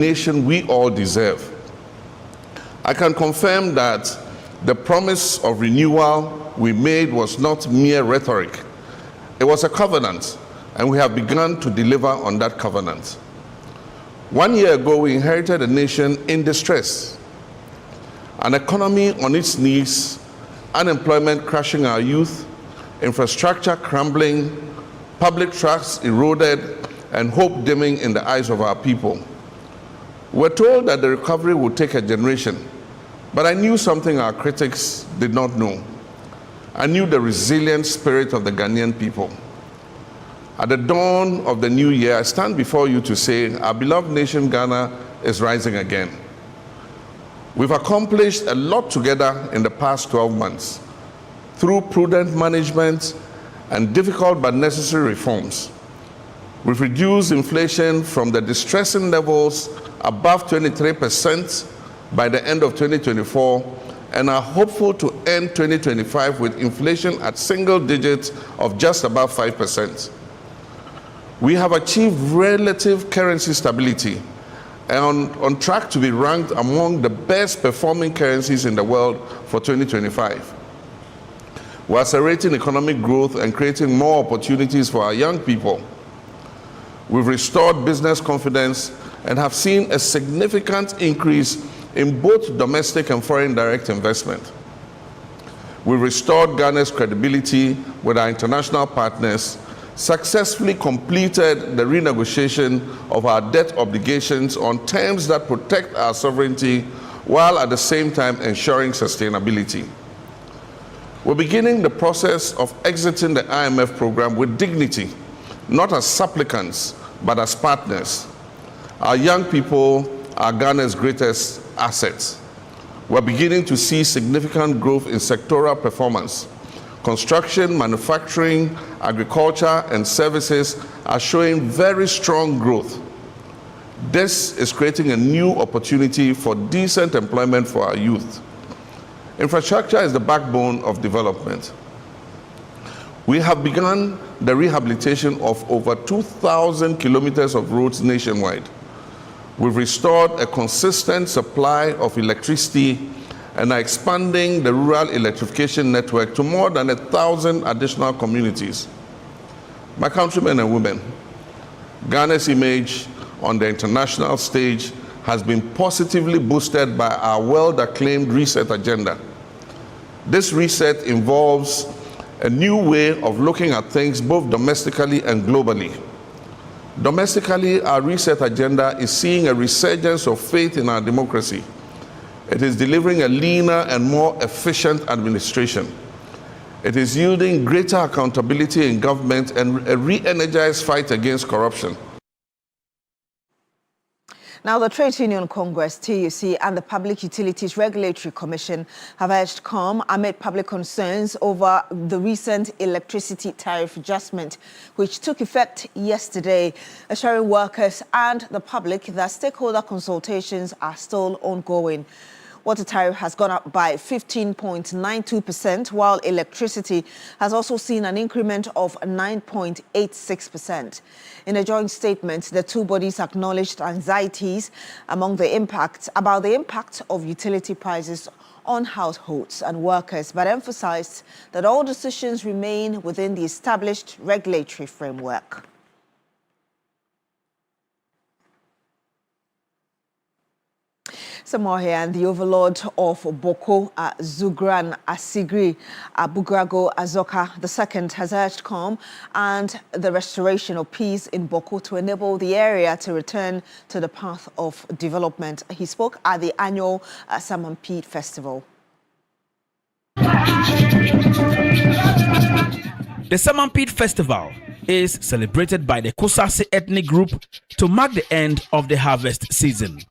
nation we all deserve. I can confirm that the promise of renewal we made was not mere rhetoric. It was a covenant, and we have begun to deliver on that covenant. 1 year ago, we inherited a nation in distress, an economy on its knees, unemployment crushing our youth, infrastructure crumbling, public trust eroded, and hope dimming in the eyes of our people. We're told that the recovery would take a generation, but I knew something our critics did not know. I knew the resilient spirit of the Ghanaian people. At the dawn of the new year, I stand before you to say, our beloved nation Ghana is rising again. We've accomplished a lot together in the past 12 months through prudent management and difficult but necessary reforms. We've reduced inflation from the distressing levels above 23% by the end of 2024 and are hopeful to end 2025 with inflation at single digits of just above 5%. We have achieved relative currency stability and on track to be ranked among the best performing currencies in the world for 2025. We're accelerating economic growth and creating more opportunities for our young people. We've restored business confidence and have seen a significant increase in both domestic and foreign direct investment. We've restored Ghana's credibility with our international partners, successfully completed the renegotiation of our debt obligations on terms that protect our sovereignty while at the same time ensuring sustainability. We're beginning the process of exiting the IMF program with dignity, not as supplicants, but as partners. Our young people are Ghana's greatest assets. We're beginning to see significant growth in sectoral performance. Construction, manufacturing, agriculture, and services are showing very strong growth. This is creating a new opportunity for decent employment for our youth. Infrastructure is the backbone of development. We have begun the rehabilitation of over 2,000 kilometers of roads nationwide. We've restored a consistent supply of electricity and are expanding the rural electrification network to more than 1,000 additional communities. My countrymen and women, Ghana's image on the international stage has been positively boosted by our well-acclaimed reset agenda. This reset involves a new way of looking at things both domestically and globally. Domestically, our reset agenda is seeing a resurgence of faith in our democracy. It is delivering a leaner and more efficient administration. It is yielding greater accountability in government and a re-energized fight against corruption. Now, the Trade Union Congress, TUC, and the Public Utilities Regulatory Commission have urged calm amid public concerns over the recent electricity tariff adjustment, which took effect yesterday, assuring workers and the public that stakeholder consultations are still ongoing. Water tariff has gone up by 15.92%, while electricity has also seen an increment of 9.86%. In a joint statement, the two bodies acknowledged anxieties about the impact of utility prices on households and workers, but emphasized that all decisions remain within the established regulatory framework. Some more here, and the overlord of Boko, Zugran Asigri Abugrago Azoka II, has urged calm and the restoration of peace in Boko to enable the area to return to the path of development. He spoke at the annual Samampede Festival. The Samampede Festival is celebrated by the Kusasi ethnic group to mark the end of the harvest season.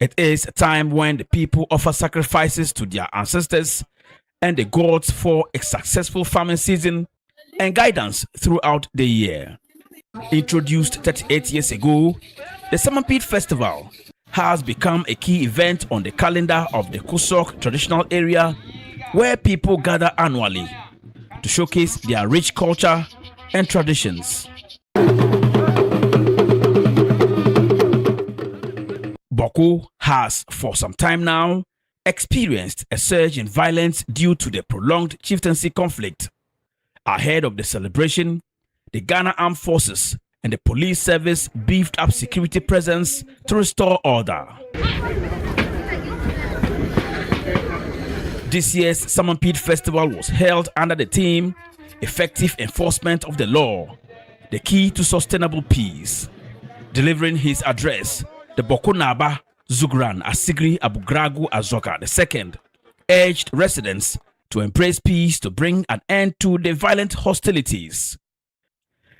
It is a time when the people offer sacrifices to their ancestors and the gods for a successful farming season and guidance throughout the year. Introduced 38 years ago, the Samampede Festival has become a key event on the calendar of the Kusok traditional area, where people gather annually to showcase their rich culture and traditions. Boko has, for some time now, experienced a surge in violence due to the prolonged chieftaincy conflict. Ahead of the celebration, the Ghana Armed Forces and the police service beefed up security presence to restore order. This year's Samampede Festival was held under the theme Effective Enforcement of the Law, the Key to Sustainable Peace. Delivering his address, the Boko Naba Zugran Asigri Abugragu Azoka II urged residents to embrace peace to bring an end to the violent hostilities.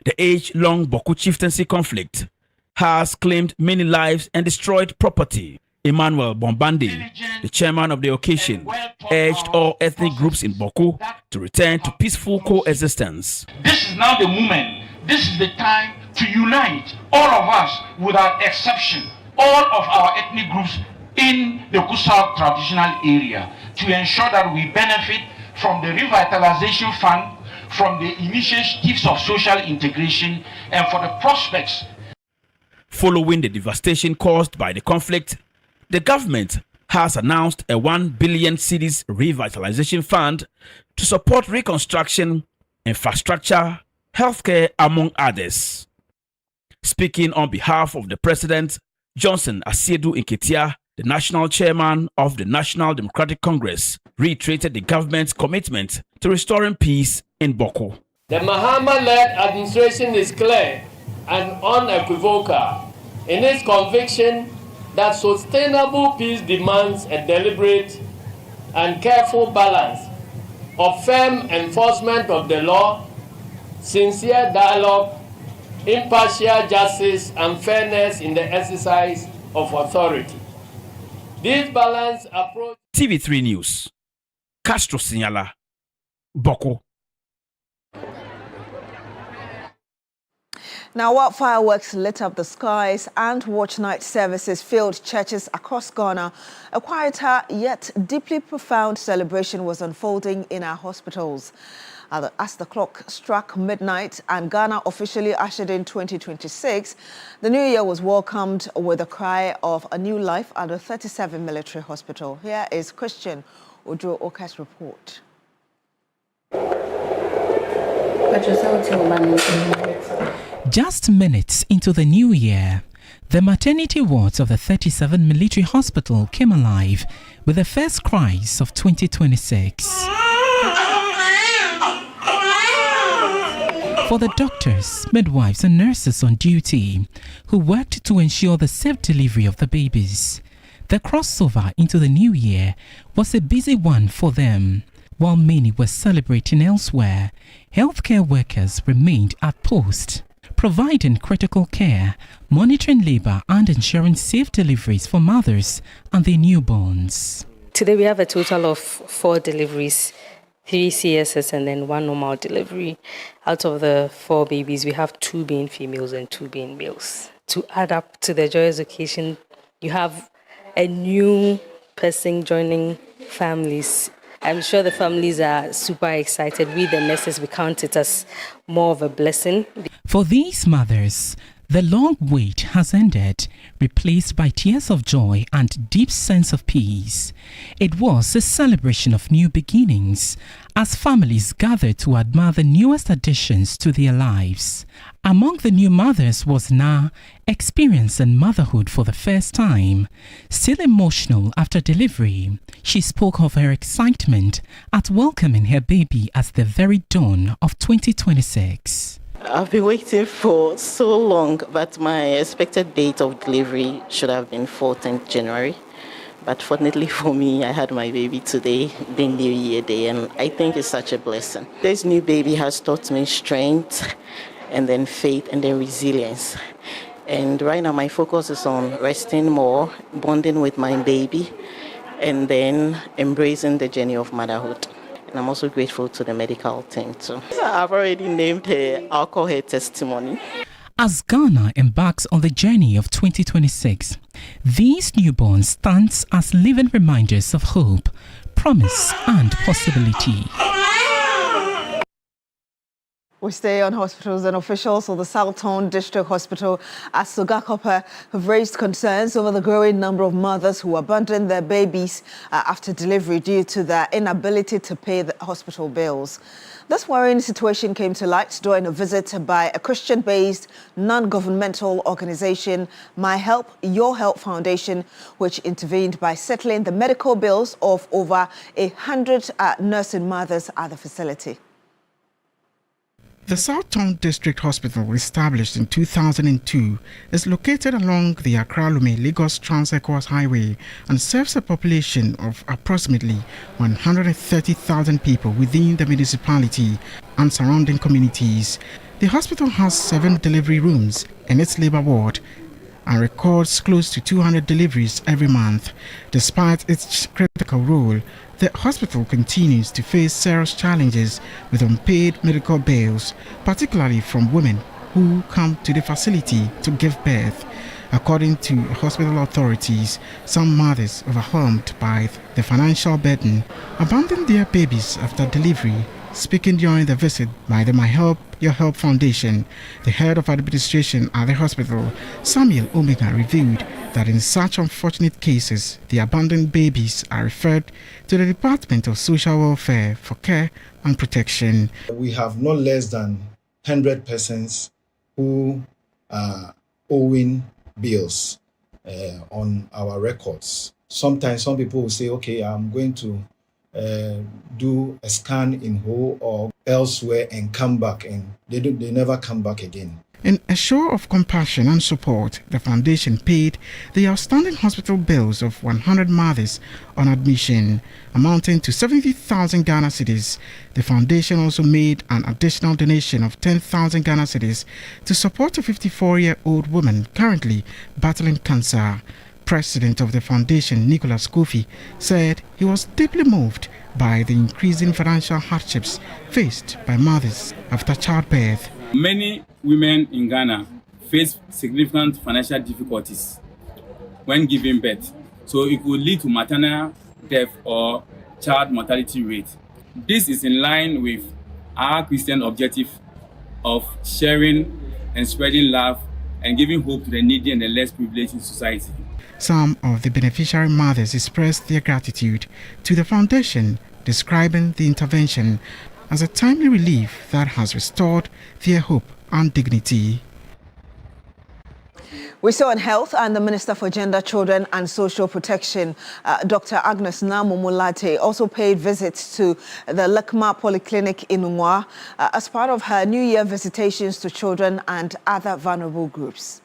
The age-long Boko chieftaincy conflict has claimed many lives and destroyed property. Emmanuel Bombandi, the chairman of the occasion, urged all ethnic groups in Boko to return to peaceful coexistence. This is now the moment. This is the time to unite, all of us without exception, all of our ethnic groups in the Kusal traditional area, to ensure that we benefit from the revitalization fund, from the initiatives of social integration, and for the prospects. Following the devastation caused by the conflict, the government has announced a 1 billion cedis revitalization fund to support reconstruction, infrastructure, healthcare, among others. Speaking on behalf of the President, Johnson Asiedu Nketia, the national chairman of the National Democratic Congress, reiterated the government's commitment to restoring peace in Boko. The Mahama-led administration is clear and unequivocal in its conviction that sustainable peace demands a deliberate and careful balance of firm enforcement of the law, sincere dialogue, impartial justice, and fairness in the exercise of authority. This balanced approach. TV3 News, Castro Signala, Boko. Now, while fireworks lit up the skies and watch night services filled churches across Ghana, a quieter yet deeply profound celebration was unfolding in our hospitals. As the clock struck midnight and Ghana officially ushered in 2026, the new year was welcomed with a cry of a new life at the 37 military hospital. Here is Christian Ojo Oka's report. Just minutes into the new year, the maternity wards of the 37 military hospital came alive with the first cries of 2026. For the doctors, midwives and nurses on duty who worked to ensure the safe delivery of the babies, the crossover into the new year was a busy one for them. While many were celebrating elsewhere, healthcare workers remained at post, providing critical care, monitoring labor and ensuring safe deliveries for mothers and their newborns. Today we have a total of 4 deliveries, 3 CSS and then 1 normal delivery. Out of the 4 babies, we have 2 being females and 2 being males. To add up to the joyous occasion, you have a new person joining families. I'm sure the families are super excited. We, the nurses, we count it as more of a blessing. For these mothers, the long wait has ended, replaced by tears of joy and deep sense of peace. It was a celebration of new beginnings as families gathered to admire the newest additions to their lives. Among the new mothers was Na, experiencing motherhood for the first time. Still emotional after delivery, she spoke of her excitement at welcoming her baby at the very dawn of 2026. I've been waiting for so long, but my expected date of delivery should have been 14th January. But fortunately for me, I had my baby today, being New Year Day, and I think it's such a blessing. This new baby has taught me strength, and then faith, and then resilience. And right now my focus is on resting more, bonding with my baby, and then embracing the journey of motherhood. And I'm also grateful to the medical team too. I've already named her, I'll call her testimony. As Ghana embarks on the journey of 2026, these newborns stand as living reminders of hope, promise, and possibility. We stay on hospitals, and officials of the Southtown District Hospital at Sogakope have raised concerns over the growing number of mothers who abandon their babies after delivery due to their inability to pay the hospital bills. This worrying situation came to light during a visit by a Christian-based non-governmental organization, My Help, Your Help Foundation, which intervened by settling the medical bills of over 100 nursing mothers at the facility. The Southtown District Hospital, established in 2002, is located along the Accra-Lome-Lagos Trans-Ecowas Highway and serves a population of approximately 130,000 people within the municipality and surrounding communities. The hospital has 7 delivery rooms in its labor ward and records close to 200 deliveries every month. Despite its critical role, the hospital continues to face serious challenges with unpaid medical bills, particularly from women who come to the facility to give birth. According to hospital authorities, some mothers, overwhelmed by the financial burden, abandon their babies after delivery. Speaking during the visit by the My Help, Your Help Foundation, the head of administration at the hospital, Samuel Omega, revealed that in such unfortunate cases, the abandoned babies are referred to the Department of Social Welfare for care and protection. We have not less than 100 persons who are owing bills on our records. Sometimes some people will say, okay, I'm going to do a scan in Ho or elsewhere and come back, and they never come back again. In a show of compassion and support, the foundation paid the outstanding hospital bills of 100 mothers on admission, amounting to 70,000 Ghana cedis. The foundation also made an additional donation of 10,000 Ghana cedis to support a 54-year-old woman currently battling cancer. President of the foundation, Nicholas Kofi, said he was deeply moved by the increasing financial hardships faced by mothers after childbirth. Many women in Ghana face significant financial difficulties when giving birth, so it could lead to maternal death or child mortality rate. This is in line with our Christian objective of sharing and spreading love and giving hope to the needy and the less privileged in society. Some of the beneficiary mothers expressed their gratitude to the foundation, describing the intervention as a timely relief that has restored their hope and dignity. We saw in health, and the Minister for Gender, Children and Social Protection, Dr. Agnes Namumulate, also paid visits to the Lekma Polyclinic in Nwa as part of her New Year visitations to children and other vulnerable groups.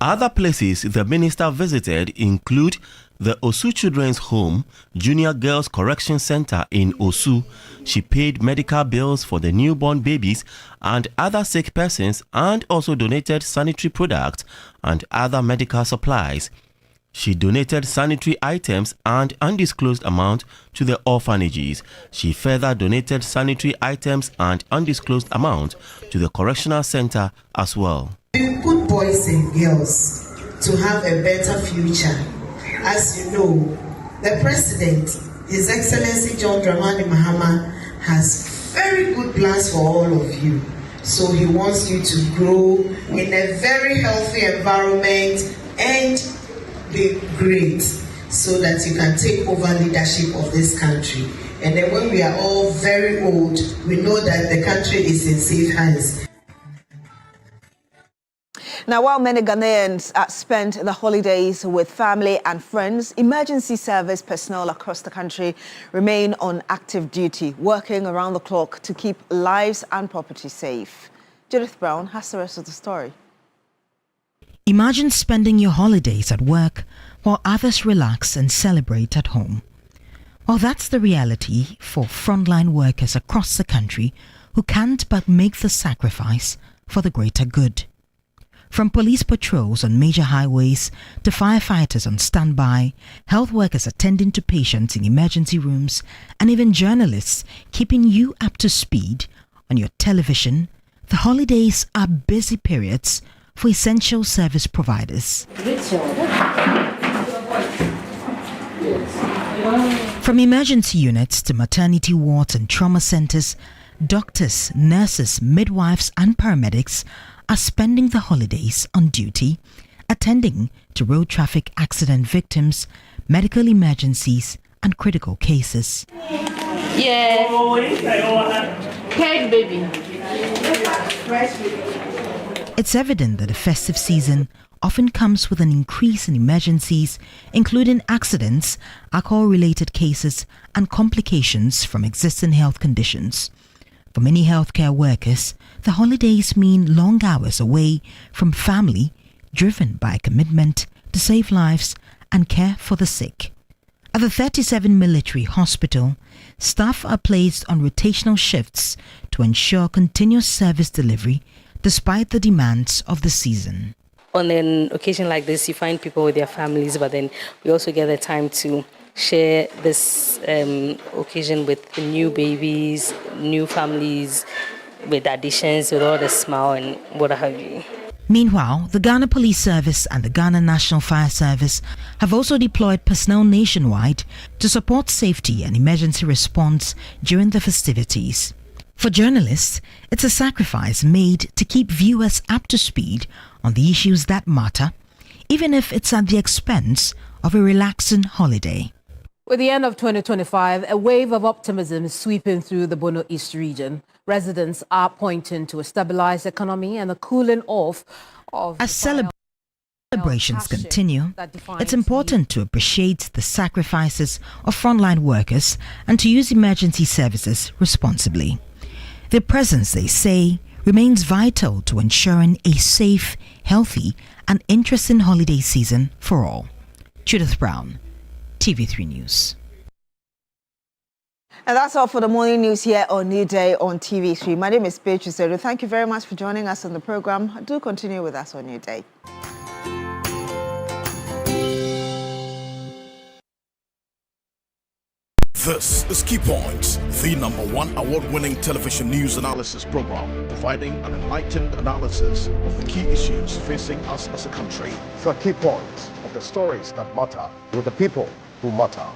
Other places the minister visited include the Osu Children's Home, Junior Girls Correction Center in Osu. She paid medical bills for the newborn babies and other sick persons, and also donated sanitary products and other medical supplies. She donated sanitary items and undisclosed amount to the orphanages. She further donated sanitary items and undisclosed amount to the correctional center as well. Good boys and girls to have a better future. As you know, the President, His Excellency John Dramani Mahama, has very good plans for all of you. So he wants you to grow in a very healthy environment and be great, so that you can take over leadership of this country. And then when we are all very old, we know that the country is in safe hands. Now, while many Ghanaians spend the holidays with family and friends, emergency service personnel across the country remain on active duty, working around the clock to keep lives and property safe. Judith Brown has the rest of the story. Imagine spending your holidays at work while others relax and celebrate at home. Well, that's the reality for frontline workers across the country who can't but make the sacrifice for the greater good. From police patrols on major highways to firefighters on standby, health workers attending to patients in emergency rooms, and even journalists keeping you up to speed on your television, the holidays are busy periods for essential service providers. From emergency units to maternity wards and trauma centers, doctors, nurses, midwives, and paramedics are spending the holidays on duty, attending to road traffic accident victims, medical emergencies, and critical cases. Yeah. Cake, baby. It's evident that the festive season often comes with an increase in emergencies, including accidents, alcohol-related cases, and complications from existing health conditions. For many healthcare workers, the holidays mean long hours away from family, driven by a commitment to save lives and care for the sick. At the 37 Military Hospital, staff are placed on rotational shifts to ensure continuous service delivery despite the demands of the season. On an occasion like this, you find people with their families, but then we also get the time to share this occasion with new babies, new families, with additions, with all the smile and what have you. Meanwhile, the Ghana Police Service and the Ghana National Fire Service have also deployed personnel nationwide to support safety and emergency response during the festivities. For journalists, it's a sacrifice made to keep viewers up to speed on the issues that matter, even if it's at the expense of a relaxing holiday. With the end of 2025, a wave of optimism is sweeping through the Bono East region. Residents are pointing to a stabilized economy and a cooling off of... As celebrations continue, it's important to appreciate the sacrifices of frontline workers and to use emergency services responsibly. Their presence, they say, remains vital to ensuring a safe, healthy, and interesting holiday season for all. Judith Brown, TV3 News. And that's all for the morning news here on New Day on TV3. My name is Beatrice Edu. Thank you very much for joining us on the program. Do continue with us on New Day. This is Key Points, the #1 award-winning television news analysis program, providing an enlightened analysis of the key issues facing us as a country. The key points of the stories that matter with the people who matter.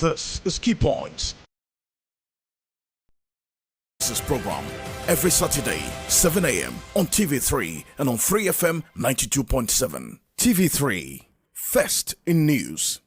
This is Key Points. This program every Saturday, 7 a.m. on TV3 and on Free FM 92.7. TV3, first in news.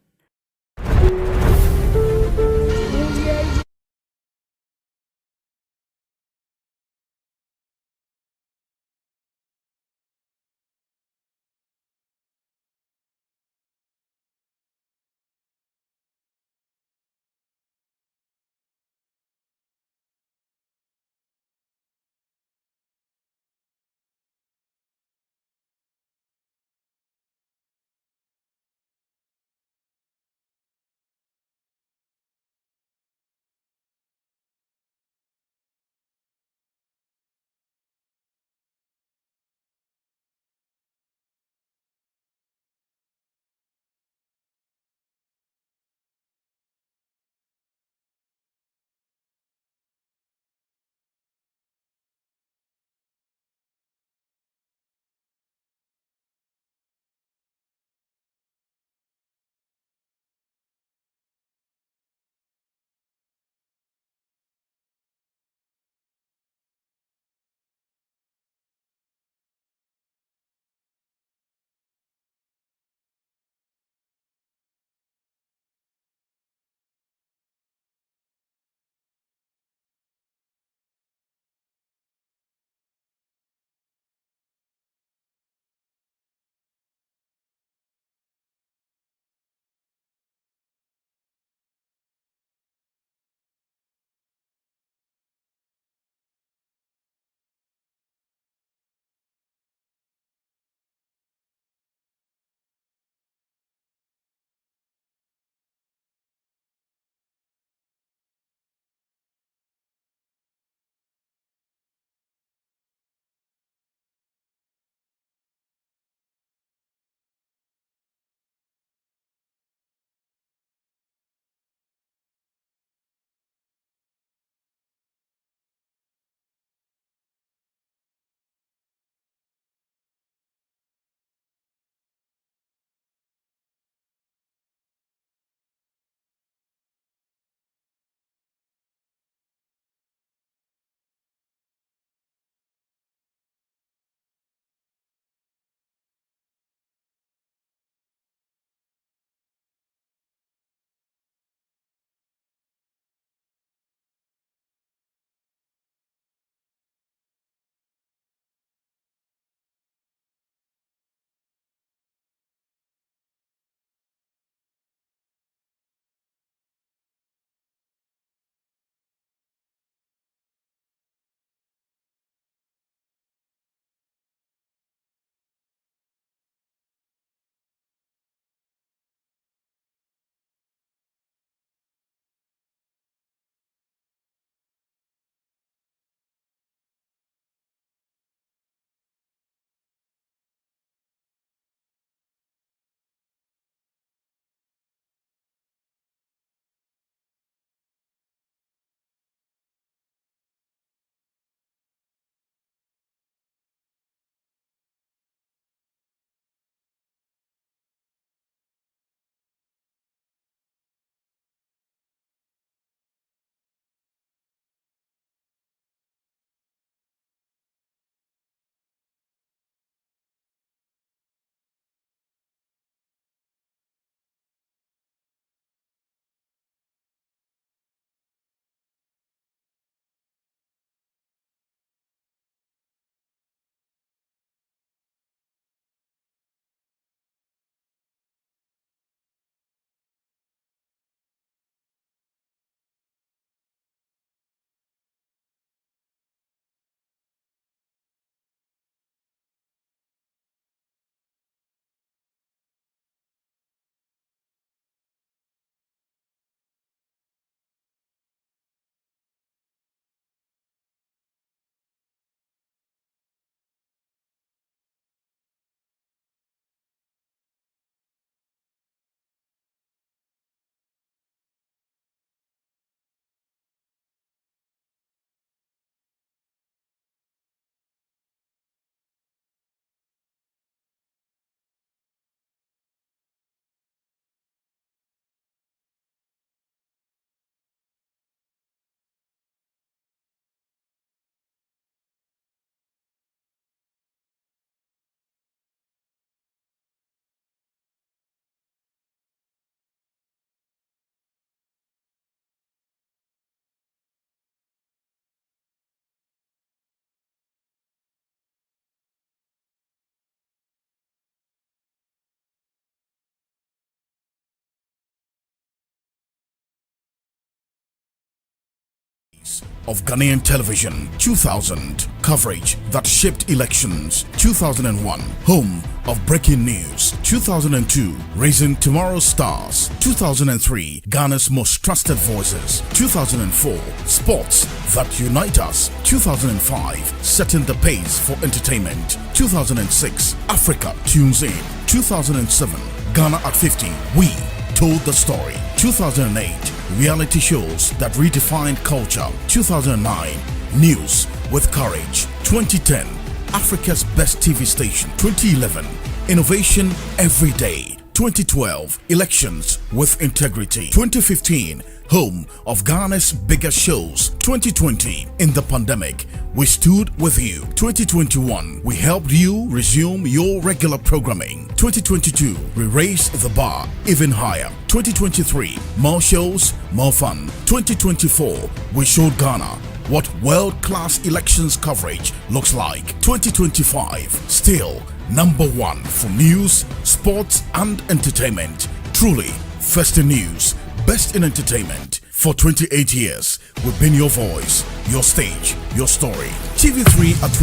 of Ghanaian television. 2000, coverage that shaped elections. 2001, home of breaking news. 2002, raising tomorrow's stars. 2003, Ghana's most trusted voices. 2004, sports that unite us. 2005, setting the pace for entertainment. 2006, Africa tunes in. 2007, Ghana at 50, we told the story. 2008, reality shows that redefined culture. 2009, news with courage. 2010, Africa's best TV station. 2011, innovation every day. 2012, elections with integrity. 2015, home of Ghana's biggest shows. 2020, in the pandemic, we stood with you. 2021, we helped you resume your regular programming. 2022, we raised the bar even higher. 2023, more shows, more fun. 2024, we showed Ghana what world-class elections coverage looks like. 2025, still #1 for news, sports and entertainment. Truly, first in news, best in entertainment. For 28 years, we've been your voice, your stage, your story. TV3 at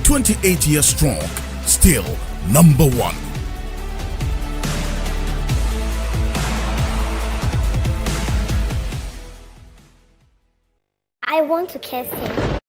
28 years strong, still #1. I want to kiss him.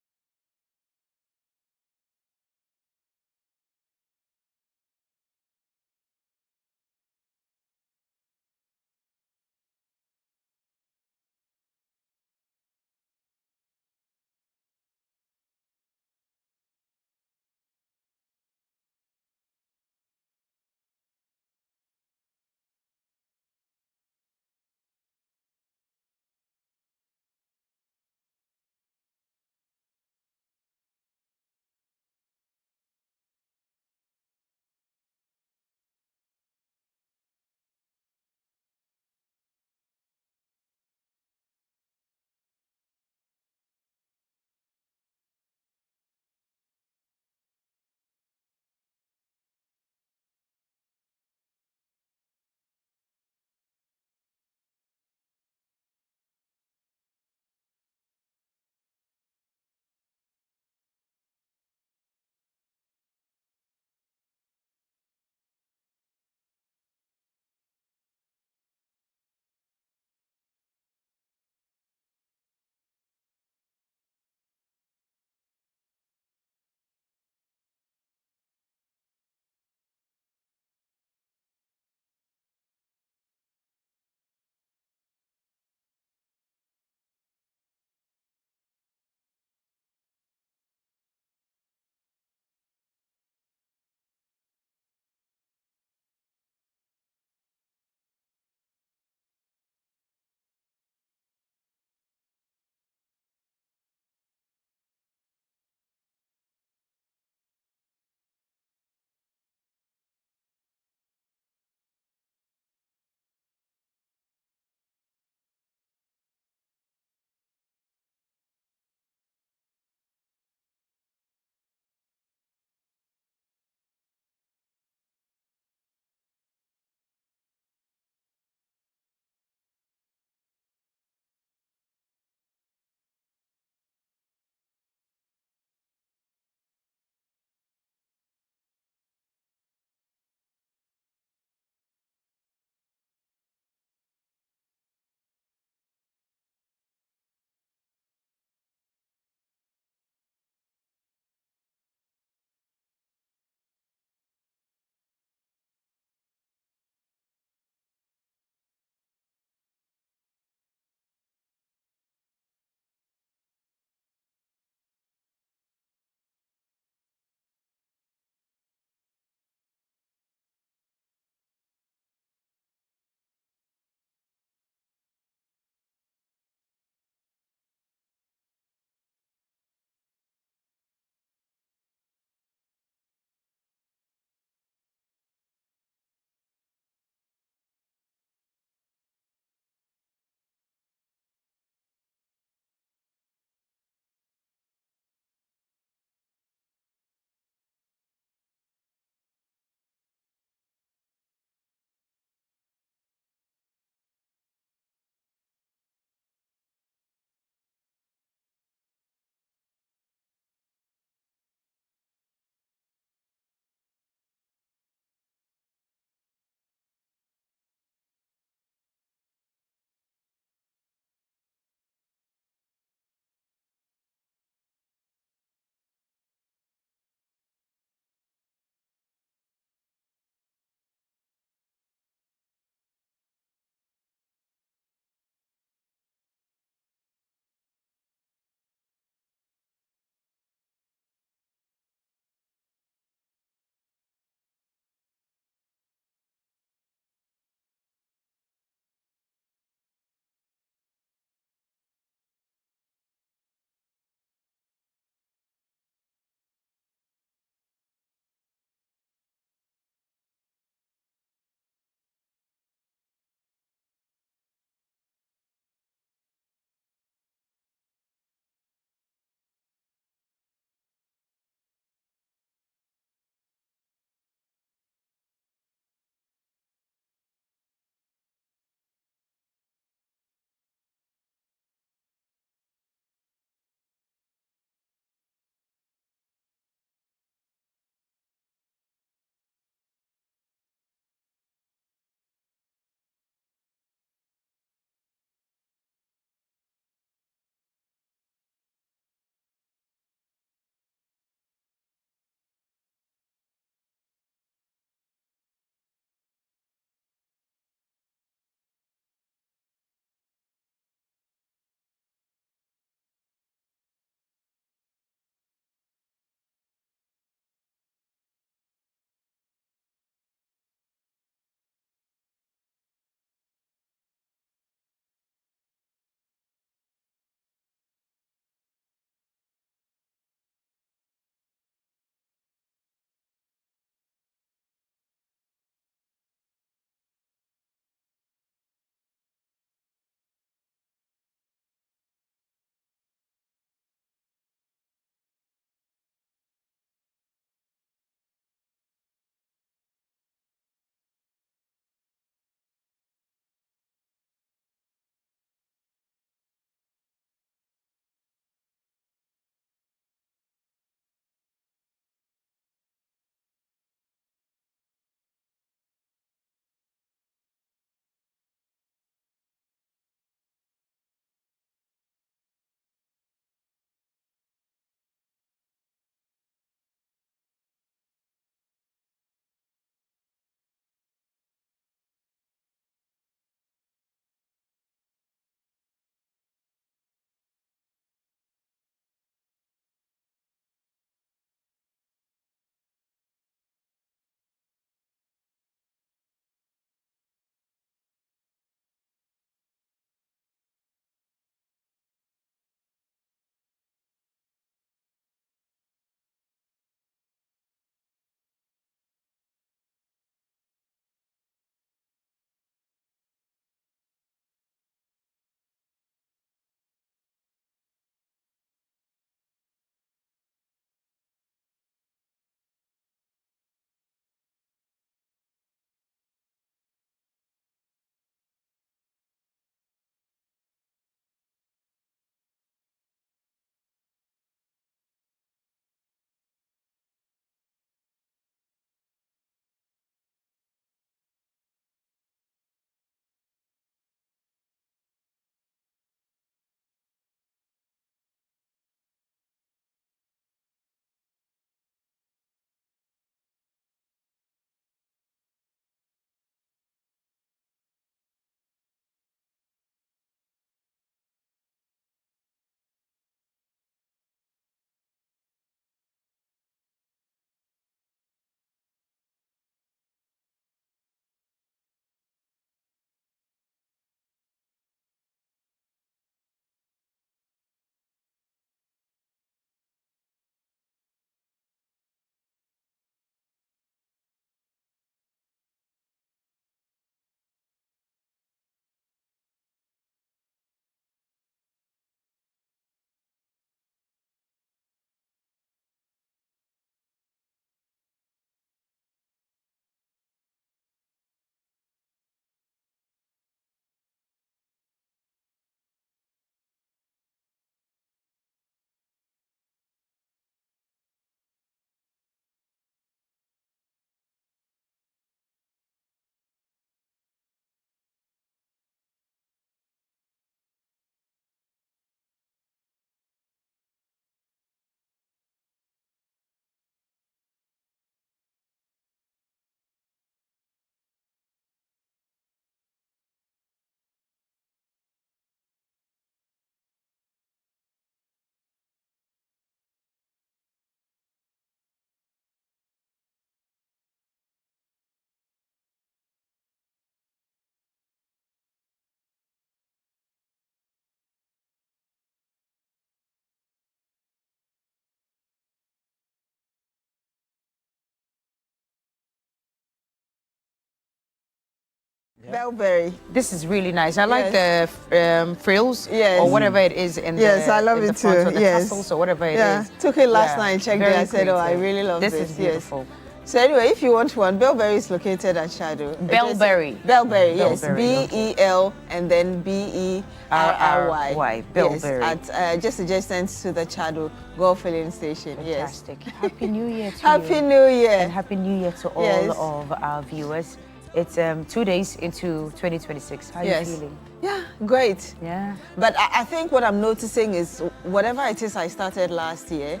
Bellberry. This is really nice. I like the frills or whatever it is in yes, the I love in it the front, too. or the tassels or whatever it is. Took it last night, checked it. I said, oh, I creative. really love this. This is beautiful. So anyway, if you want one, Bellberry is located at Shadow. Bellberry. Bellberry, yes. Bellberry, B-E-L and then B-E-R-R-Y. Bellberry. Yes, at just adjacent to the Shadow Golf Filling Station. Fantastic. Yes. Happy New Year to you. Happy New Year. And Happy New Year to all of our viewers. It's 2 days into 2026. How are you feeling? Yeah, great. Yeah. But I think what I'm noticing is whatever it is I started last year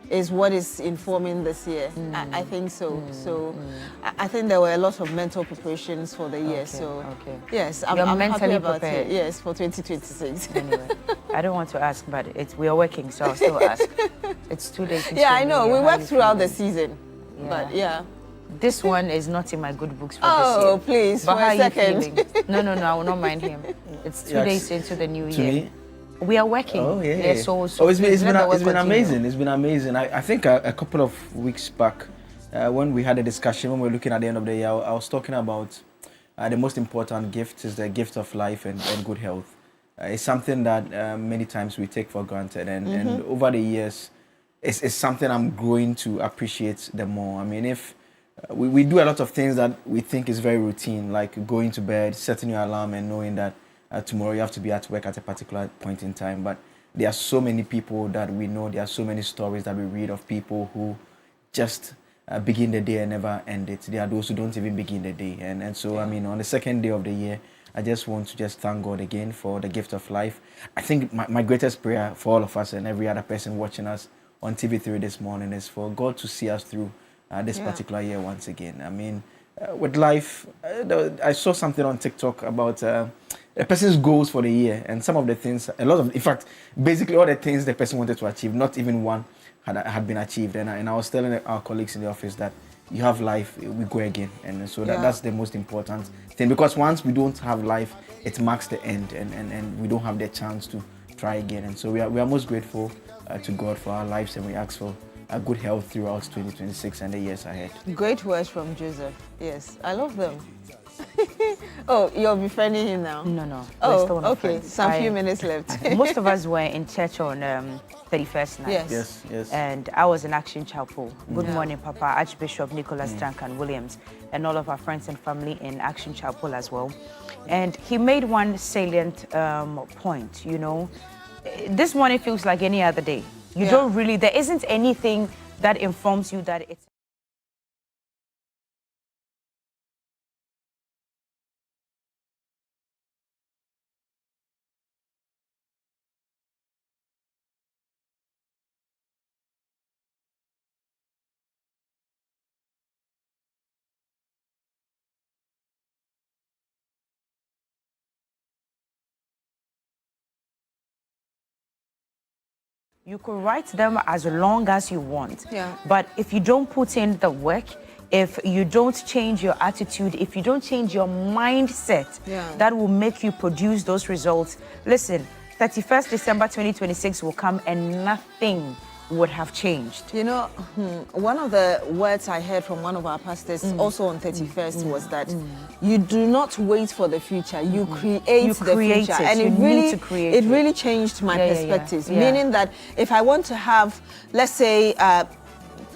is what is informing this year. I think so. I think there were a lot of mental preparations for the year. Yes, I'm mentally happy about prepared. it. Yes, for 2026. Anyway, I don't want to ask, but we are working, so I'll still ask. It's 2 days. Yeah, I know. We work throughout the season, but This one is not in my good books for this year. Oh, please, but for how a are you second. feeling? No, I will not mind him. It's 2 days into the new year. Me? We are working. Oh, yeah. So it's been amazing. It's been amazing. I think a couple of weeks back, when we had a discussion, when we were looking at the end of the year, I was talking about the most important gift is the gift of life and good health. It's something that many times we take for granted. And over the years, it's something I'm growing to appreciate the more. I mean, if we do a lot of things that we think is very routine, like going to bed, setting your alarm and knowing that tomorrow you have to be at work at a particular point in time. But there are so many people that we know, there are so many stories that we read of people who just begin the day and never end it. There are those who don't even begin the day. And so, I mean, on the second day of the year, I just want to just thank God again for the gift of life. I think my greatest prayer for all of us and every other person watching us on TV3 this morning is for God to see us through this particular year once again. I mean, with life, I saw something on TikTok about a person's goals for the year, and some of the things, in fact, basically all the things the person wanted to achieve, not even one had been achieved. And I was telling our colleagues in the office that you have life, we go again. And so that's the most important thing, because once we don't have life, it marks the end, and we don't have the chance to try again. And so we are most grateful to God for our lives, and we ask for good health throughout 2026 and the years ahead. Great words from Joseph. Yes, I love them. Oh, you're befriending him now? No. Oh, okay. Some few minutes left. Most of us were in church on 31st night. Yes. And I was in Action Chapel. Good morning, Papa, Archbishop Nicholas Duncan Williams, and all of our friends and family in Action Chapel as well. And he made one salient point, you know. This morning feels like any other day. You don't really, there isn't anything that informs you that it's you could write them as long as you want. But if you don't put in the work, if you don't change your attitude, if you don't change your mindset, that will make you produce those results. Listen, 31st December 2026 will come and nothing would have changed. You know, one of the words I heard from one of our pastors also on 31st was that you do not wait for the future, you create the future. And it really changed my perspectives, meaning that if I want to have, let's say,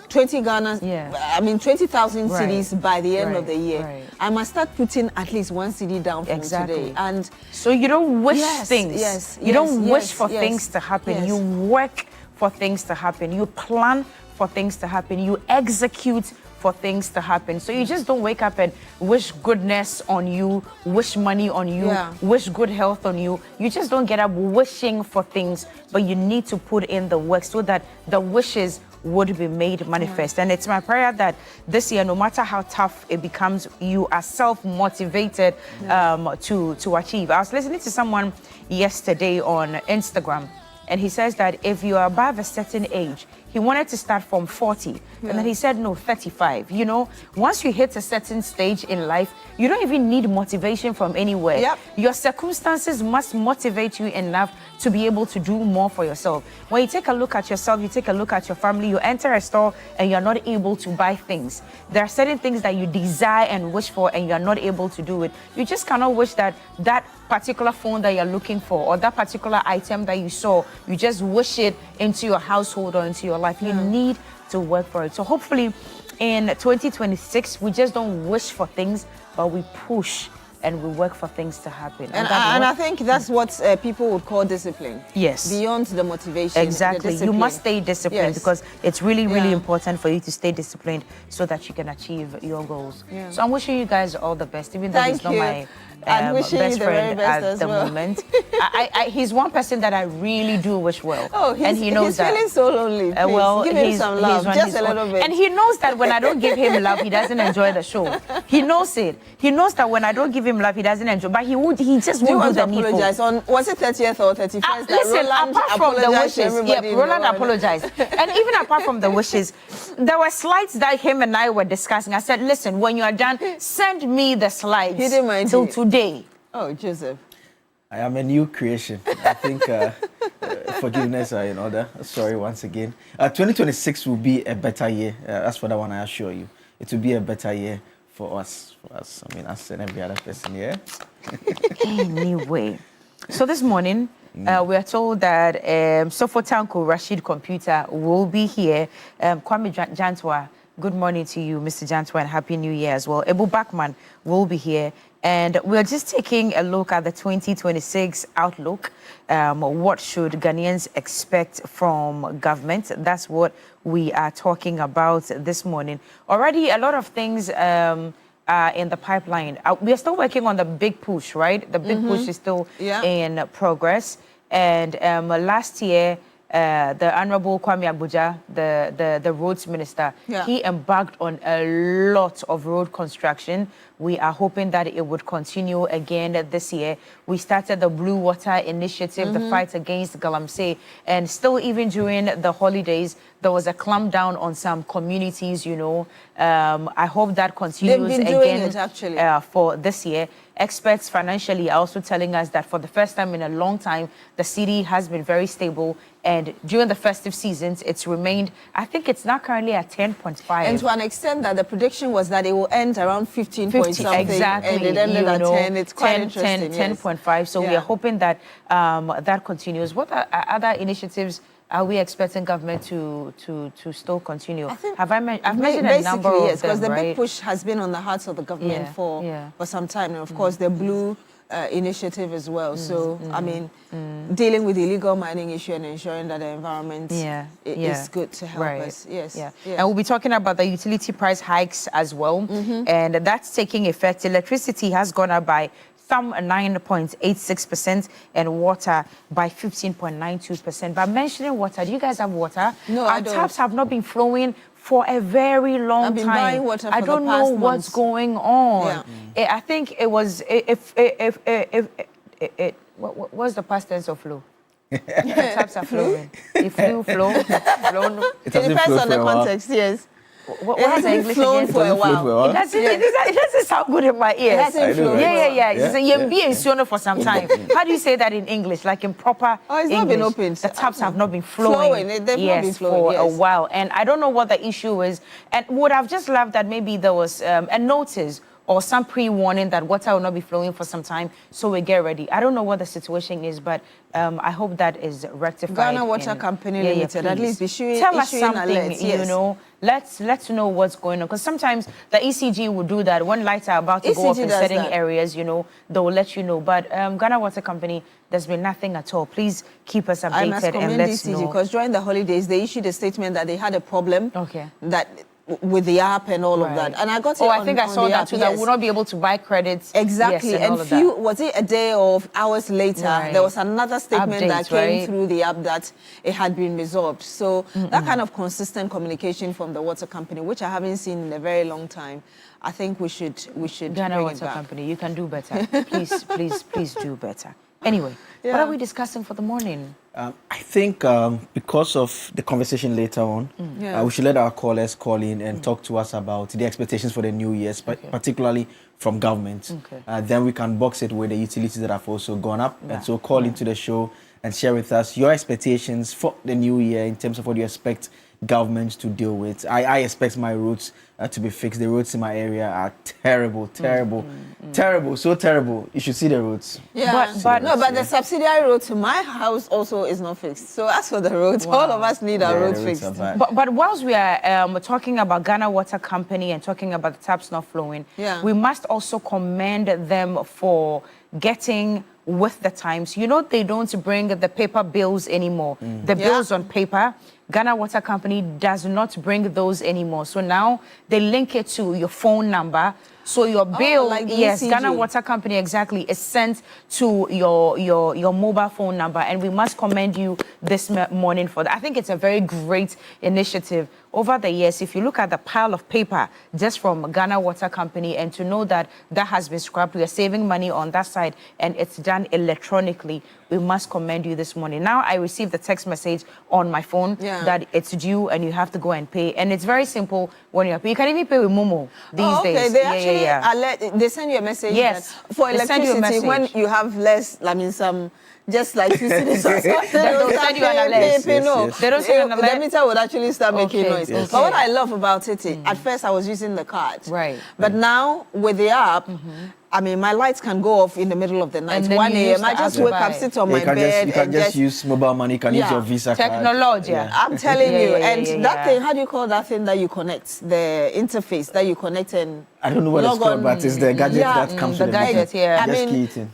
20 Ghana, 20,000 cedis by the end of the year, I must start putting at least one CD down from today. And so you don't wish things. You don't wish for things to happen. You work for things to happen. You plan for things to happen. You execute for things to happen. So you just don't wake up and wish goodness on you, wish money on you, wish good health on you. You just don't get up wishing for things, but you need to put in the work so that the wishes would be made manifest. And it's my prayer that this year, no matter how tough it becomes, you are self-motivated to achieve. I was listening to someone yesterday on Instagram, And he says that if you are above a certain age, he wanted to start from 40. And then he said, no, 35. You know, once you hit a certain stage in life, you don't even need motivation from anywhere. Yep. Your circumstances must motivate you enough to be able to do more for yourself. When you take a look at yourself, you take a look at your family, you enter a store and you're not able to buy things. There are certain things that you desire and wish for and you're not able to do it. You just cannot wish that that particular phone that you're looking for or that particular item that you saw, you just wish it into your household or into your life. You need to work for it. So hopefully in 2026, we just don't wish for things, but we push and we work for things to happen. And I think that's what people would call discipline. Yes. Beyond the motivation. Exactly. You must stay disciplined because it's really, really important for you to stay disciplined so that you can achieve your goals. Yeah. So I'm wishing you guys all the best, even though he's not my I'm wishing best you the very friend best at as the well. moment. He's one person that I really do wish well. Oh, and he knows he's that. feeling so lonely. Please. Well, give him some love, just a little bit. And he knows that when I don't give him love, he doesn't enjoy the show. He knows it. He knows that when I don't give him love, he doesn't enjoy. But he just won't do the needful. Apologize on, was it 30th or 31st? Listen, apart from the wishes, Roland apologized. And even apart from the wishes, there were slides that him and I were discussing. I said, listen, when you are done, send me the slides He didn't mind till today. Oh, Joseph. I am a new creation. I think forgiveness are in order. Sorry once again. 2026 will be a better year. That's for that one, I assure you. It will be a better year for us. I mean, us and every other person, yeah? Anyway. So this morning, we are told that Sofotanko Rashid Computer will be here. Kwame Jantwa, good morning to you, Mr. Jantwa, and Happy New Year as well. Ebu Bakman will be here. And we're just taking a look at the 2026 outlook. What should Ghanaians expect from government? That's what we are talking about this morning. Already a lot of things are in the pipeline. We are still working on the big push, right? The big push is still in progress. And last year, the Honorable Kwame Abuja, the roads minister, he embarked on a lot of road construction. We are hoping that it would continue again this year. We started the Blue Water Initiative, the fight against galamsey, and still even during the holidays, there was a clamp down on some communities, you know. I hope that continues again for this year. Experts financially are also telling us that for the first time in a long time, the city has been very stable. And during the festive seasons, it's remained, I think it's now currently at 10.5. And to an extent that the prediction was that it will end around 15 point something. Exactly. And it ended at 10. It's quite interesting. 10.5. So we are hoping that that continues. What other initiatives are we expecting government to still continue? I've mentioned a number of yes, because them, the big push has been on the hearts of the government for some time. And of course, the Blue initiative as well. So, I mean, dealing with the illegal mining issue and ensuring that the environment is good to help us. Yes. And we'll be talking about the utility price hikes as well. And that's taking effect. Electricity has gone up by some 9.86% and water by 15.92%. But mentioning water, do you guys have water? No, I don't. Our taps have not been flowing for a very long I've been time. buying water for I don't the past know what's months. going on. I think it was what's the past tense of flow? The taps are flowing. It flew, flow, flown. It depends on the context. Yes. What has the English flown for a while. It doesn't sound good in my ears. It hasn't flown. Yeah. For some time. How do you say that in English? Like in proper it's English? not been opened. The taps have not been flowing. They've not been flowing, for a while. And I don't know what the issue is. And would have just loved that maybe there was a notice or some pre-warning that water will not be flowing for some time, so we get ready. I don't know what the situation is, but I hope that is rectified. Ghana Water Company Limited, at least tell us something, alerts, you know. Let's know what's going on, because sometimes the ECG will do that. When lights are about to go off in certain areas, you know, they will let you know. But Ghana Water Company, there's been nothing at all. Please keep us updated. I must commend ECG because during the holidays they issued a statement that they had a problem. That with the app and all of that, and I got it. I think I saw that too. That we'll not be able to buy credits. Exactly, and was it a day or hours later? There was another statement that came through the app that it had been resolved. So that kind of consistent communication from the water company, which I haven't seen in a very long time, I think we should Ghana bring Water it back. Company, you can do better. Please do better. Anyway, what are we discussing for the morning? I think because of the conversation later on, we should let our callers call in and talk to us about the expectations for the new years, particularly from government. Then we can box it with the utilities that have also gone up. And so call into the show and share with us your expectations for the new year in terms of what you expect government to deal with. I expect my roads to be fixed. The roads in my area are terrible, so terrible. You should see the roads. Yeah, but the subsidiary road to my house also is not fixed. So as for the roads, all of us need our roads fixed. But whilst we are talking about Ghana Water Company and talking about the taps not flowing, we must also commend them for getting with the times. You know, they don't bring the paper bills anymore. The bills on paper. Ghana Water Company does not bring those anymore. So now they link it to your phone number. So your bill, like yes, ECG. Ghana Water Company exactly, is sent to your mobile phone number. And we must commend you this morning for that. I think it's a very great initiative. Over the years, if you look at the pile of paper just from Ghana Water Company, and to know that that has been scrapped, we are saving money on that side, and it's done electronically. We must commend you this morning. Now I received the text message on my phone that it's due and you have to go and pay. And it's very simple when you're paying. You can even pay with Momo these days. They actually they send you a message. Yes, for electricity, when you have less, some. Just like you see this, they don't send you an alert. They don't send you an alert. The meter would actually start making noise. Yes. But what I love about it, at first I was using the card. But now with the app, I mean, my lights can go off in the middle of the night. 1 a.m. I just wake up, sit on my bed. You can just use mobile money. You can use your Visa card. Technology. I'm telling you. And that thing, how do you call that thing that you connect? The interface that you connect and I don't know what it's called, but it's the gadget that comes with the gadget. I just mean, key it in.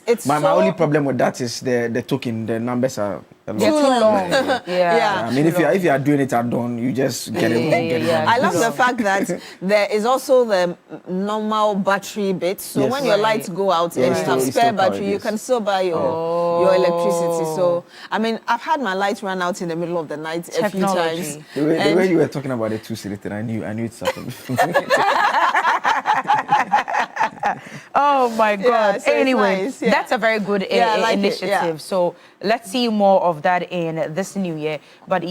It's my only problem with that is the token. The numbers are too long. I mean, if you are doing it at dawn, you just get it. I love the fact that there is also the normal battery bit. So when your lights go out and you have spare battery, you can still buy your electricity. So I mean, I've had my lights run out in the middle of the night a few times. The way you were talking about the 2-liter, I knew it's something. Oh my God. So anyway, nice, that's a very good initiative. So let's see more of that in this new year. But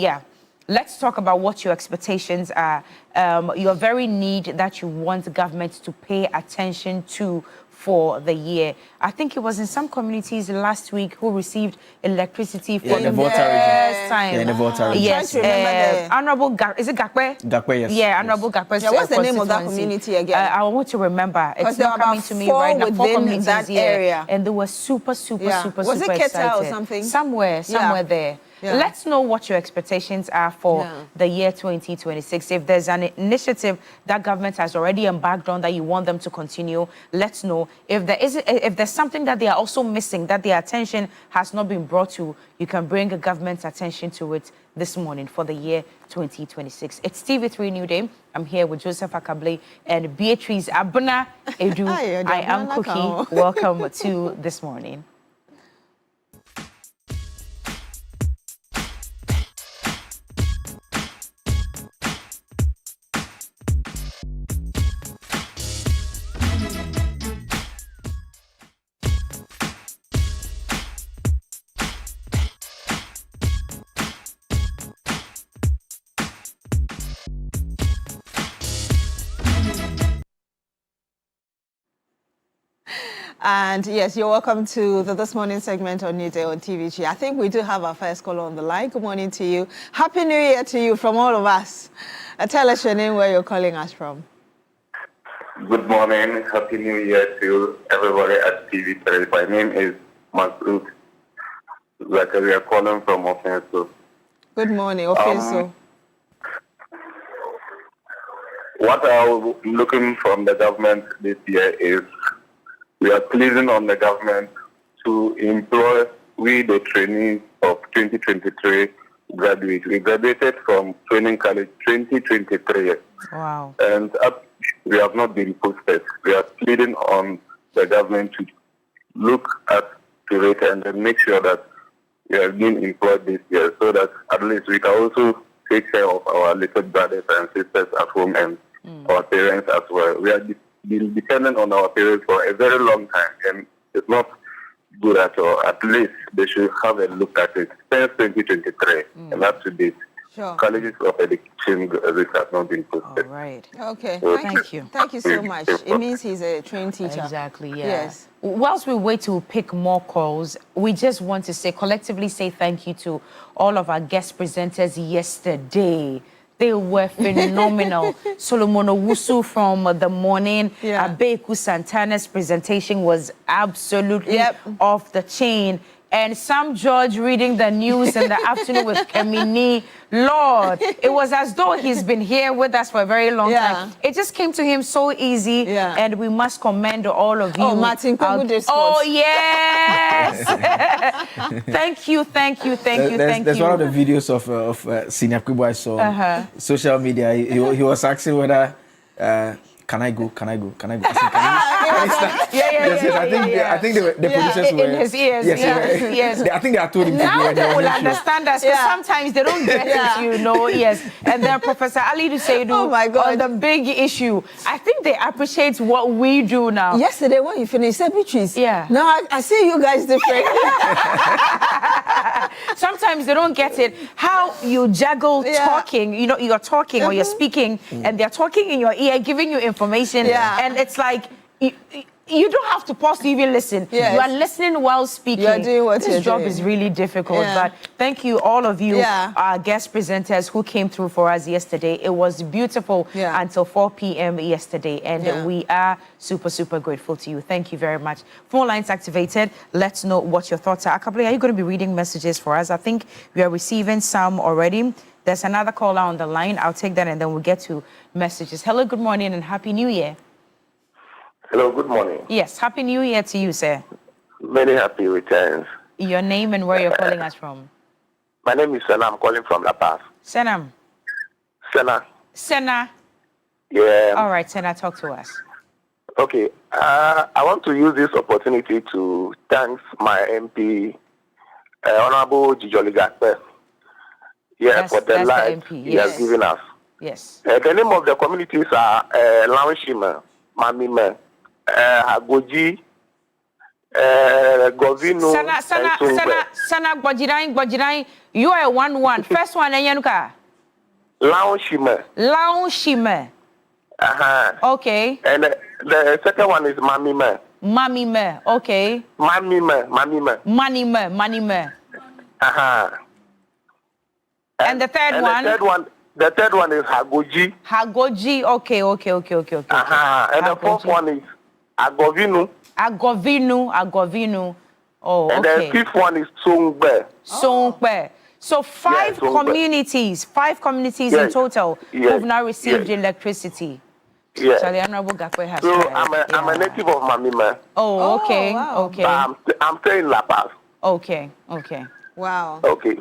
let's talk about what your expectations are. Your very need that you want government to pay attention to for the year. I think it was in some communities last week who received electricity for the first time. In the Volta region. Yes, Honorable is it Gakwe? Gakwe, yes. Yeah, Honorable Gakwe. What's the name of that community again? I want to remember. It's not coming to me right now. 4 communities that area, and they were super was it Keta excited. Or something? Somewhere there. Let's know what your expectations are for the year 2026. If there's an initiative that government has already embarked on that you want them to continue, let's know. If there's something that they are also missing, that their attention has not been brought to, you can bring a government's attention to it this morning for the year 2026. It's TV3 Newday. I'm here with Joseph Akable and Beatrice Abuna Edu. I am Cookie. Welcome to This Morning. And yes, you're welcome to This Morning segment on Newday on TV3. I think we do have our first caller on the line. Good morning to you. Happy New Year to you from all of us. Tell us your name, where you're calling us from. Good morning. Happy New Year to everybody at TV3. My name is Masoud Zakaria, calling from Offenso. Good morning, Offenso. What I'm looking from the government this year is we are pleasing on the government to employ the trainees of 2023 graduates. We graduated from training college 2023. Wow. And we have not been posted. We are pleading on the government to look at it and then make sure that we are being employed this year so that at least we can also take care of our little brothers and sisters at home and our parents as well. We are been dependent on our parents for a very long time, and it's not good at all. At least they should have a look at it since 2023 and up to date. Sure. Colleges of education this has not been posted. All right. Okay. So Thank you. Thank you so much. It means he's a trained teacher. Exactly, yeah. Yes. Whilst we wait to pick more calls, we just want to collectively say thank you to all of our guest presenters yesterday. They were phenomenal. Solomon Owusu from the morning. Abeku Santana's presentation was absolutely off the chain. And Sam George reading the news in the afternoon with Kemini. Lord, it was as though he's been here with us for a very long time. It just came to him so easy. And we must commend all of you. Oh, Martin, oh, yes. Thank you. There's one of the videos of Senior Kubo I saw social media. He was asking whether can I go? I think the producers were in his ears. Yes. I think they are told him now to they will understand us because sometimes they don't get it, Yes. And then Professor Ali Duseidu on the big issue. I think they appreciate what we do now. Yesterday when you finished cemeteries, now I see you guys different. Sometimes they don't get it. How you juggle talking, you're talking or you're speaking and they're talking in your ear, giving you information. And it's like, you don't have to pause to even listen. You are listening while speaking. You're doing what this job is really difficult. But thank you, all of you, our guest presenters who came through for us yesterday. It was beautiful until 4 p.m. yesterday. And we are super, super grateful to you. Thank you very much. Phone lines activated. Let's know what your thoughts are. Akabli, are you going to be reading messages for us? I think we are receiving some already. There's another caller on the line. I'll take that and then we'll get to messages. Hello, good morning and Happy New Year. Hello, good morning. Yes, Happy New Year to you, sir. Many happy returns. Your name and where you're calling us from? My name is Sena. I'm calling from La Paz. Senam. Sena. Yeah. All right, Sena, talk to us. Okay. I want to use this opportunity to thank my MP, Honorable Jijoli Gasper. For the life he has given us. Yes. The name of the communities are Launshima, Mamime, Hagoji, Govino, Sana, Gwajirai, you are 1-1. First one, Enyanuka. Launshima. Okay. And the second one is Mamime. Mamime, okay. Manime. And the third one? The third one is Hagoji. Hagoji, okay. And the fourth one is Agovinu. Oh, okay. And the fifth one is Songbe. So five communities in total who've now received electricity. Yes. So the Honorable Gakwe has I'm a native of Mamima. Oh, okay, okay. I'm staying in La Paz. Okay. Wow. Okay.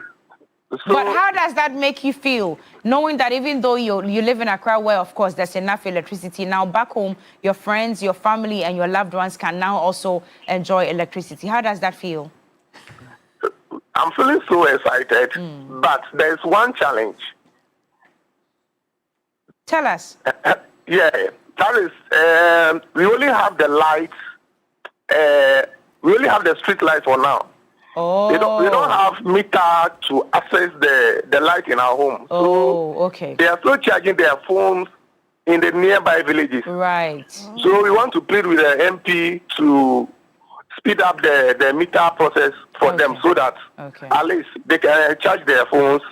So, but how does that make you feel, knowing that even though you live in Accra, where of course there's enough electricity, now back home, your friends, your family, and your loved ones can now also enjoy electricity? How does that feel? I'm feeling so excited, but there's one challenge. Tell us. That is, we only have the lights, we only have the street lights for now. Oh. We don't have meter to access the light in our home. So okay. They are still charging their phones in the nearby villages. Right. So we want to plead with the MP to speed up the meter process for them so that at least they can charge their phones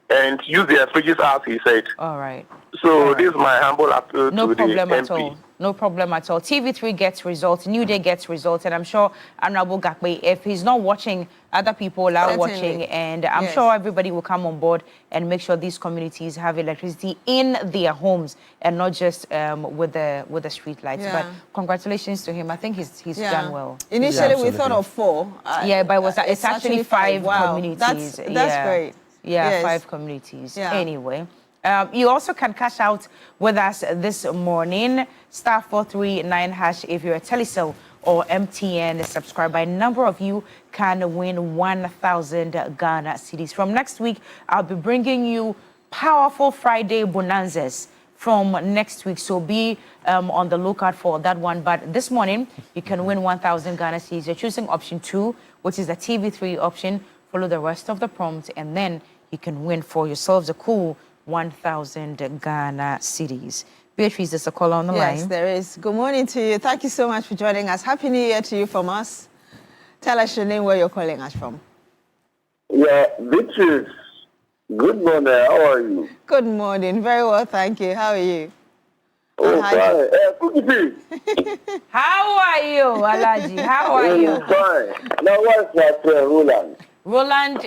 and use their fridges as he said. All right. So this is my humble appeal to the MP. No problem at all. TV3 gets results, Newday gets results, and I'm sure Honorable Gakwe, if he's not watching, other people are watching, and I'm sure everybody will come on board and make sure these communities have electricity in their homes and not just with the street lights. But congratulations to him. I think he's done well. Initially we thought of 4. But it's actually 5 communities. That's great. Yeah, 5 communities. Anyway. You also can cash out with us this morning, *439# if you're a Telecel or MTN subscriber. A number of you can win 1,000 Ghana cedis. From next week, I'll be bringing you powerful Friday bonanzas from next week. So be on the lookout for that one. But this morning, you can win 1,000 Ghana cedis. You're choosing option 2, which is the TV3 option. Follow the rest of the prompt, and then you can win for yourselves a cool 1,000 Ghana cedis. Beatrice, there's a call on the line. Yes, there is. Good morning to you. Thank you so much for joining us. Happy New Year to you from us. Tell us your name, where you're calling us from. Yeah, Beatrice. Good morning. How are you? Good morning. Very well, thank you. How are you? Oh, fine. How are you, Alaji? How are you? Fine. Now, what's that, Roland? Roland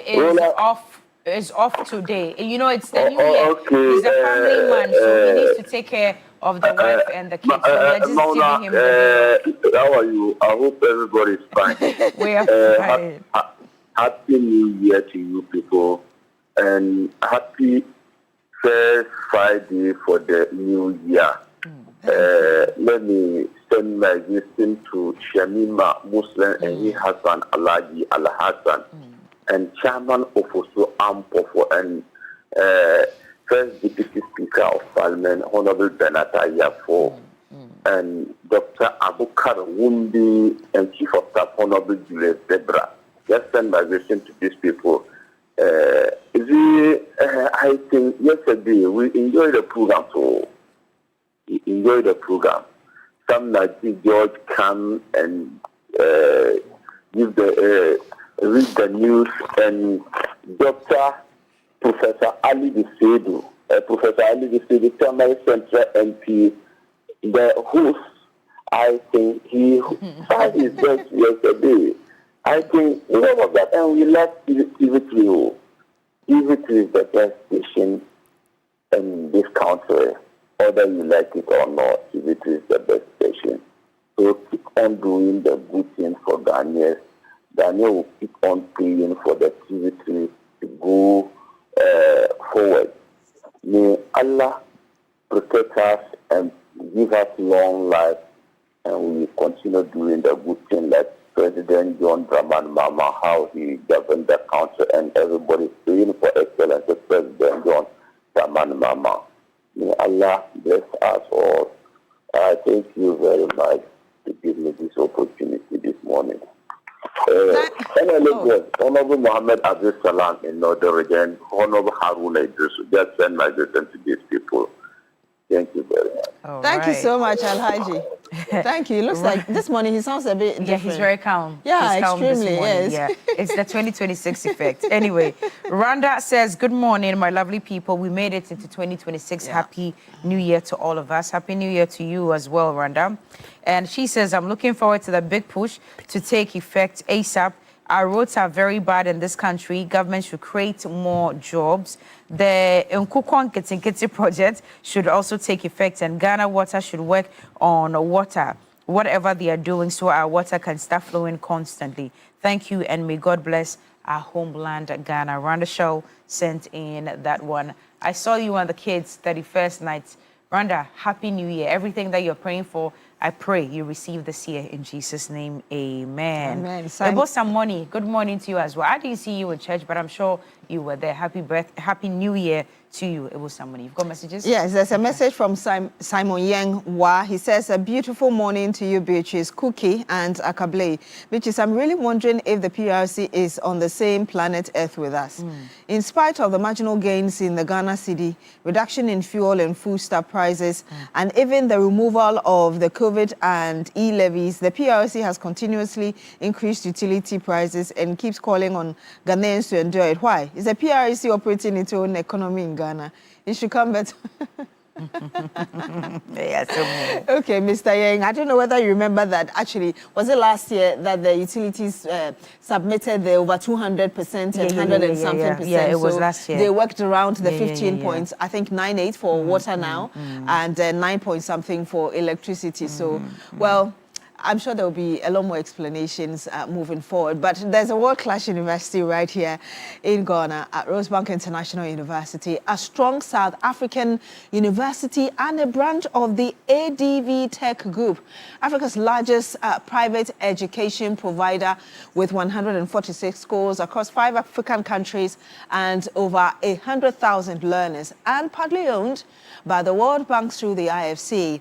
is off today. You know, it's the new year. Okay. He's a family man, so he needs to take care of the wife and the kids. So we're just giving him the day. How are you? I hope everybody's fine. We are fine. Happy New Year to you people, and happy first Friday for the new year. Let me send my greeting to Shamima Muslim and her husband Alaji Al Hassan, and Chairman of Oso Ampofo, and First Deputy Speaker of Parliament Honorable Benata Yafo, and Dr. Abukar Wumbi, and Chief of Staff Honorable Julius Debra. Just send my greeting to these people. I think yesterday we enjoyed the program, so we enjoyed the program. Some like George come and give read the news, and Dr. Professor Ali Bisedu, Tamale Central MP, the host, I think he tried his best yesterday. I think all of that, and we left TV3. TV3 is the best station in this country, whether you like it or not. TV3 is the best station. So keep on doing the good thing for Ghanaians. Ghana will keep on praying for the TV3 to go forward. May Allah protect us and give us long life, and we continue doing the good thing like President John Dramani Mahama, how he governed the country, and everybody praying for excellence of President John Dramani Mahama. May Allah bless us all. I thank you very much to give me this opportunity this morning. Honorable Mohammed Abdul Salam in Northern Region, Honorable Haruna Idris, just send my greeting to these people. Thank you very much. Thank you so much, Alhaji. Thank you. It looks like this morning he sounds a bit different. Yeah, he's very calm. Yeah, he's calm extremely, yes. Yeah, it's the 2026 effect. Anyway, Rhonda says, good morning, my lovely people. We made it into 2026. Yeah. Happy New Year to all of us. Happy New Year to you as well, Rhonda. And she says, I'm looking forward to the big push to take effect ASAP. Our roads are very bad in this country. Government should create more jobs. The Nkukwan Ketinketi project should also take effect, and Ghana Water should work on water, whatever they are doing, so our water can start flowing constantly. Thank you, and may God bless our homeland, Ghana. Rhonda Show sent in that one. I saw you on the kids' 31st night. Rhonda, Happy New Year. Everything that you're praying for, I pray you receive this year in Jesus' name. Amen. Amen. About some money. Good morning to you as well. I didn't see you in church, but I'm sure you were there. Happy New Year to you. It was somebody. You've got messages? Yes, there's a message from Simon Yang Wa. He says, a beautiful morning to you, Beatrice, Cookie, and Akable. Beatrice, I'm really wondering if the PRC is on the same planet Earth with us. In spite of the marginal gains in the Ghana cedi, reduction in fuel and foodstuff prices, and even the removal of the COVID and e-levies, the PRC has continuously increased utility prices and keeps calling on Ghanaians to endure it. Why? Is the PRC operating its own economy in Ghana? It should come better. Okay, Mr. Yang, I don't know whether you remember that. Actually, was it last year that the utilities submitted the over 200% and 100 and something percent? Yeah, it was last year. They worked around the 15 points. I think 9.8 for water now, and 9 point something for electricity. So, well, I'm sure there will be a lot more explanations moving forward. But there's a world-class university right here in Ghana at Rosebank International University, a strong South African university and a branch of the ADV Tech Group, Africa's largest private education provider with 146 schools across 5 African countries and over 100,000 learners, and partly owned by the World Bank through the IFC.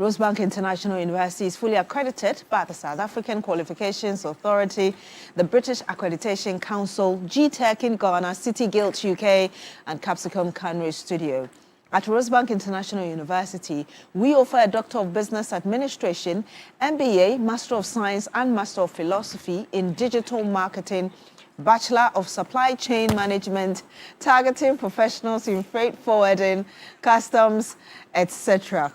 Rosebank International University is fully accredited by the South African Qualifications Authority, the British Accreditation Council, GTEC in Ghana, City Guild UK, and Capsicum Canary Studio. At Rosebank International University, we offer a Doctor of Business Administration, MBA, Master of Science, and Master of Philosophy in Digital Marketing, Bachelor of Supply Chain Management, targeting professionals in freight forwarding, customs, etc.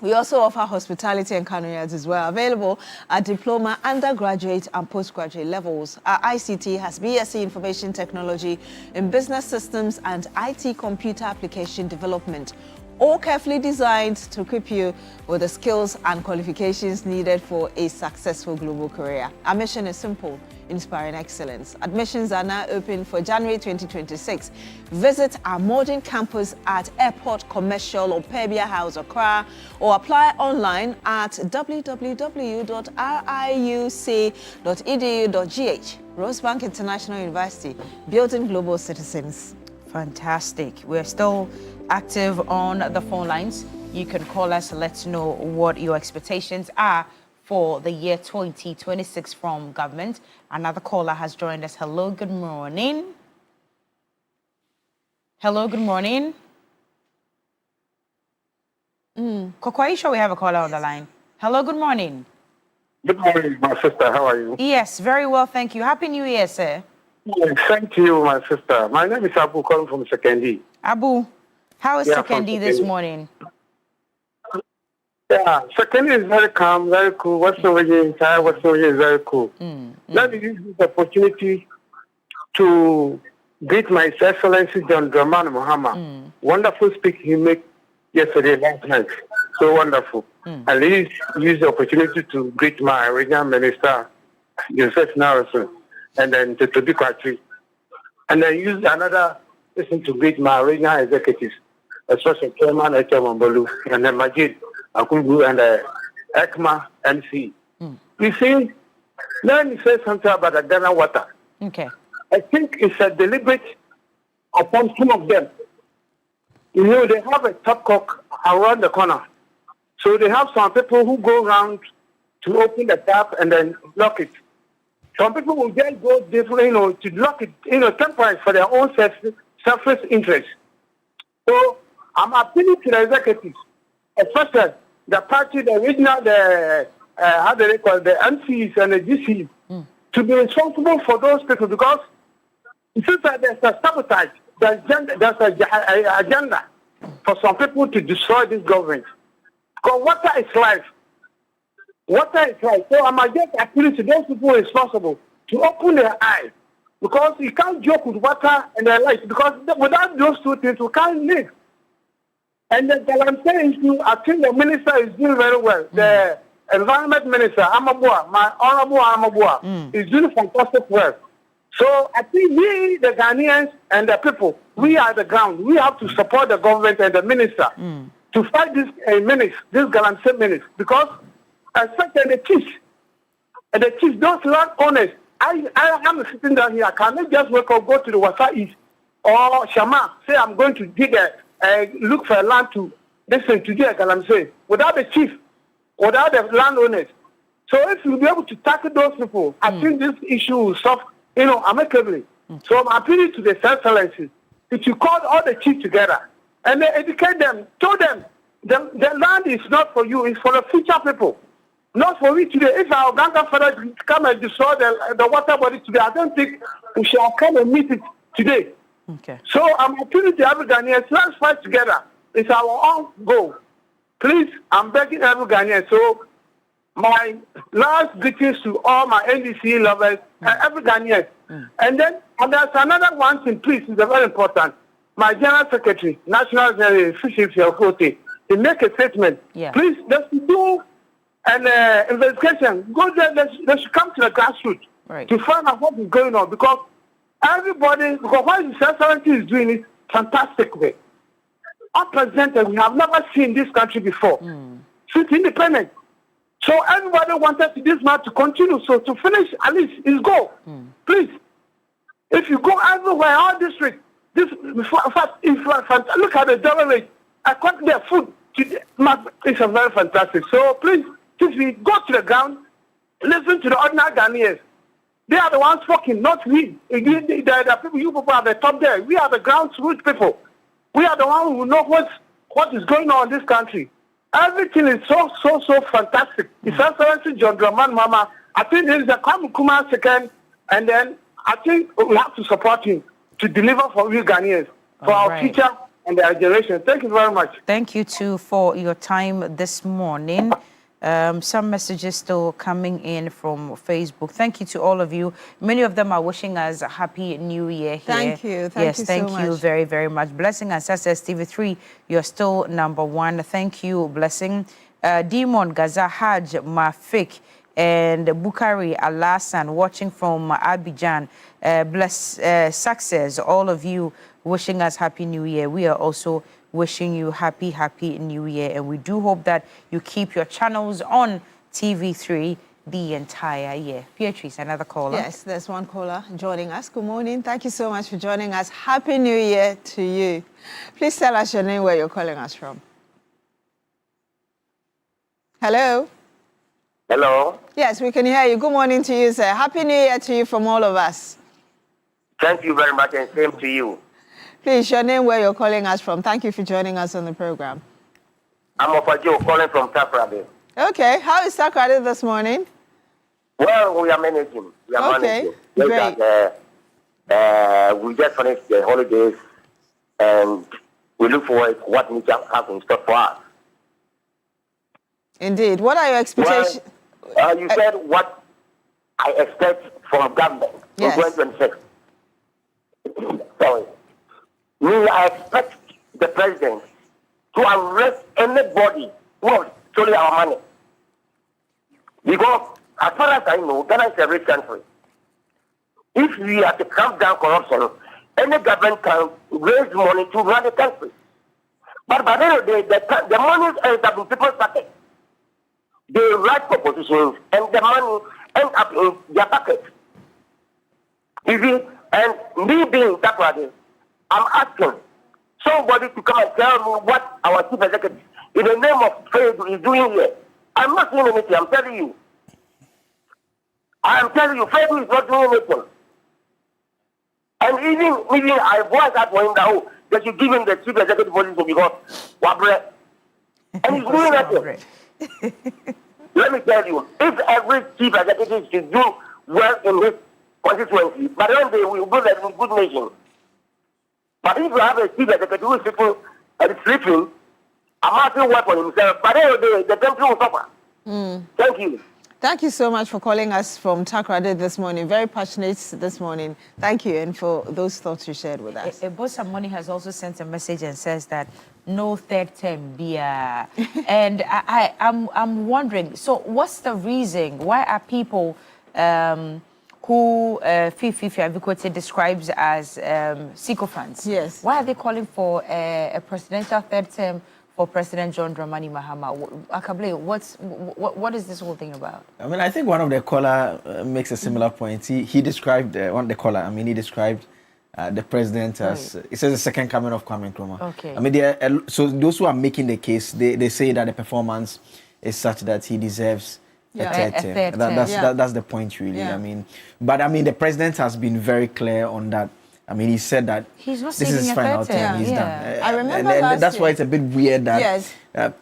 We also offer hospitality and culinary as well, available at diploma, undergraduate and postgraduate levels. Our ICT has BSc Information Technology in Business Systems and IT Computer Application Development, all carefully designed to equip you with the skills and qualifications needed for a successful global career. Our mission is simple: inspiring excellence. Admissions are now open for January 2026. Visit our modern campus at Airport Commercial or Pebia House, Accra, or apply online at www.riuc.edu.gh. Rosebank International University, building global citizens. Fantastic. We're still active on the phone lines. You can call us, let's know what your expectations are for the year 2026 from government. Another caller has joined us. Hello, good morning. Hello, good morning. Koko, are you sure we have a caller on the line? Hello, good morning. Good morning, my sister. How are you? Yes, very well, thank you. Happy New Year, sir. Yes, thank you, my sister. My name is Abu, calling from Sekendi. Abu, how is Sekendi this morning? Yeah, Sekendi is very calm, very cool. What's over here inside, what's over here is very cool. Let me use this opportunity to greet my Excellency John Dramani Mahama. Wonderful speech he made yesterday, last night. So wonderful. And please use the opportunity to greet my regional minister, Joseph Nelson, and then to be Kwatri. And then use another person to greet my regional executives, especially Chairman Echemambolu, and then Majid Akubu, and ECMA MC. You see, let me say something about the Ghana water. Okay. I think it's a deliberate upon some of them. You know, they have a top cock around the corner. So they have some people who go around to open the tap and then lock it. Some people will just go differently, to lock it, temporarily for their own selfish interest. So I'm appealing to the executives, especially the party, the regional, how do they call it, the MCs and the GCs, to be responsible for those people, because it seems like there's a sabotage, there's an agenda for some people to destroy this government. Because water is life. Water is life. So I'm just appealing to those people responsible to open their eyes. Because you can't joke with water and their life. Because without those two things, we can't live. And the Galamsey issue, I think the minister is doing very well. The environment minister, Amabua, my honorable Amabua, is doing fantastic work. So I think we, the Ghanaians and the people, we are the ground. We have to support the government and the minister to fight this this Galamsey minister. Because especially the chiefs, those land owners, I am sitting down here. I cannot just wake up, go to the Wasa East or Shama, say I'm going to dig look for a land to listen to the Galamsey without the chief, without the landowners. So if you'll be able to tackle those people, I think this issue will solve, amicably. So I'm appealing to the Excellencies that you call all the chiefs together and educate them, tell them the land is not for you, it's for the future people. Not for me today. If our grandfather come and destroy the water body today, I don't think we shall come and meet it today. Okay. So I'm appealing to every Ghanaian. Let's fight together. It's our own goal. Please, I'm begging every Ghanaian. So my last greetings to all my NDC lovers and every Ghanaian. And then there's another one thing, please, is very important. My General Secretary, National Secretary, he make a statement. Yeah. Please, let's do and investigation, go there, they should come to the grassroots to find out what is going on, because what the Excellency is doing is fantastic way. Unprecedented. We have never seen this country before since independence. So everybody wanted this man to continue. So to finish, at least his goal. Please, if you go everywhere, all districts, look at the dollar rate. I got their food. It's very fantastic. So please, since we go to the ground, listen to the ordinary Ghanaians. They are the ones fucking, not we. The people, you people are the top there. We are the ground-root people. We are the ones who know what is going on in this country. Everything is so fantastic. His Excellency John Dramani Mahama, I think there is a Kwame Nkrumah second, and then I think we have to support him to deliver for we Ghanaians, for our future and our generation. Thank you very much. Thank you too for your time this morning. Some messages still coming in from Facebook. Thank you to all of you. Many of them are wishing us a happy new year here. Thank you. Thank you very, very much. Blessing and success, TV3. You're still #1. Thank you, Blessing. Demon Gaza Haj Mafik and Bukari Alasan watching from Abidjan. Success, all of you wishing us happy new year. We are also wishing you happy new year, and we do hope that you keep your channels on TV3 the entire year. Beatrice, another caller. Yes, there's one caller joining us. Good morning. Thank you so much for joining us. Happy New Year to you. Please tell us your name, where you're calling us from. Hello? Hello? Yes, we can hear you. Good morning to you, sir. Happy New Year to you from all of us. Thank you very much, and same to you. Please, your name, where you're calling us from. Thank you for joining us on the program. I'm Opajo calling from Takrade. Okay, how is Takrade this morning? Well, we are managing. Great. We just finished the holidays, and we look forward to what we can have in store for us. Indeed. What are your expectations? Well, you said what I expect from government in 2026. Sorry. I expect the president to arrest anybody who has stolen our money. Because, as far as I know, Ghana is a rich country. If we are to cramp down corruption, any government can raise money to run the country. But by the end of the day, the money ends up in people's pockets. They write propositions, and the money ends up in their pockets. You see, and me being Takrade, I'm asking somebody to come and tell me what our chief executive, in the name of trade, is doing here. I'm not doing anything, I'm telling you. I am telling you, Fredo is not doing anything. And even I voiced that for him that, they should give him the chief executive position because Wabre. And he's doing nothing. Let me tell you, if every chief executive should do well in this constituency, by the end they will build a good nation. But if you have a chief executive who is sitting and sleeping, amassing work on himself, by the end of the day, the country will suffer. Thank you. Thank you so much for calling us from Takrade this morning. Very passionate this morning. Thank you, and for those thoughts you shared with us. Ebosa Money has also sent a message and says that no third term beer. And I'm wondering, so what's the reason? Why are people who Fifi Avicote describes as sycophants? Yes. Why are they calling for a presidential third term for President John Dramani Mahama? Akable, what is this whole thing about? I mean, I think one of the caller makes a similar point. He described one of the caller. I mean, he described the president as it says the second coming of Kwame Nkrumah. Okay. I mean, so those who are making the case, they say that the performance is such that he deserves a third term. That's the point, really. Yeah. I mean, but I mean, the president has been very clear on that. I mean, he said that he's not this is his final term. He's done. I remember and that's why it's a bit weird that yes.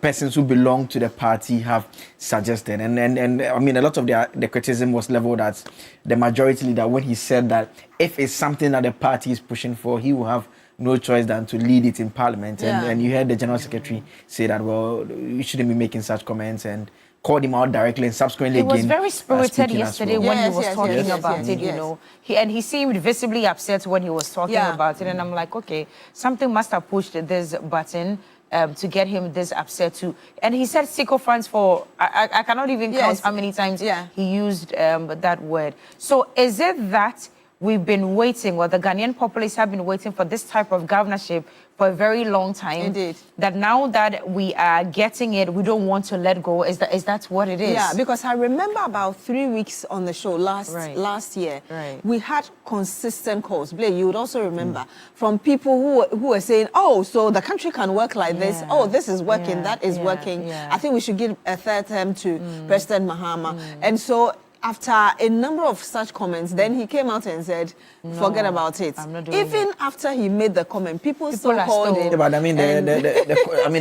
Persons who belong to the party have suggested. And I mean, a lot of the criticism was leveled at the majority leader when he said that if it's something that the party is pushing for, he will have no choice than to lead it in parliament. And you heard the general secretary say that, well, you shouldn't be making such comments, and called him out directly, and subsequently he was very spirited yesterday when he was talking about it, yes. you know. He seemed visibly upset when he was talking about it, and I'm like, okay, something must have pushed this button to get him this upset too. And he said sycophants for, I cannot even count how many times he used that word. So is it that we've been waiting, or the Ghanaian populace have been waiting for this type of governorship for a very long time? Indeed. That now that we are getting it, we don't want to let go. Is that what it is? Yeah, because I remember about 3 weeks on the show last year, we had consistent calls. Blair, you would also remember, from people who were saying, oh, so the country can work like this. Oh, this is working, that is working. I think we should give a third term to President Mahama. And so after a number of such comments, then he came out and said, forget about it. I'm not doing Even after he made the comment, people still called him. Yeah, but I mean,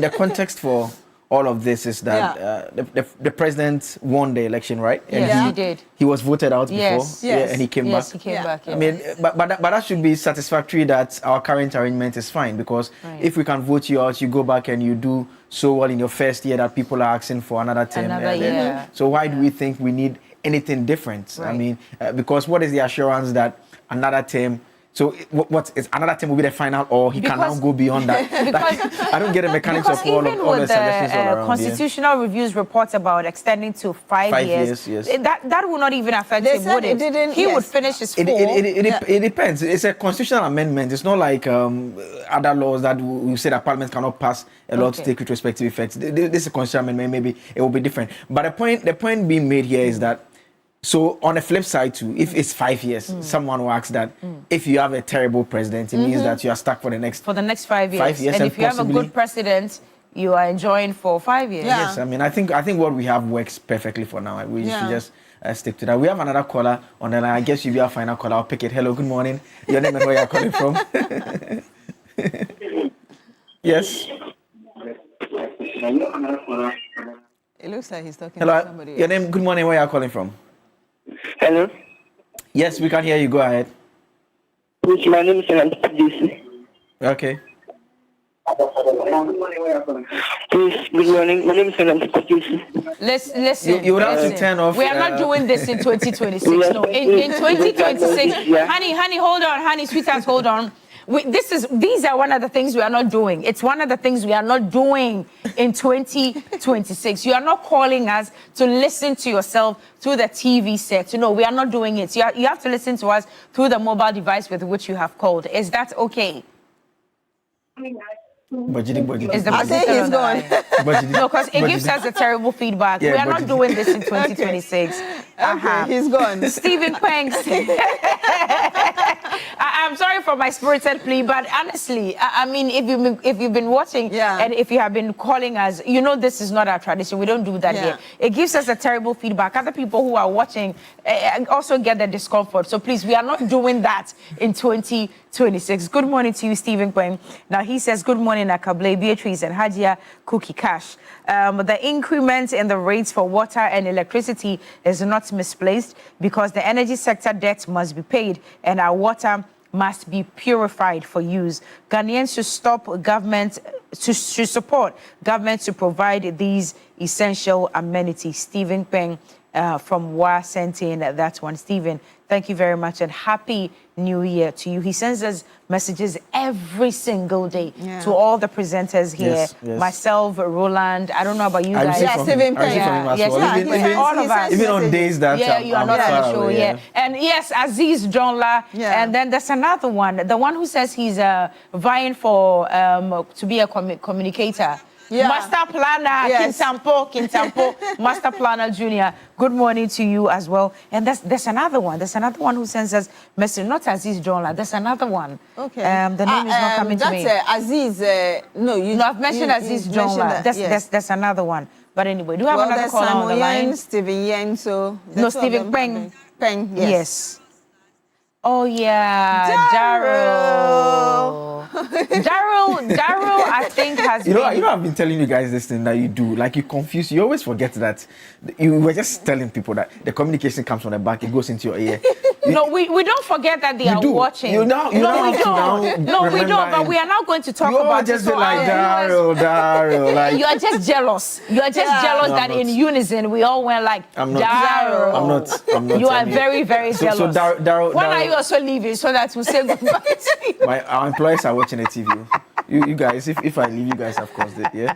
the context for all of this is that the president won the election, right? Yes, he did. He was voted out before, and he came back. Yes, he came back. I mean, but that should be satisfactory that our current arrangement is fine, because if we can vote you out, you go back and you do so well in your first year that people are asking for another term. So why do we think we need anything different? I mean, because what is the assurance that another term? So what is another term will be the final, or he can now go beyond that? I don't get the mechanics of all the selections all around. Constitutional reviews report about extending to 5 years. That will not even affect him, would it? He would finish his 4. It depends. It's a constitutional amendment. It's not like other laws that we say that Parliament cannot pass a law to take retrospective effects. This is a constitutional amendment. Maybe it will be different. But the point being made here is that, so on the flip side too, if it's 5 years, someone will ask that if you have a terrible president, it means that you are stuck for the next 5 years. 5 years, and if you have a good president, you are enjoying for 5 years. Yes, I mean, I think what we have works perfectly for now. We should just stick to that. We have another caller on the line. I guess you'll be our final caller. I'll pick it. Hello, good morning. Your name and where you're calling from? Yes. It looks like he's talking to somebody else. Your name, good morning, where you're calling from? Hello. Yes, we can hear you. Go ahead. My name is Anand. Okay. Please, good morning. My name is Anand. Listen. You would have to turn off. We are not doing this in 2026. No, in 2026, honey, hold on, honey, sweetheart, hold on. These are one of the things we are not doing. It's one of the things we are not doing in 2026. You are not calling us to listen to yourself through the TV set. No, we are not doing it. You have to listen to us through the mobile device with which you have called. Is that okay? Is the I think he's gone. No, because it gives us a terrible feedback. We are not doing this in 2026. Okay, he's gone. Stephen Peng. I'm sorry for my spirited plea, but honestly, I mean, if you've been watching and if you have been calling us, you know this is not our tradition. We don't do that here. It gives us a terrible feedback. Other people who are watching also get the discomfort. So please, we are not doing that in 2026. Good morning to you, Stephen Peng. Now he says, good morning, Akable, Beatrice, and Hajia Cookie Cash. The increment in the rates for water and electricity is not misplaced because the energy sector debt must be paid and our water must be purified for use. Ghanaians should support government to provide these essential amenities. Stephen Peng from Wa sent in that one. Stephen, thank you very much and happy New Year to you. He sends us messages every single day to all the presenters here. Yes. Myself, Roland, I don't know about you guys. Stephen Peng. All of us. Even on days that you are not on the show. And yes, Aziz Jonla. And then there's another one, the one who says he's vying for to be a communicator. Master Planner, Kintampo, Master Planner Junior. Good morning to you as well. And there's another one. There's another one who sends us message. Not Aziz Jonla. There's another one. Okay. The name is not coming to me. That's Aziz. No, I've mentioned Aziz Jonla. There's another one. But anyway, do you have another caller on the line? Stephen Yen. So no, Stephen Peng. Peng. Yes. Oh yeah, Daryl. Daryl, I think has been... I've been telling you guys this thing that you do. Like, you confuse. You always forget that. You were just telling people that the communication comes from the back. It goes into your ear. No, we don't forget that they are watching. We don't. But we are now going to talk about just like Daryl. Like, you are just jealous. You are just jealous that in unison we all went like Daryl. I'm not. You are very, very jealous. So Daryl. When are you also leaving so that we'll say goodbye to you? Our employees are watching the TV. You guys, if I leave, you guys have caused it, yeah?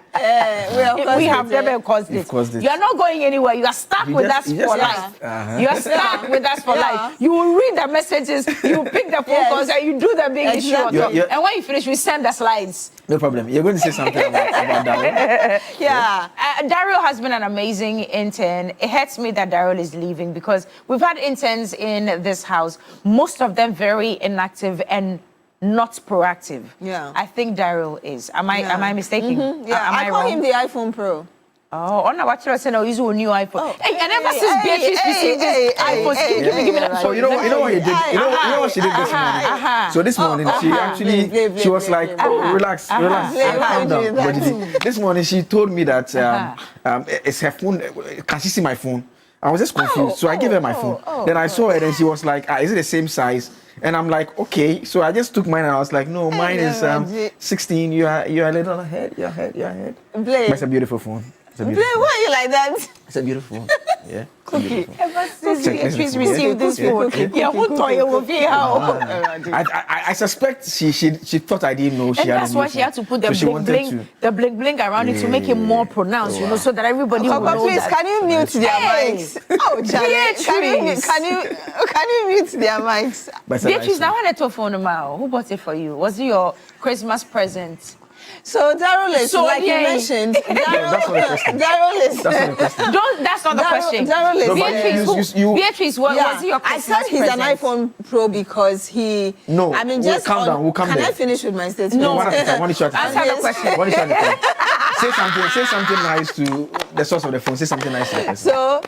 We have never caused it. You are not going anywhere. You are stuck with us for life. You are stuck with us for life. You will read the messages, you pick the phone calls, and you do the big issue. And when you finish, we send the slides. No problem. You're going to say something about Daryl? Daryl has been an amazing intern. It hurts me that Daryl is leaving because we've had interns in this house, most of them very inactive and not proactive. I think Daryl is. Am I mistaken? I call him the iPhone Pro. Oh, on what you're saying, he's a new iPhone. Hey, and ever since Beatrice received this iPhone, give me that. So you know what he did? You know what she did this morning? So this morning she was like, oh, relax, calm down. But this morning she told me that it's her phone. Can she see my phone? I was just confused. So I gave her my phone. Then I saw it and she was like, is it the same size? And I'm like, okay. So I just took mine and I was like, no, mine is 16. You're a little ahead. You're ahead. But it's a beautiful phone. Why are you like that? It's a beautiful phone. Yeah. Cookie. Ever since she's received this phone, I suspect she thought I didn't know she had. And that's why she had to put the bling around it to make it more pronounced, you know, so that everybody will know. Please, can you mute their mics? Oh, Charlie, can you mute their mics? Beatrice, now when I told phone now, who bought it for you? Was it your Christmas present? So Daryl is, like you mentioned, Daryl is. That's not the question. Daryl is. Beatrice, was it your Christmas I said he's an iPhone Pro because he. No. I mean, just calm down. We'll come Can there. I finish with my statement? No. Answer the question. Say something nice to the source of the phone. Say something nice to the person. So,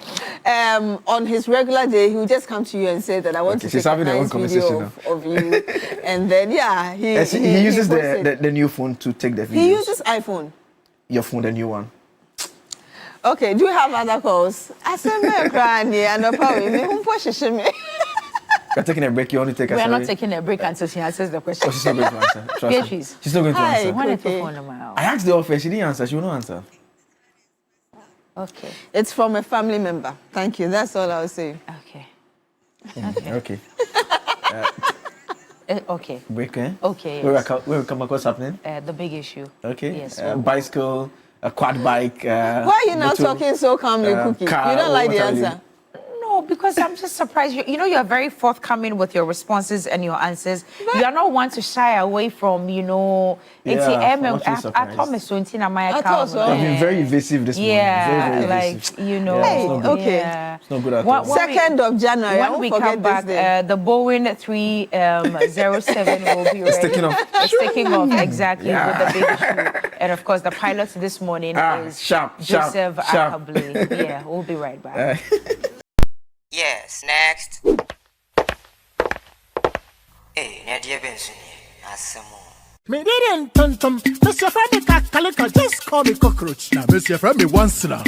on his regular day, he will just come to you and say that I want to take a nice video of you, and then he uses the new phone to take the video. He uses iPhone. Your phone, the new one. Okay, do you have other calls? I said, no, crying, and no problem. You're taking a break. You want to take a break? We are not taking a break until she answers the question. She's not going to answer. Beatrice. She's not going to answer. I asked the office. She didn't answer. She will not answer. Okay. It's from a family member. Thank you. That's all I'll say. Okay. Okay. Okay. Break, eh? Okay. Yes. Where we come across happening? The big issue. Okay. Yes. Bicycle, a quad bike. Why are you not talking so calmly, Cookie? Car, you don't like the answer. No, because I'm just surprised. You know, you're very forthcoming with your responses and your answers. You are not one to shy away from, you know. I thought so. I've been very evasive this morning. Very like, you know. Hey, okay. It's not good at all. 2nd of January, when we come back, the Boeing 307 will be ready. It's taking off. It's taking off, exactly, with the big issue. And of course, the pilot this morning is Joseph Akabli. Yeah, we'll be right back. Yes, next. Hey, Nadia Benson, me didn't tum. Mr. Friend, just call me cockroach. Now, Mr. Friend, me once now.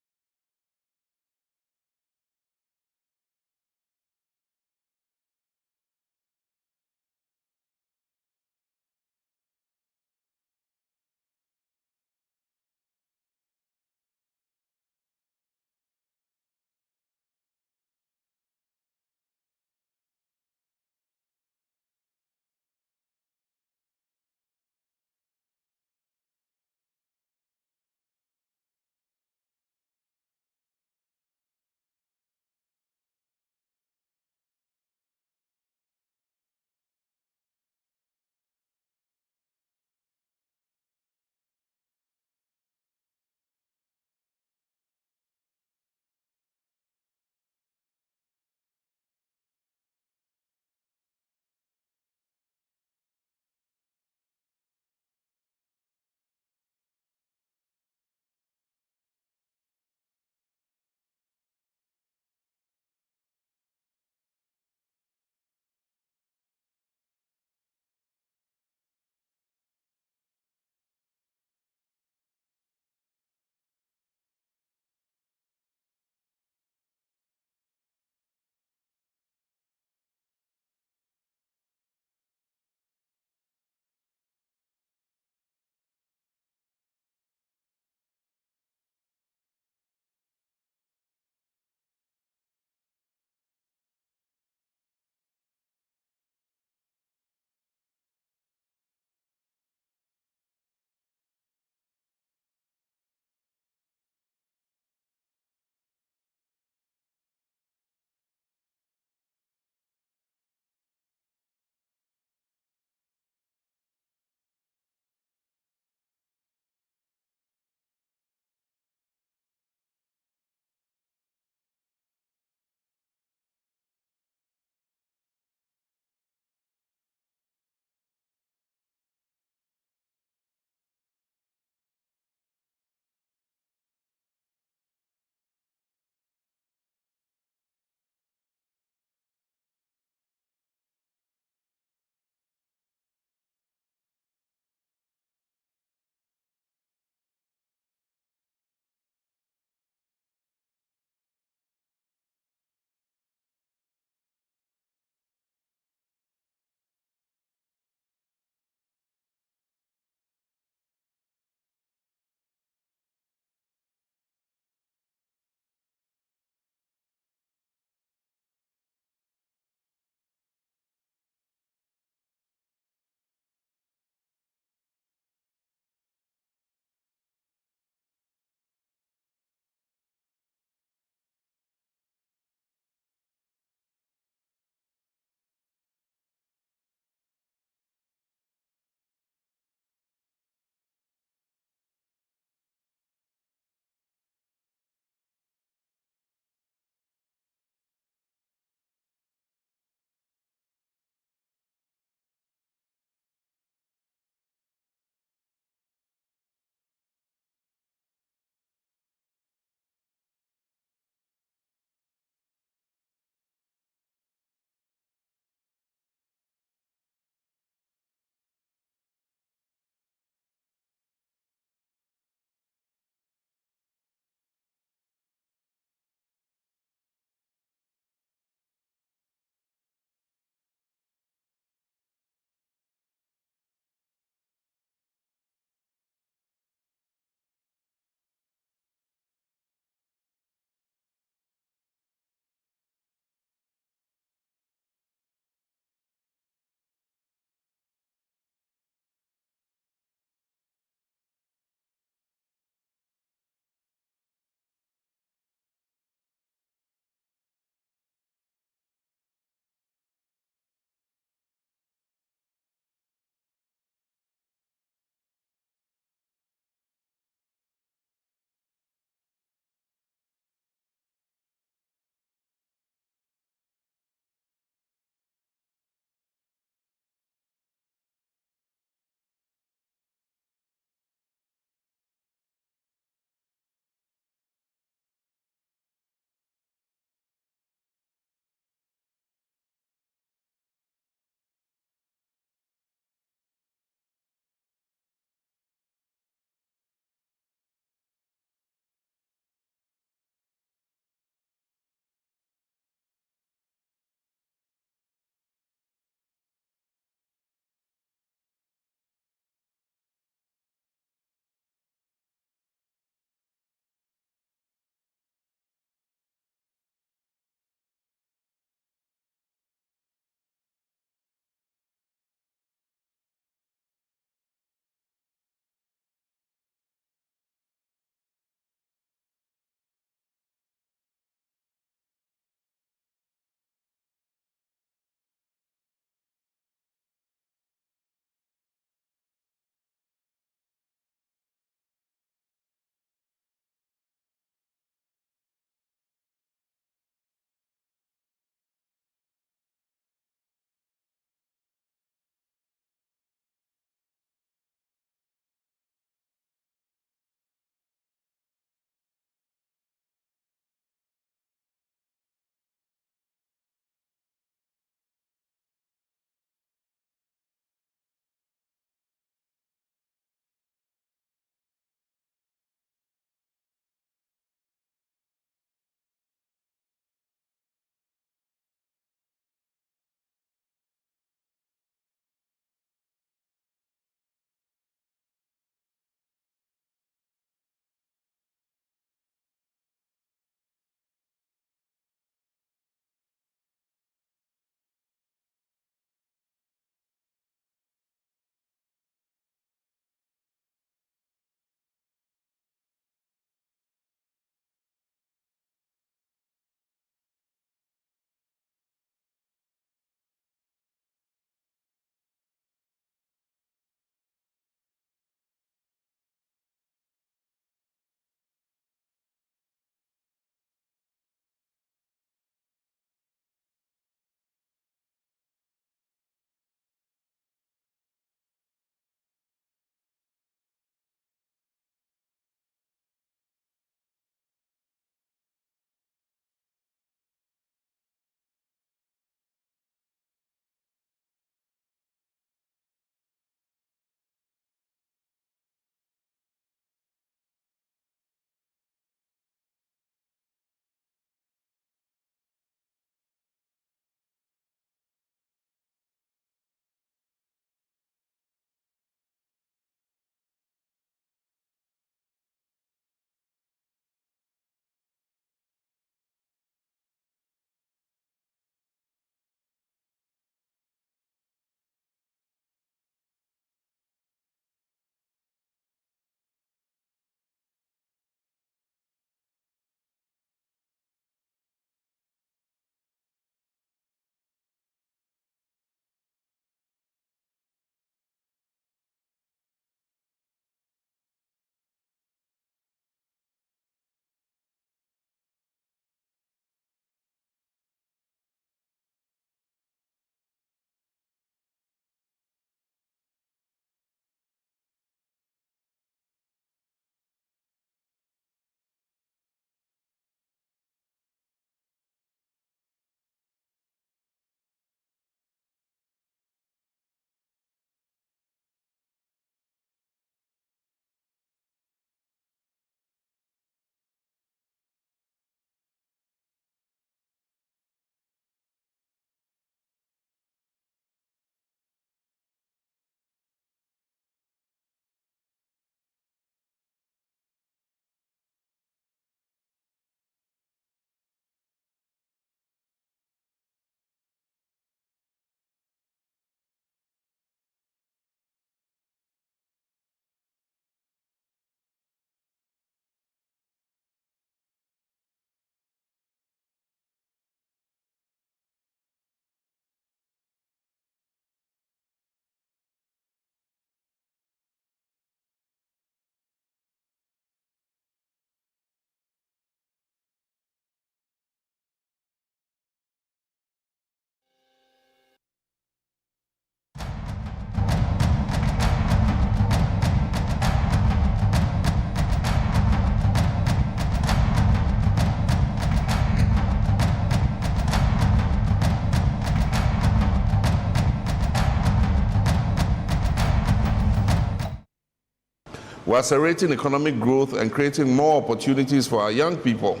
We're accelerating economic growth and creating more opportunities for our young people.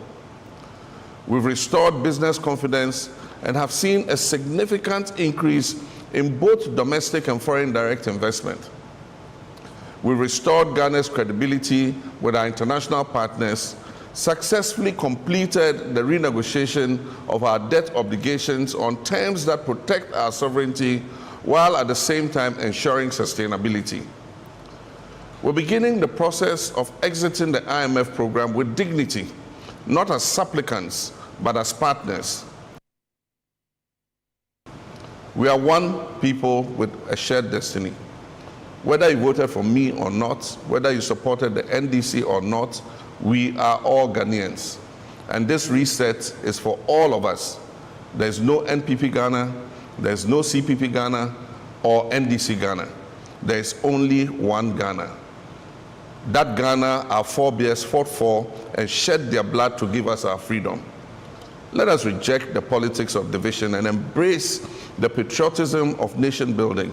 We've restored business confidence and have seen a significant increase in both domestic and foreign direct investment. We've restored Ghana's credibility with our international partners, successfully completed the renegotiation of our debt obligations on terms that protect our sovereignty while at the same time ensuring sustainability. We're beginning the process of exiting the IMF program with dignity, not as supplicants, but as partners. We are one people with a shared destiny. Whether you voted for me or not, whether you supported the NDC or not, we are all Ghanaians. And this reset is for all of us. There's no NPP Ghana, there's no CPP Ghana, or NDC Ghana. There's only one Ghana. That Ghana our forebears fought for and shed their blood to give us our freedom. Let us reject the politics of division and embrace the patriotism of nation building.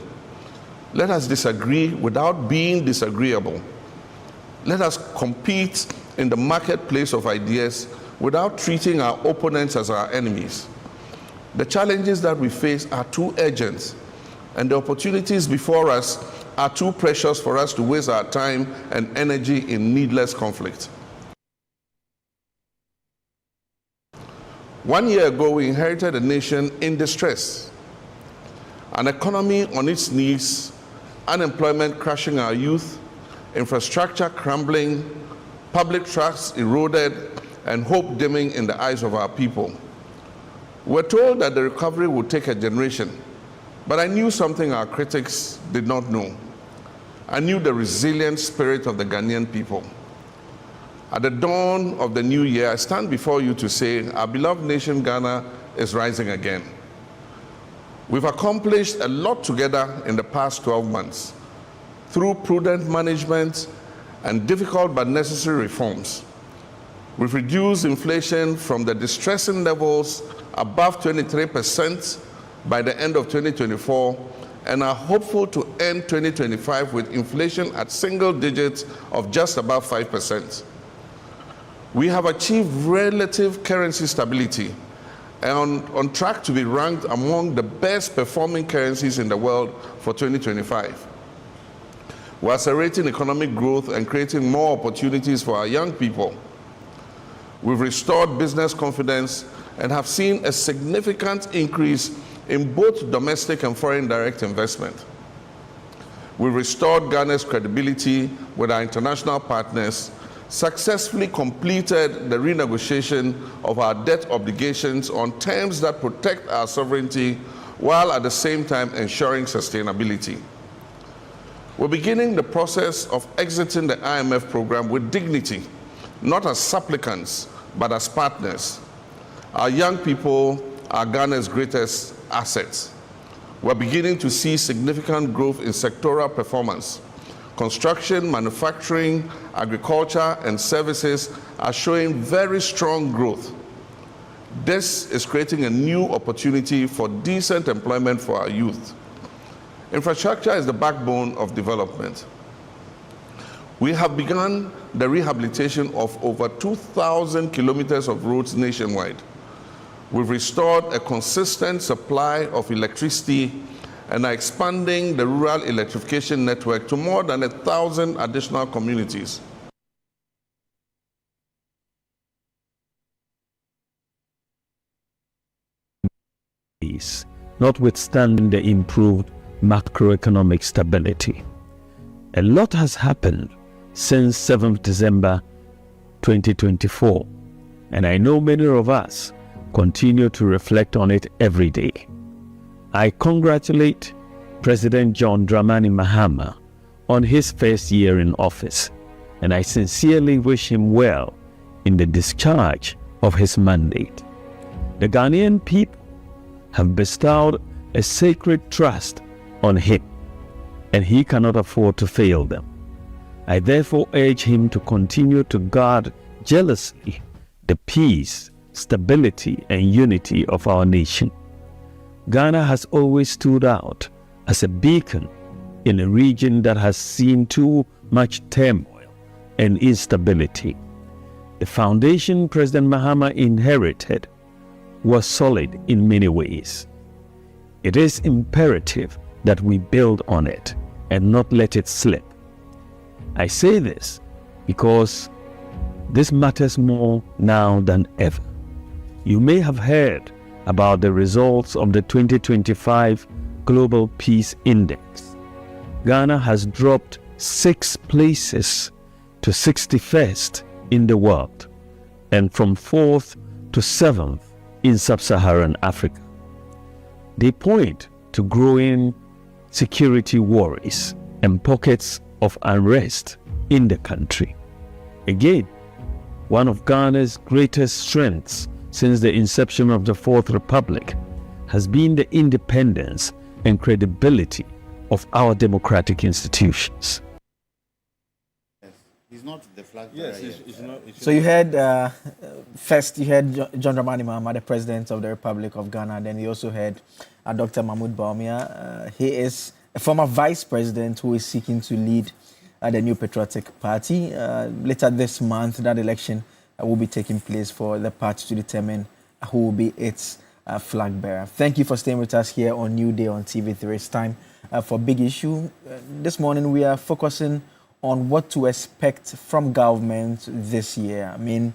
Let us disagree without being disagreeable. Let us compete in the marketplace of ideas without treating our opponents as our enemies. The challenges that we face are too urgent, and the opportunities before us are too precious for us to waste our time and energy in needless conflict. 1 year ago, we inherited a nation in distress, an economy on its knees, unemployment crushing our youth, infrastructure crumbling, public trust eroded, and hope dimming in the eyes of our people. We're told that the recovery would take a generation, but I knew something our critics did not know. I knew the resilient spirit of the Ghanaian people. At the dawn of the new year, I stand before you to say our beloved nation Ghana is rising again. We've accomplished a lot together in the past 12 months through prudent management and difficult but necessary reforms. We've reduced inflation from the distressing levels above 23% by the end of 2024 and are hopeful to end 2025 with inflation at single digits of just above 5%. We have achieved relative currency stability and on track to be ranked among the best performing currencies in the world for 2025. We're accelerating economic growth and creating more opportunities for our young people. We've restored business confidence and have seen a significant increase in both domestic and foreign direct investment. We've restored Ghana's credibility with our international partners, successfully completed the renegotiation of our debt obligations on terms that protect our sovereignty while at the same time ensuring sustainability. We're beginning the process of exiting the IMF program with dignity, not as supplicants, but as partners. Our young people are Ghana's greatest assets. We're beginning to see significant growth in sectoral performance. Construction, manufacturing, agriculture, and services are showing very strong growth. This is creating a new opportunity for decent employment for our youth. Infrastructure is the backbone of development. We have begun the rehabilitation of over 2,000 kilometers of roads nationwide. We've restored a consistent supply of electricity and are expanding the rural electrification network to more than 1,000 additional communities. Notwithstanding the improved macroeconomic stability. A lot has happened since 7th December 2024, and I know many of us continue to reflect on it every day. I congratulate President John Dramani Mahama on his first year in office, and I sincerely wish him well in the discharge of his mandate. The Ghanaian people have bestowed a sacred trust on him, and he cannot afford to fail them. I therefore urge him to continue to guard jealously the peace, stability, and unity of our nation. Ghana has always stood out as a beacon in a region that has seen too much turmoil and instability. The foundation President Mahama inherited was solid in many ways. It is imperative that we build on it and not let it slip. I say this because this matters more now than ever. You may have heard about the results of the 2025 Global Peace Index. Ghana has dropped 6 places to 61st in the world and from 4th to 7th in sub-Saharan Africa. They point to growing security worries and pockets of unrest in the country. Again, one of Ghana's greatest strengths since the inception of the Fourth Republic has been the independence and credibility of our democratic institutions. He's not the flag. Yes, it's not. So you had first you had John Dramani Mahama, the President of the Republic of Ghana. Then you also had Dr. Mahmoud Bawumia. He is a former Vice President who is seeking to lead the New Patriotic Party. Later this month, that election will be taking place for the party to determine who will be its flag bearer. Thank you for staying with us here on New Day on TV3. It's time for Big Issue. This morning we are focusing on what to expect from government this year. I mean,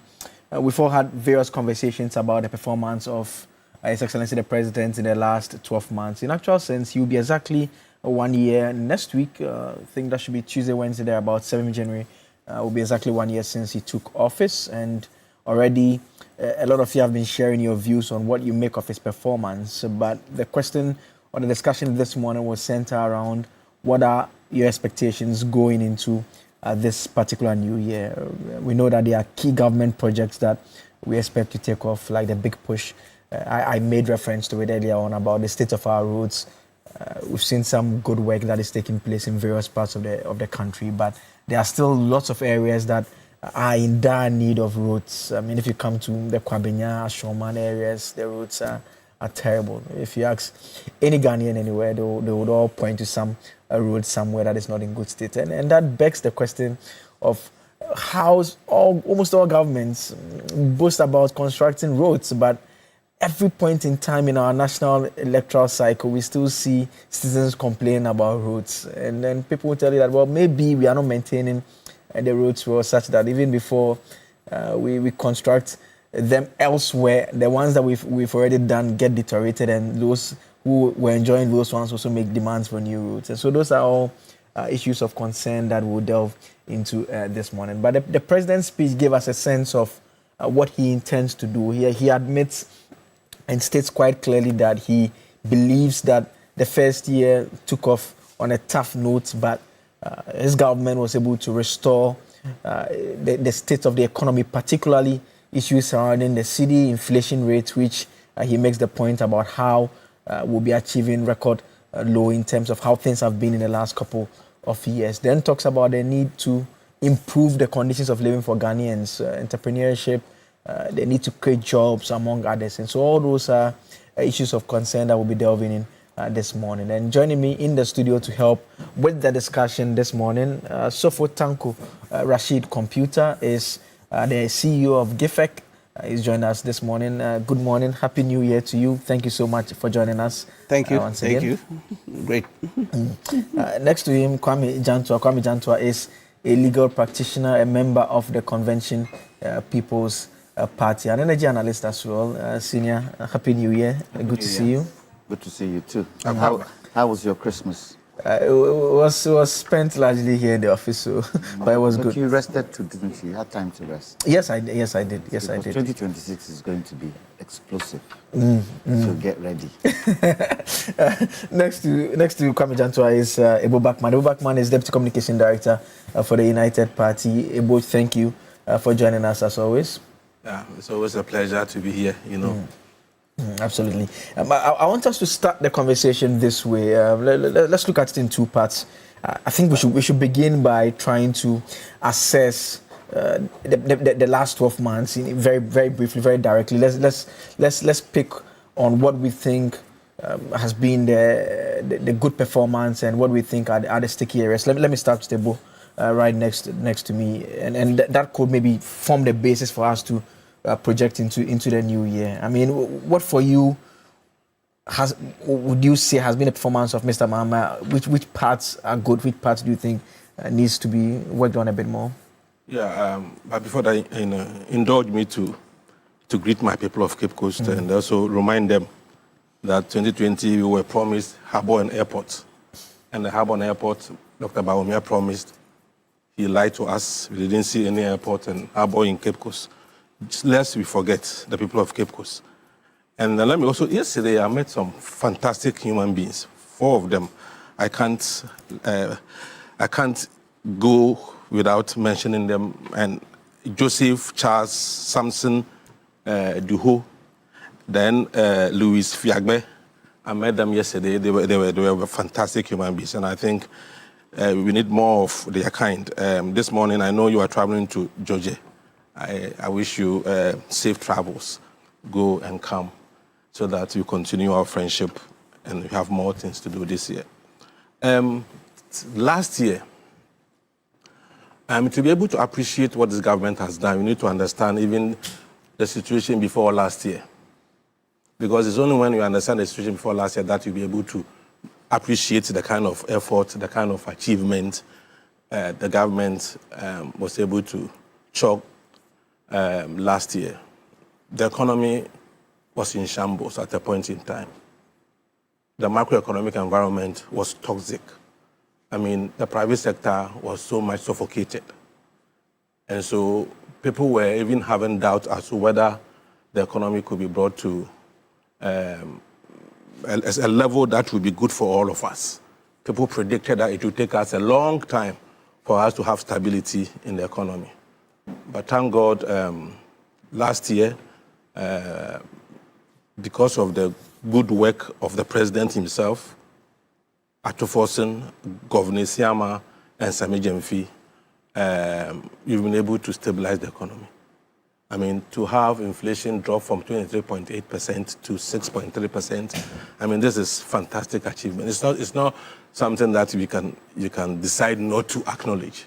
we've all had various conversations about the performance of His Excellency the President in the last 12 months. In actual sense, he will be exactly 1 year next week. I think that should be Tuesday, Wednesday, there about 7th January. Will be exactly 1 year since he took office, and already a lot of you have been sharing your views on what you make of his performance. But the question or the discussion this morning was centered around what are your expectations going into this particular new year. We know that there are key government projects that we expect to take off, like the big push. I made reference to it earlier on about the state of our roads. We've seen some good work that is taking place in various parts of the country, but there are still lots of areas that are in dire need of roads. I mean, if you come to the Kwabenya, Shoman areas, the roads are terrible. If you ask any Ghanaian anywhere, they would all point to some road somewhere that is not in good state. And that begs the question of how almost all governments boast about constructing roads, but every point in time in our national electoral cycle, we still see citizens complain about roads. And then people will tell you that, well, maybe we are not maintaining the roads well, such that even before we construct them elsewhere, the ones that we've already done get deteriorated, and those who were enjoying those ones also make demands for new roads. And so those are all issues of concern that we'll delve into this morning. But the president's speech gave us a sense of what he intends to do. He admits and states quite clearly that he believes that the first year took off on a tough note, but his government was able to restore the state of the economy, particularly issues surrounding the cedi inflation rate, which he makes the point about how we'll be achieving record low in terms of how things have been in the last couple of years. Then talks about the need to improve the conditions of living for Ghanaians, entrepreneurship, they need to create jobs, among others. And so all those are issues of concern that we'll be delving in this morning. And joining me in the studio to help with the discussion this morning, Sofo Tanko Rashid Computer is the CEO of GIFEC. He's joined us this morning. Good morning. Happy New Year to you. Thank you so much for joining us. Thank you. Once Thank again. you. Great. Next to him, Kwame Jantua. Kwame Jantua is a legal practitioner, a member of the Convention People's Party, an energy analyst as well. Senior, Happy New Year. Good to see you. Good to see you too. How was your Christmas? It was spent largely here in the office, so, but it was good. You rested too, didn't you? You had time to rest. Yes, I did. Yes, I did. 2026 is going to be explosive. So get ready. Next to Kwame Jantua is Ebo Bakman. Ebo Bakman is Deputy Communication Director for the United Party. Ebo, thank you for joining us as always. Yeah, it's always a pleasure to be here, you know. Absolutely. I want us to start the conversation this way. Let's look at it in two parts. I think we should begin by trying to assess the last 12 months very briefly, very directly. Let's pick on what we think has been the good performance and what we think are the sticky areas. Let me start with Ebo. right next to me, and that could maybe form the basis for us to project into the new year. I mean, what for you would you say has been the performance of Mr. Mahama? Which parts are good? Which parts do you think needs to be worked on a bit more? Yeah, but before that, indulge me to greet my people of Cape Coast and also remind them that 2020 we were promised harbour and airport. And the harbour and airport, Dr. Bawumia promised. He lied to us. We didn't see any airport and harbour in Cape Coast. Lest we forget the people of Cape Coast. And let me also, yesterday I met some fantastic human beings, 4 of them. I can't go without mentioning them. And Joseph, Charles, Samson, Duho, then Louis Fiagbe. I met them yesterday. They were fantastic human beings, and I think we need more of their kind. This morning, I know you are traveling to Georgia. I wish you safe travels. Go and come, so that you continue our friendship and we have more things to do this year. Last year, to be able to appreciate what this government has done, we need to understand even the situation before last year. Because it's only when you understand the situation before last year that you'll be able to appreciate the kind of effort, the kind of achievement the government was able to chalk last year. The economy was in shambles at a point in time. The macroeconomic environment was toxic. I mean, the private sector was so much suffocated. And so people were even having doubts as to whether the economy could be brought to a level that would be good for all of us. People predicted that it would take us a long time for us to have stability in the economy. But thank God, last year, because of the good work of the president himself, Atufosin, Governor Siama, and Sami Jemfi, you've been able to stabilize the economy. I mean, to have inflation drop from 23.8% to 6.3%, I mean, this is fantastic achievement. It's not something that you can decide not to acknowledge.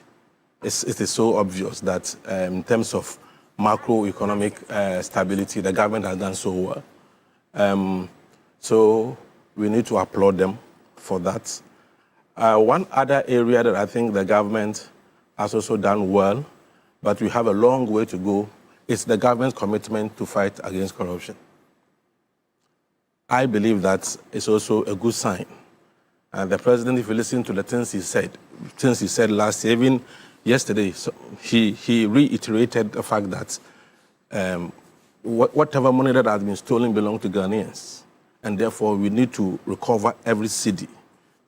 It is so obvious that in terms of macroeconomic stability, the government has done so well. So we need to applaud them for that. One other area that I think the government has also done well, but we have a long way to go, is the government's commitment to fight against corruption. I believe that is also a good sign. And the president, if you listen to the things he said last year, even yesterday, so he reiterated the fact that whatever money that has been stolen belongs to Ghanaians. And therefore, we need to recover every cedi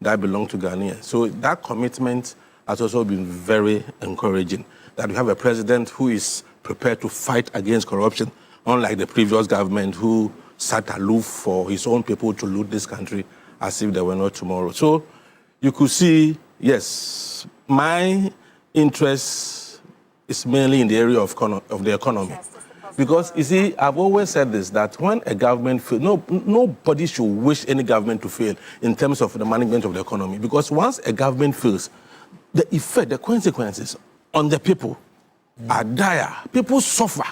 that belongs to Ghanaians. So that commitment has also been very encouraging, that we have a president who is prepared to fight against corruption, unlike the previous government who sat aloof for his own people to loot this country as if there were no tomorrow. So you could see, yes, my interest is mainly in the area of the economy. Because, you see, I've always said this, that when a government fails, nobody should wish any government to fail in terms of the management of the economy. Because once a government fails, the effect, the consequences on the people are dire. People suffer.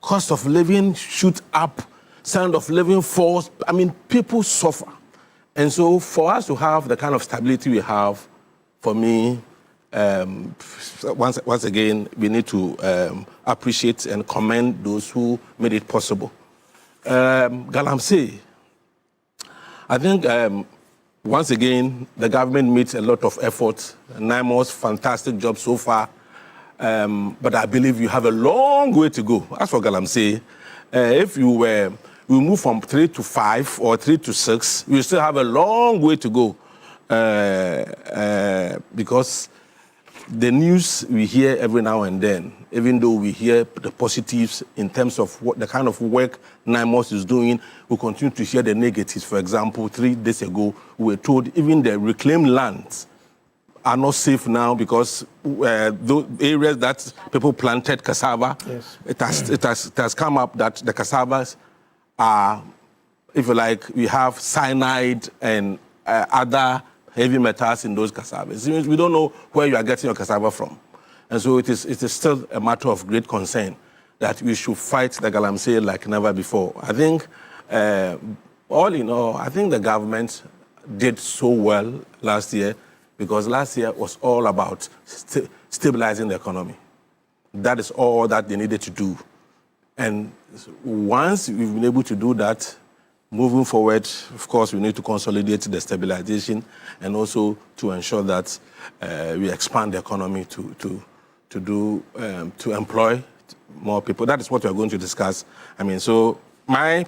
Cost of living shoot up. Standard of living falls. I mean, people suffer. And so for us to have the kind of stability we have, for me, once again, we need to appreciate and commend those who made it possible. Galamsey, I think once again, the government made a lot of effort. NIMO's fantastic job so far. But I believe you have a long way to go. As for Galamsey, if we move from 3 to 5 or 3 to 6, we still have a long way to go. Because the news we hear every now and then, even though we hear the positives in terms of what the kind of work NIMOS is doing, we continue to hear the negatives. For example, 3 days ago, we were told even the reclaimed lands are not safe now because those areas that people planted cassava, yes, it has come up that the cassavas are, if you like, we have cyanide and other heavy metals in those cassavas. It means we don't know where you are getting your cassava from. And so it is still a matter of great concern that we should fight the galamsey like never before. I think, all in all, I think the government did so well last year because last year was all about stabilizing the economy. That is all that they needed to do. And once we've been able to do that, moving forward, of course, we need to consolidate the stabilization and also to ensure that we expand the economy to employ more people. That is what we are going to discuss. I mean, so my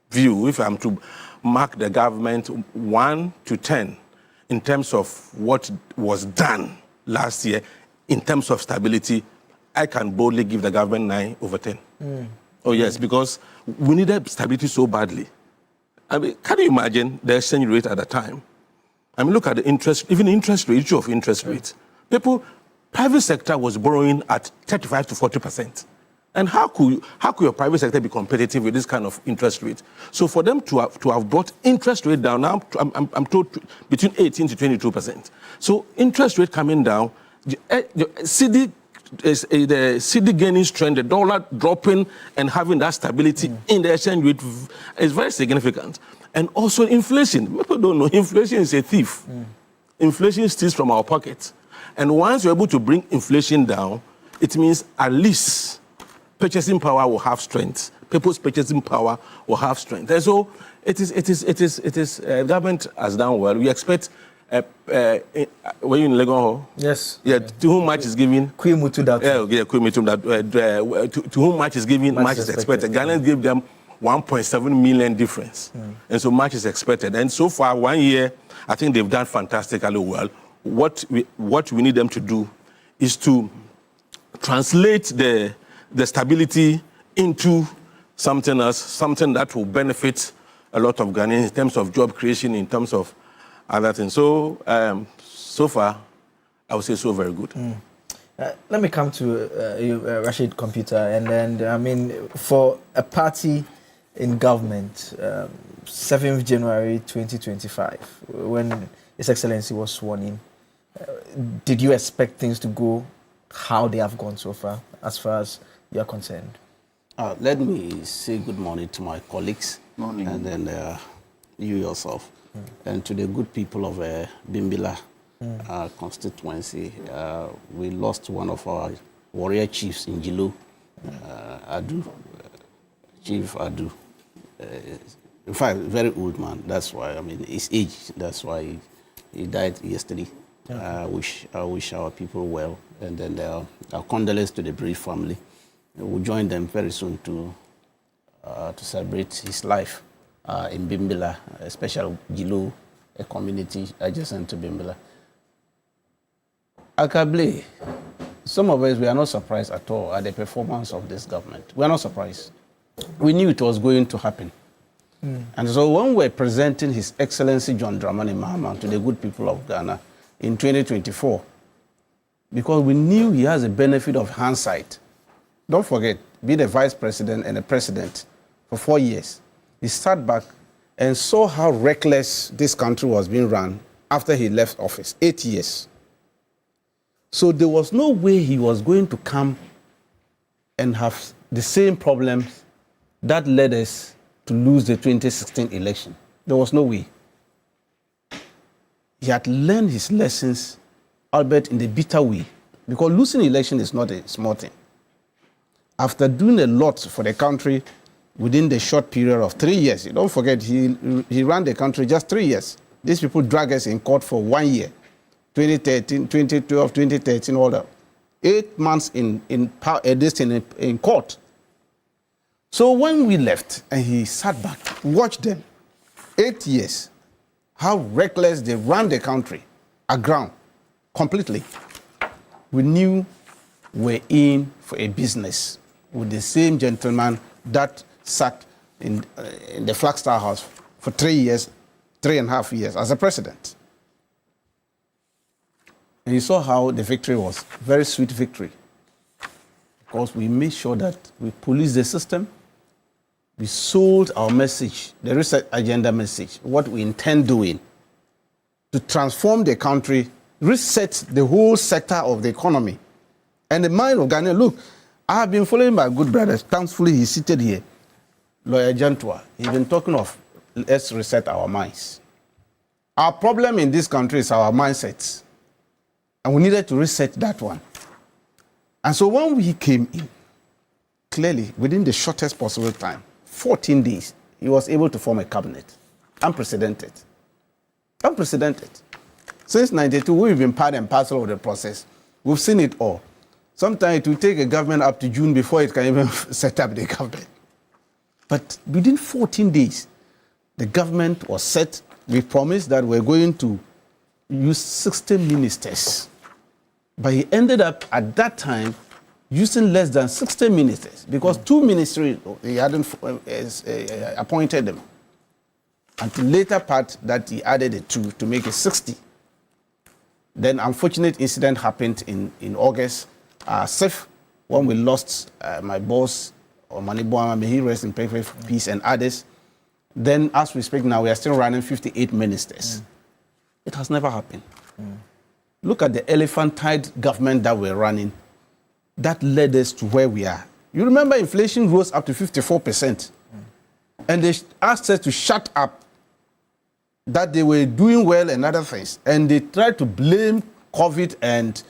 view, if I'm to mark the government 1 to 10 in terms of what was done last year, in terms of stability, I can boldly give the government 9 over 10. Oh, yes, because we needed stability so badly. I mean, can you imagine the exchange rate at the time? I mean, look at the interest, even interest rate, issue of interest rates. Private sector was borrowing at 35 to 40%. And how could your private sector be competitive with this kind of interest rate? So for them to have brought interest rate down, now I'm told between 18 to 22%. So interest rate coming down, the CD gaining strength, the dollar dropping and having that stability in the exchange rate is very significant. And also inflation. People don't know, inflation is a thief. Inflation steals from our pockets. And once you're able to bring inflation down, it means at least purchasing power will have strength. People's purchasing power will have strength. And so government has done well. We expect, were you in Legon? Yes. Yeah, to whom much is given? To whom much is given, much is expected. Ghana gave them 1.7 million difference. And so much is expected. And so far, 1 year, I think they've done fantastically well. What we need them to do is to translate the stability into something else, something that will benefit a lot of Ghanaians in terms of job creation, in terms of other things. So, so far, I would say so very good. Let me come to you, Rashid Computer, and then, I mean, for a party in government, 7th January 2025, when His Excellency was sworn in, did you expect things to go how they have gone so far as you are concerned? Let me say good morning to my colleagues. Morning. And then you yourself. And to the good people of Bimbila constituency. We lost one of our warrior chiefs in Jilo, Adu, Chief Adu. In fact, very old man. That's why, I mean, his age, that's why he died yesterday. I wish our people well. And then our condolences to the bereaved family. We'll join them very soon to celebrate his life in Bimbila, especially Jilo, a community adjacent to Bimbila. Akable, some of us, we are not surprised at all at the performance of this government. We are not surprised. We knew it was going to happen. And so when we're presenting His Excellency John Dramani Mahama to the good people of Ghana in 2024, because we knew he has a benefit of hindsight. Don't forget, be the vice president and the president for 4 years. He sat back and saw how reckless this country was being run after he left office, 8 years. So there was no way he was going to come and have the same problems that led us to lose the 2016 election. There was no way. He had learned his lessons, albeit in the bitter way, because losing the election is not a small thing. After doing a lot for the country within the short period of 3 years, don't forget, he ran the country just 3 years. These people dragged us in court for 1 year, 2013, 2012, 2013, all that. 8 months in court. So when we left and he sat back, watched them, 8 years, how reckless they ran the country aground completely. We knew we're in for a business with the same gentleman that sat in the Flagstaff House for 3 years, 3.5 years as a president. And you saw how the victory was, very sweet victory. Because we made sure that we policed the system, we sold our message, the research agenda message, what we intend doing. to transform the country, reset the whole sector of the economy. And the mind of Ghana, look, I have been following my good brother. Thankfully, he's seated here. Lawyer Gentua, he's been talking of let's reset our minds. Our problem in this country is our mindsets. And we needed to reset that one. And so when we came in, clearly, within the shortest possible time, 14 days, he was able to form a cabinet. Unprecedented. Unprecedented. Since 92, we've been part and parcel of the process. We've seen it all. Sometimes it will take a government up to June before it can even set up the government. But within 14 days, the government was set. We promised that we're going to use 60 ministers. But he ended up, at that time, using less than 60 ministers because 2 ministries, he hadn't appointed them. And the later part that he added it to make it 60. Then unfortunate incident happened in August. SIF, when we lost my boss, Omaniboama, may he rest in perfect peace, and others. Then, as we speak now, we are still running 58 ministers. It has never happened. Look at the elephantine government that we're running. That led us to where we are. You remember inflation rose up to 54%. And they asked us to shut up, that they were doing well and other things. And they tried to blame COVID and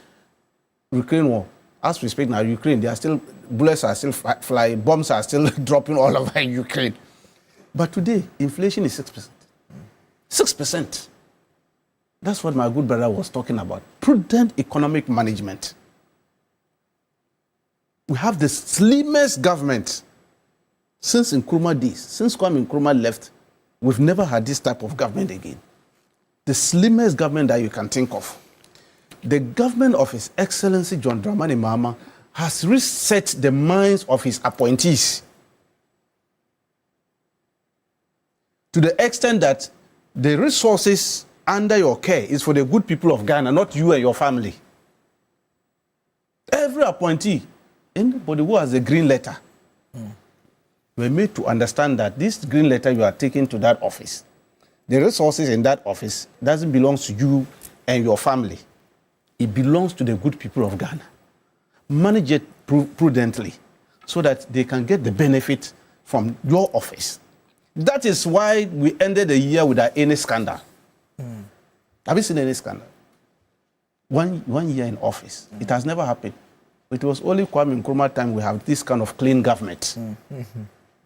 Ukraine war. As we speak now, Ukraine, bullets are still flying, bombs are still dropping all over Ukraine. But today, inflation is 6%. 6%. That's what my good brother was talking about. Prudent economic management. We have the slimmest government since Nkrumah days. Since Kwame Nkrumah left, we've never had this type of government again. The slimmest government that you can think of. The government of His Excellency John Dramani Mahama has reset the minds of his appointees to the extent that the resources under your care is for the good people of Ghana, not you and your family. Every appointee, anybody who has a green letter, were made to understand that this green letter you are taking to that office, the resources in that office doesn't belong to you and your family. It belongs to the good people of Ghana. Manage it prudently so that they can get the benefit from your office. That is why we ended the year without any scandal. Have you seen any scandal? One year in office. It has never happened. It was only Kwame Nkrumah time we have this kind of clean government.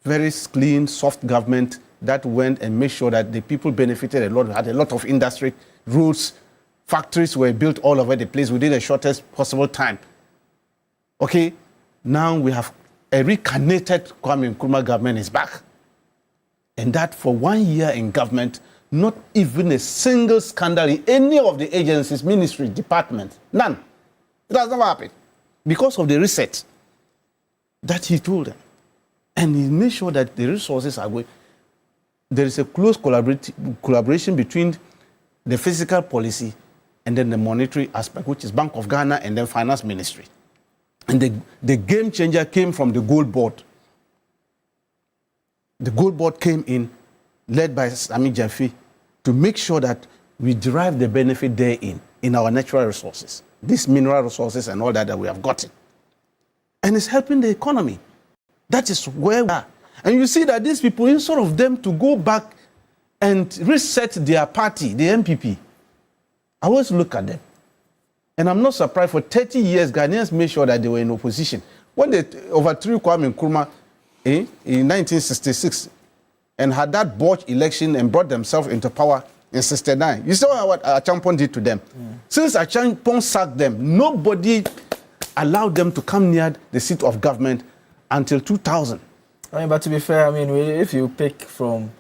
Very clean, soft government that went and made sure that the people benefited a lot, had a lot of industry, roads, factories were built all over the place within the shortest possible time. Okay, now we have a reincarnated Kwame Nkrumah government is back. And that for 1 year in government, not even a single scandal in any of the agencies, ministry, department, none. It has never happened. Because of the reset that he told them. And he made sure that the resources are going. There is a close collaboration between the fiscal policy and then the monetary aspect, which is Bank of Ghana and then Finance Ministry. And the game changer came from the Gold Board. The Gold Board came in, led by Sami Jaffe, to make sure that we derive the benefit therein in our natural resources, these mineral resources and all that we have gotten. And it's helping the economy. That is where we are. And you see that these people, instead of them to go back and reset their party, the MPP, I always look at them. And I'm not surprised, for 30 years, Ghanaians made sure that they were in opposition. When they overthrew Kwame Nkrumah in 1966 and had that botched election and brought themselves into power in 69, you saw what Achampon did to them. Since Achampon sacked them, nobody allowed them to come near the seat of government until 2000. I mean, but to be fair, I mean, if you pick from,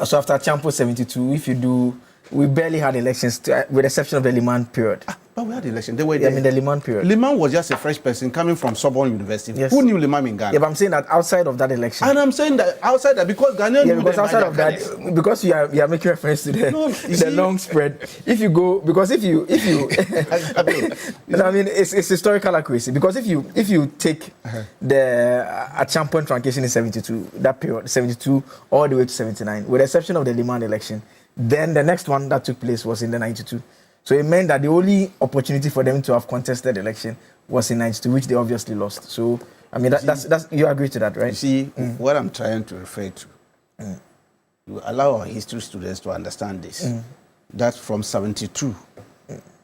so after Achampon 72, if you do, we barely had elections, with the exception of the Liman period. But we had elections. They were I mean, the Liman period. Liman was just a fresh person coming from Sorbonne University. Yes. Who knew Liman in Ghana? Yeah, but I'm saying that outside of that election. And I'm saying that outside that because Ghanaians. Yeah, because outside of that, because you are making reference to the long spread. If you go, because if you I mean, it's historical accuracy. Because if you take the Achampon truncation in 72, that period, 72 all the way to 79, with the exception of the Liman election, Then the next one that took place was in the 92. So it meant that the only opportunity for them to have contested the election was in 92, which they obviously lost. So, I mean, that's you agree to that, right? You see, what I'm trying to refer to, you allow our history students to understand this, that from 72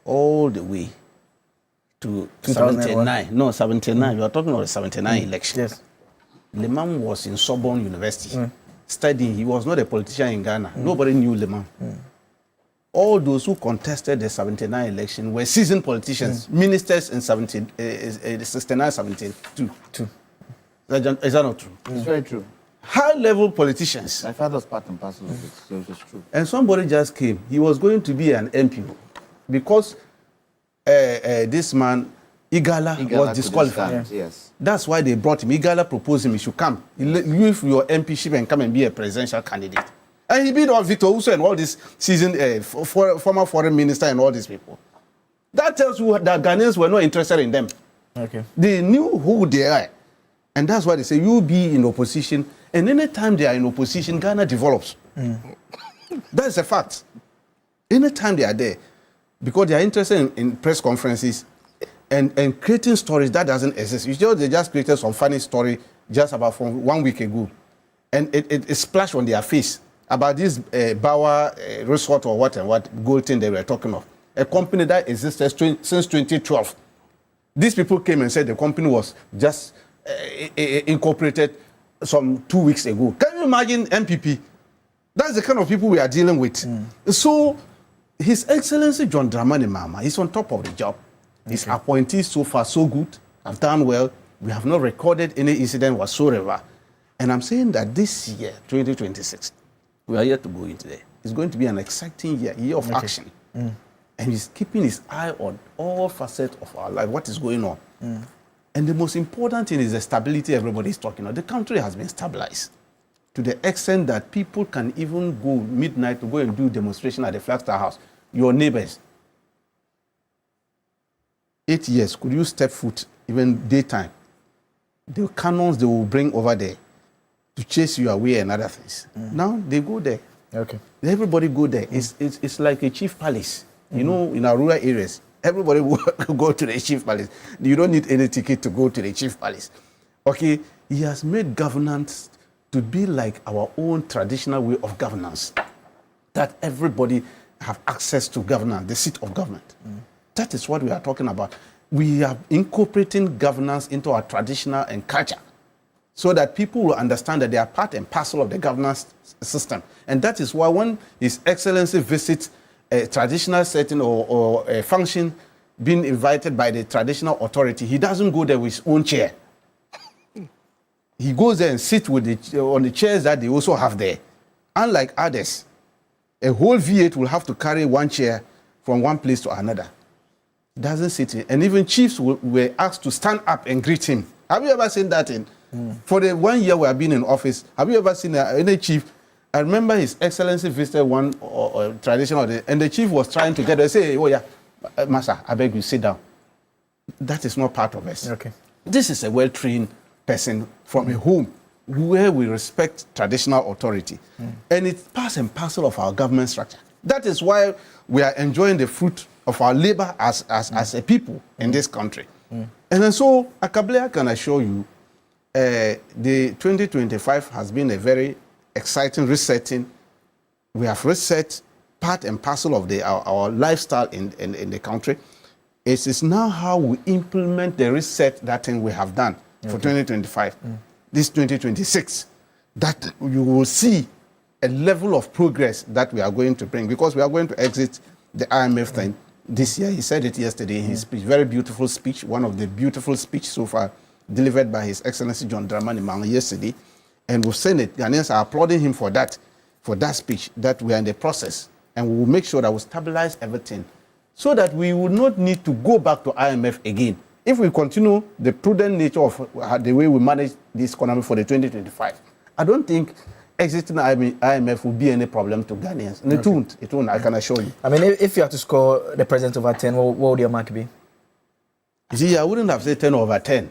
all the way to 79. No, 79. We are talking about the 79 election. Yes. Leman was in Sorbonne University studying. He was not a politician in Ghana. Nobody knew Leman. All those who contested the 79 election were seasoned politicians, ministers in 69, 72. Is that not true? It's very true. High-level politicians. My father's part and parcel of it, so it's true. And somebody just came. He was going to be an MP because this man, Igala was disqualified. Yes. That's why they brought him. Igala proposed him. He should come. Leave your MPship and come and be a presidential candidate. And he beat all Victor Uso and all these seasoned former foreign minister and all these people. That tells you that Ghanaians were not interested in them. Okay. They knew who they are. And that's why they say, you be in opposition. And anytime they are in opposition, Ghana develops. That's a fact. Anytime they are there, because they are interested in press conferences and creating stories that doesn't exist. They just created some funny story just about from 1 week ago. And it splashed on their face about this Bauer resort or what gold thing they were talking of. A company that existed since 2012. These people came and said the company was just incorporated some 2 weeks ago. Can you imagine MPP? That's the kind of people we are dealing with. So, His Excellency John Dramani Mahama is on top of the job. His appointees so far so good, have done well. We have not recorded any incident whatsoever. And I'm saying that this year, 2026, we are yet to go into there. It's going to be an exciting year of action. And he's keeping his eye on all facets of our life, what is going on. And the most important thing is the stability everybody is talking about. The country has been stabilized to the extent that people can even go midnight to go and do demonstration at the Flagstaff House. Your neighbors. 8 years, could you step foot even daytime? The cannons they will bring over there to chase you away and other things. Now they go there. Okay. Everybody go there. It's like a chief palace. You know, in our rural areas, everybody will go to the chief palace. You don't need any ticket to go to the chief palace. Okay, he has made governance to be like our own traditional way of governance, that everybody have access to governance, the seat of government. That is what we are talking about. We are incorporating governance into our traditional and culture so that people will understand that they are part and parcel of the governance system. And that is why when His Excellency visits a traditional setting or a function being invited by the traditional authority, he doesn't go there with his own chair. He goes there and sits on the chairs that they also have there. Unlike others, a whole V8 will have to carry one chair from one place to another. He doesn't sit in. And even chiefs were asked to stand up and greet him. Have you ever seen that? For the 1 year we have been in office, have you ever seen any chief? I remember His Excellency visited one traditional day, and the chief was trying to get there. Say, oh yeah, Master, I beg you, sit down. That is not part of us. Okay. This is a well-trained person from a home where we respect traditional authority. And it's part and parcel of our government structure. That is why we are enjoying the fruit of our labor as a people in this country. And then so, Akablea can assure you, the 2025 has been a very exciting resetting. We have reset part and parcel of our lifestyle in the country. It is now how we implement the reset that thing we have done for 2025. This 2026, that you will see a level of progress that we are going to bring, because we are going to exit the IMF thing this year. He said it yesterday in his speech, very beautiful speech, one of the beautiful speeches so far delivered by His Excellency John Dramani Mahama yesterday. And we've seen it. Ghanaians are applauding him for that speech, that we are in the process. And we will make sure that we stabilize everything so that we will not need to go back to IMF again. If we continue the prudent nature of the way we manage this economy for the 2025, I don't think exiting IMF will be any problem to Ghanaians. And it won't, I can assure you. I mean, if you have to score the president over 10, what would your mark be? You see, I wouldn't have said 10 over 10,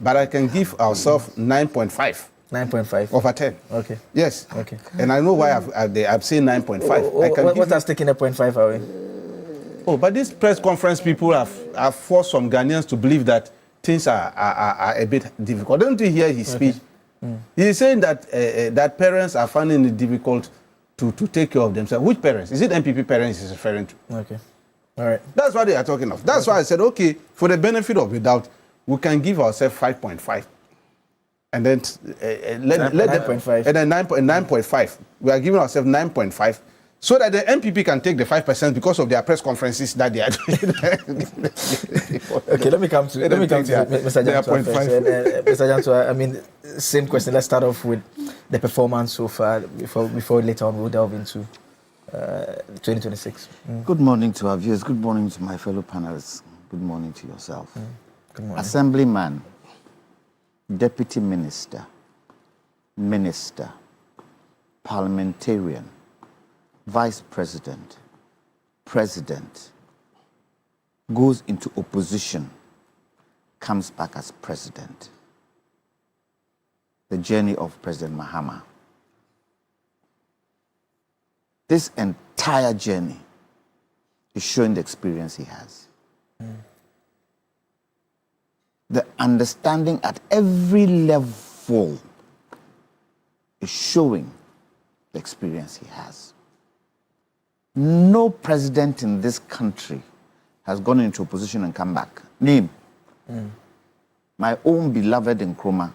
but I can give ourselves 9.5. 9.5. Over 10. Okay. Yes. Okay. And I know why I've said 9.5. What's taking a 0.5 away? Oh, but these press conference people have forced some Ghanaians to believe that things are a bit difficult. Don't you hear his speech? He's saying that that parents are finding it difficult to take care of themselves. Which parents? Is it MPP parents he's referring to? Okay. All right. That's what they are talking of. That's why I said, okay, for the benefit of the doubt, we can give ourselves 5.5. And then let 9.5. And then 9.5. We are giving ourselves 9.5 so that the MPP can take the 5% because of their press conferences that they are doing. Okay, let me come to Mr. Jantua first. Mr. Jantua, I mean, same question. Let's start off with the performance so far before later on we'll delve into 2026. Good morning to our viewers. Good morning to my fellow panelists. Good morning to yourself. Good morning. Assemblyman, Deputy Minister, Minister, Parliamentarian, Vice President, President, goes into opposition, comes back as President. The journey of President Mahama. This entire journey is showing the experience he has. The understanding at every level is showing the experience he has. No president in this country has gone into opposition and come back. Name. My own beloved Nkrumah.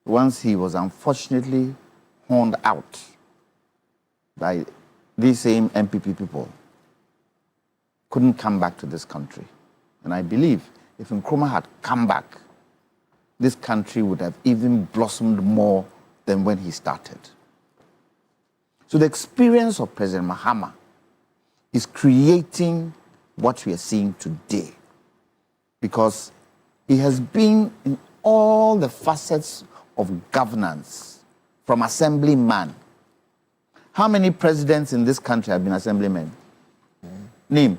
Once he was unfortunately horned out by these same MPP people, couldn't come back to this country. And I believe if Nkrumah had come back, this country would have even blossomed more than when he started. So the experience of President Mahama is creating what we are seeing today, because he has been in all the facets of governance, from assemblyman. How many presidents in this country have been assemblymen? Name.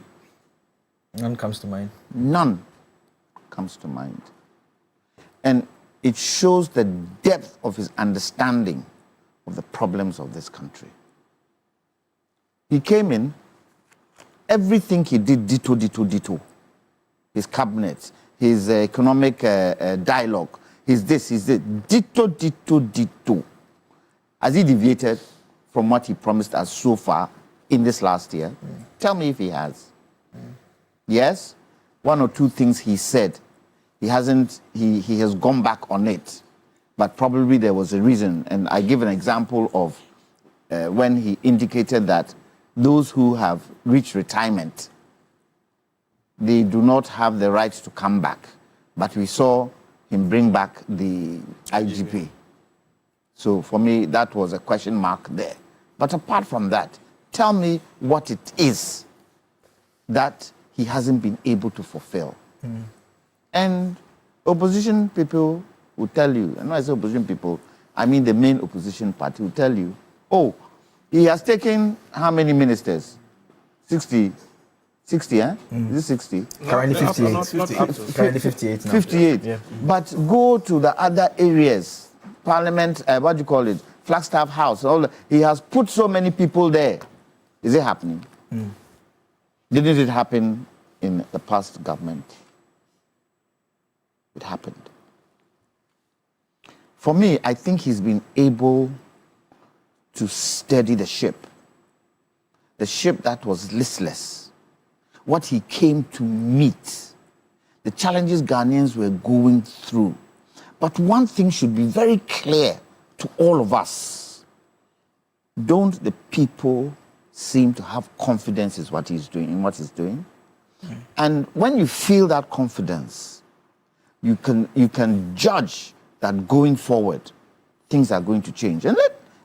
None comes to mind. None comes to mind. And it shows the depth of his understanding of the problems of this country. He came in, everything he did, ditto. His cabinet, his economic dialogue, his this, ditto. Has he deviated from what he promised us so far in this last year? Tell me if he has. Yes, one or two things he said, he has gone back on it, but probably there was a reason. And I give an example of when he indicated that those who have reached retirement, they do not have the right to come back. But we saw him bring back the IGP. So for me, that was a question mark there. But apart from that, tell me what it is that he hasn't been able to fulfill. And opposition people will tell you, and when I say opposition people, I mean the main opposition party will tell you, oh, he has taken how many ministers? 60, eh? Is it 60? Currently 58. Currently 58 now. 58. Yeah. But go to the other areas, Parliament, what do you call it? Flagstaff House. He has put so many people there. Is it happening? Didn't it happen in the past government? It happened. For me, I think he's been able to steady the ship that was listless. What he came to meet, the challenges Ghanaians were going through. But one thing should be very clear to all of us. Don't the people seem to have confidence in what he's doing? And when you feel that confidence, you can judge that going forward, things are going to change. And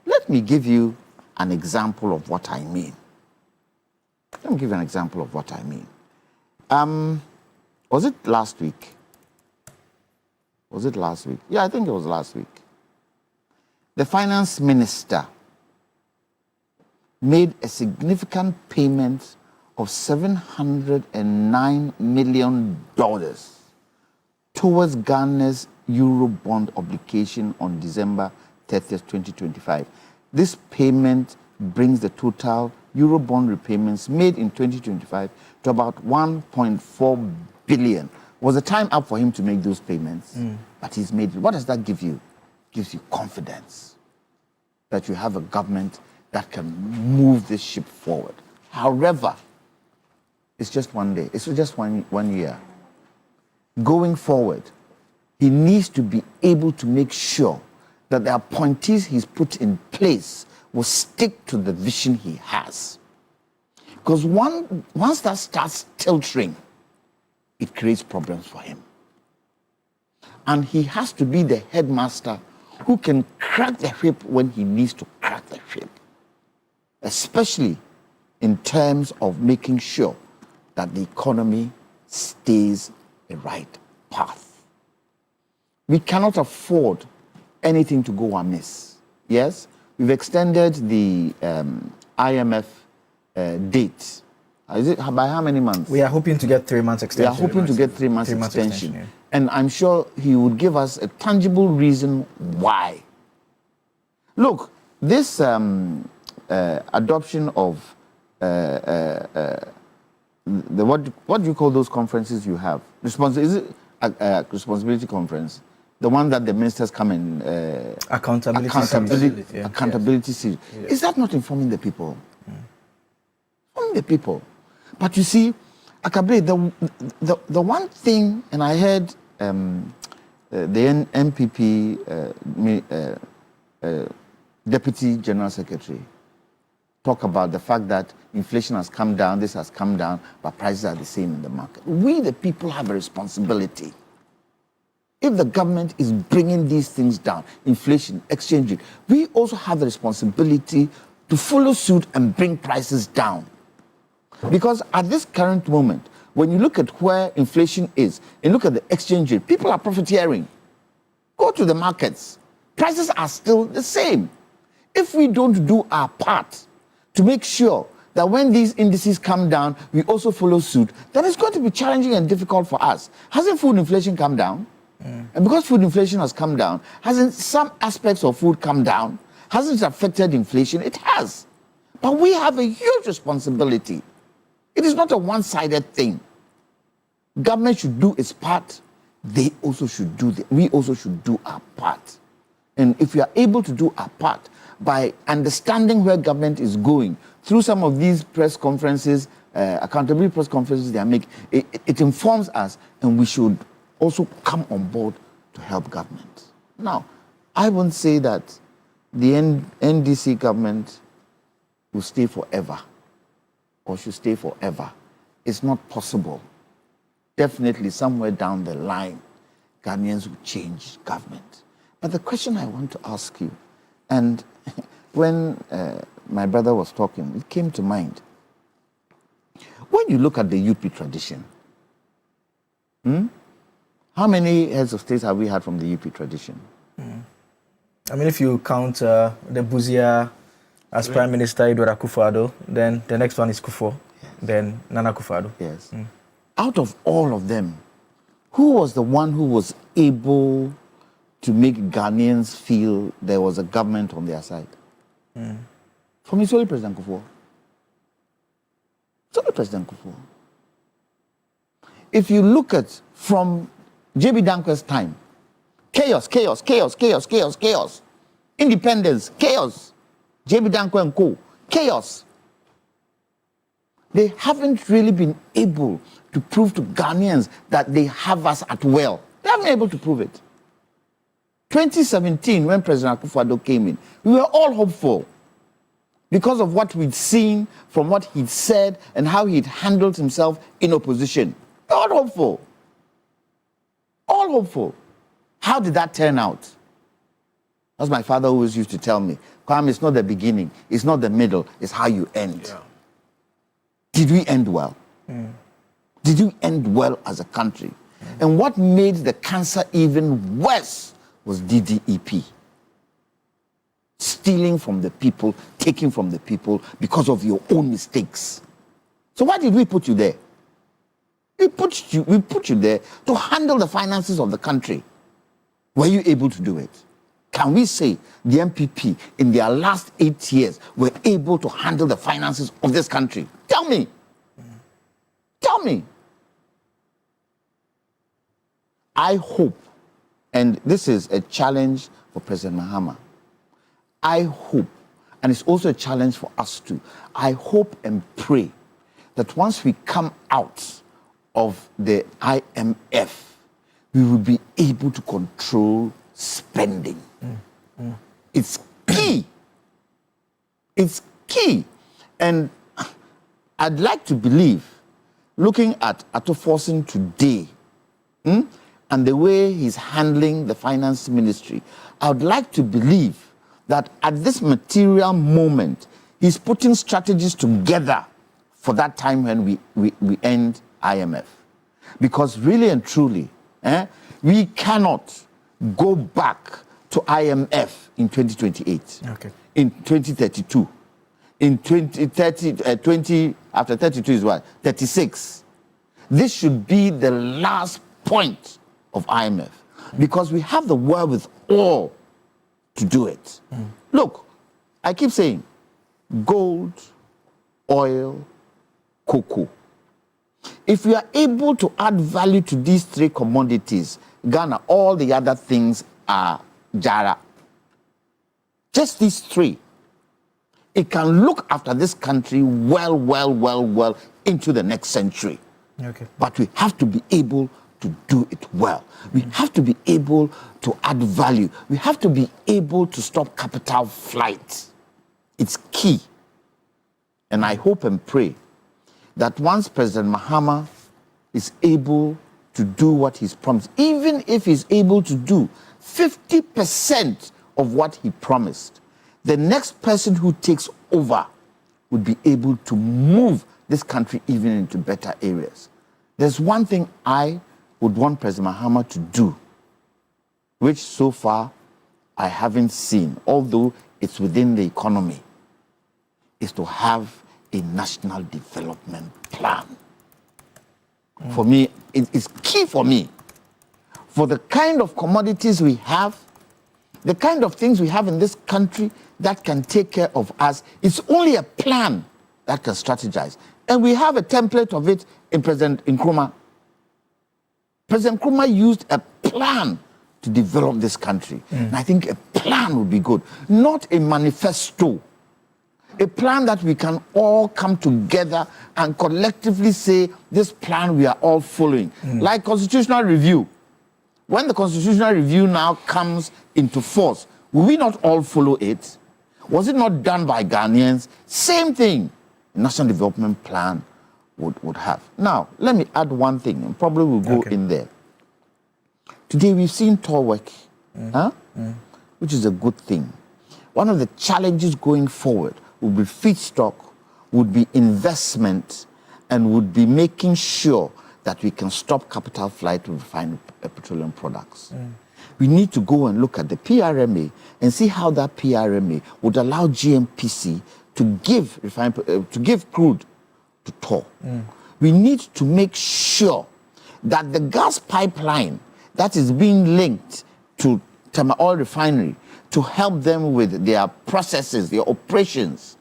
let me give you an example of what I mean. Let me give you an example of what I mean. Was it last week? Yeah, I think it was last week. The finance minister made a significant payment of $709 million towards Ghana's Eurobond obligation on December 30th, 2025. This payment brings the total Eurobond repayments made in 2025 to about 1.4 billion. Was the time up for him to make those payments? But he's made it. What does that give you? It gives you confidence that you have a government that can move this ship forward. However, it's just one day. It's just one year. Going forward, he needs to be able to make sure that the appointees he's put in place will stick to the vision he has. Because once that starts tilting, it creates problems for him. And he has to be the headmaster who can crack the whip when he needs to crack the whip, especially in terms of making sure that the economy stays the right path. We cannot afford anything to go amiss. Yes, we've extended the IMF date. Is it by how many months? We are hoping to get 3 months extension. We are hoping to get 3 months extension. Yeah. And I'm sure he would give us a tangible reason why. Look, this adoption of what do you call those conferences you have? Is it a responsibility conference? The one that the ministers come in... Accountability series. Yeah. Is that not informing the people? Informing the people. But you see, Akabre, the one thing, and I heard the NPP Deputy General Secretary talk about the fact that inflation has come down, this has come down, but prices are the same in the market. We, the people, have a responsibility. If the government is bringing these things down, inflation, exchange rate, we also have the responsibility to follow suit and bring prices down. Because at this current moment, when you look at where inflation is and look at the exchange rate, people are profiteering. Go to the markets. Prices are still the same. If we don't do our part to make sure that when these indices come down, we also follow suit, then it's going to be challenging and difficult for us. Hasn't food inflation come down? And because food inflation has come down, hasn't some aspects of food come down? Hasn't it affected inflation? It has. But we have a huge responsibility. It is not a one-sided thing. Government should do its part. We also should do our part. And if we are able to do our part by understanding where government is going through some of these press conferences, accountability press conferences they are making, it informs us, and we should also come on board to help government. Now, I won't say that the NDC government will stay forever or should stay forever. It's not possible. Definitely somewhere down the line, Ghanaians will change government. But the question I want to ask you, and when my brother was talking, it came to mind. When you look at the UP tradition, how many heads of states have we had from the UP tradition? I mean, if you count the Buzia as Prime Minister, Edward Akufo-Addo, then the next one is Kufuor, then Nana Akufo-Addo. Yes. Out of all of them, who was the one who was able to make Ghanaians feel there was a government on their side? For me, it's only President Kufuor. It's only President Kufuor. If you look at from J.B. Dankwa's time, chaos. Independence, chaos. J.B. Dankwa and co, chaos. They haven't really been able to prove to Ghanaians that they have us at will. They haven't been able to prove it. 2017, when President Akufo-Addo came in, we were all hopeful because of what we'd seen from what he'd said and how he'd handled himself in opposition. We were all hopeful. All hopeful. How did that turn out? As my father always used to tell me, Kwame, it's not the beginning, it's not the middle, it's how you end. Yeah. Did we end well? Did we end well as a country? And what made the cancer even worse was DDEP. Stealing from the people, taking from the people because of your own mistakes. So why did we put you there? We put you there to handle the finances of the country. Were you able to do it? Can we say the MPP in their last 8 years were able to handle the finances of this country? Tell me. Tell me. I hope, and this is a challenge for President Mahama, I hope, and it's also a challenge for us too, I hope and pray that once we come out of the IMF, we will be able to control spending. It's key. It's key. And I'd like to believe, looking at Ato Forson today, and the way he's handling the finance ministry, I would like to believe that at this material moment, he's putting strategies together for that time when we end IMF. Because really and truly, we cannot go back to IMF in 2028, in 2032, in 2030, after 32 is what? 36. This should be the last point of IMF because we have the wherewithal to do it. Look, I keep saying gold, oil, cocoa. If we are able to add value to these three commodities, Ghana, all the other things are jara. Just these three. It can look after this country well into the next century. But we have to be able to do it well. We have to be able to add value. We have to be able to stop capital flight. It's key. And I hope and pray that once President Mahama is able to do what he's promised, even if he's able to do 50% of what he promised, the next person who takes over would be able to move this country even into better areas. There's one thing I would want President Mahama to do, which so far I haven't seen, although it's within the economy, is to have a national development plan. For me, it's key for me. For the kind of commodities we have, the kind of things we have in this country that can take care of us, it's only a plan that can strategize. And we have a template of it in President Nkrumah. President Nkrumah used a plan to develop this country. And I think a plan would be good, not a manifesto. A plan that we can all come together and collectively say, this plan we are all following. Like constitutional review. When the constitutional review now comes into force, will we not all follow it? Was it not done by Ghanaians? Same thing. The National Development Plan would have. Now, let me add one thing, and probably we'll go in there. Today we've seen tour work, which is a good thing. One of the challenges going forward would be feedstock, would be investment, and would be making sure that we can stop capital flight to refined petroleum products. We need to go and look at the PRMA and see how that PRMA would allow GMPC to give crude to Tor. We need to make sure that the gas pipeline that is being linked to Tema Oil Refinery to help them with their processes, their operations,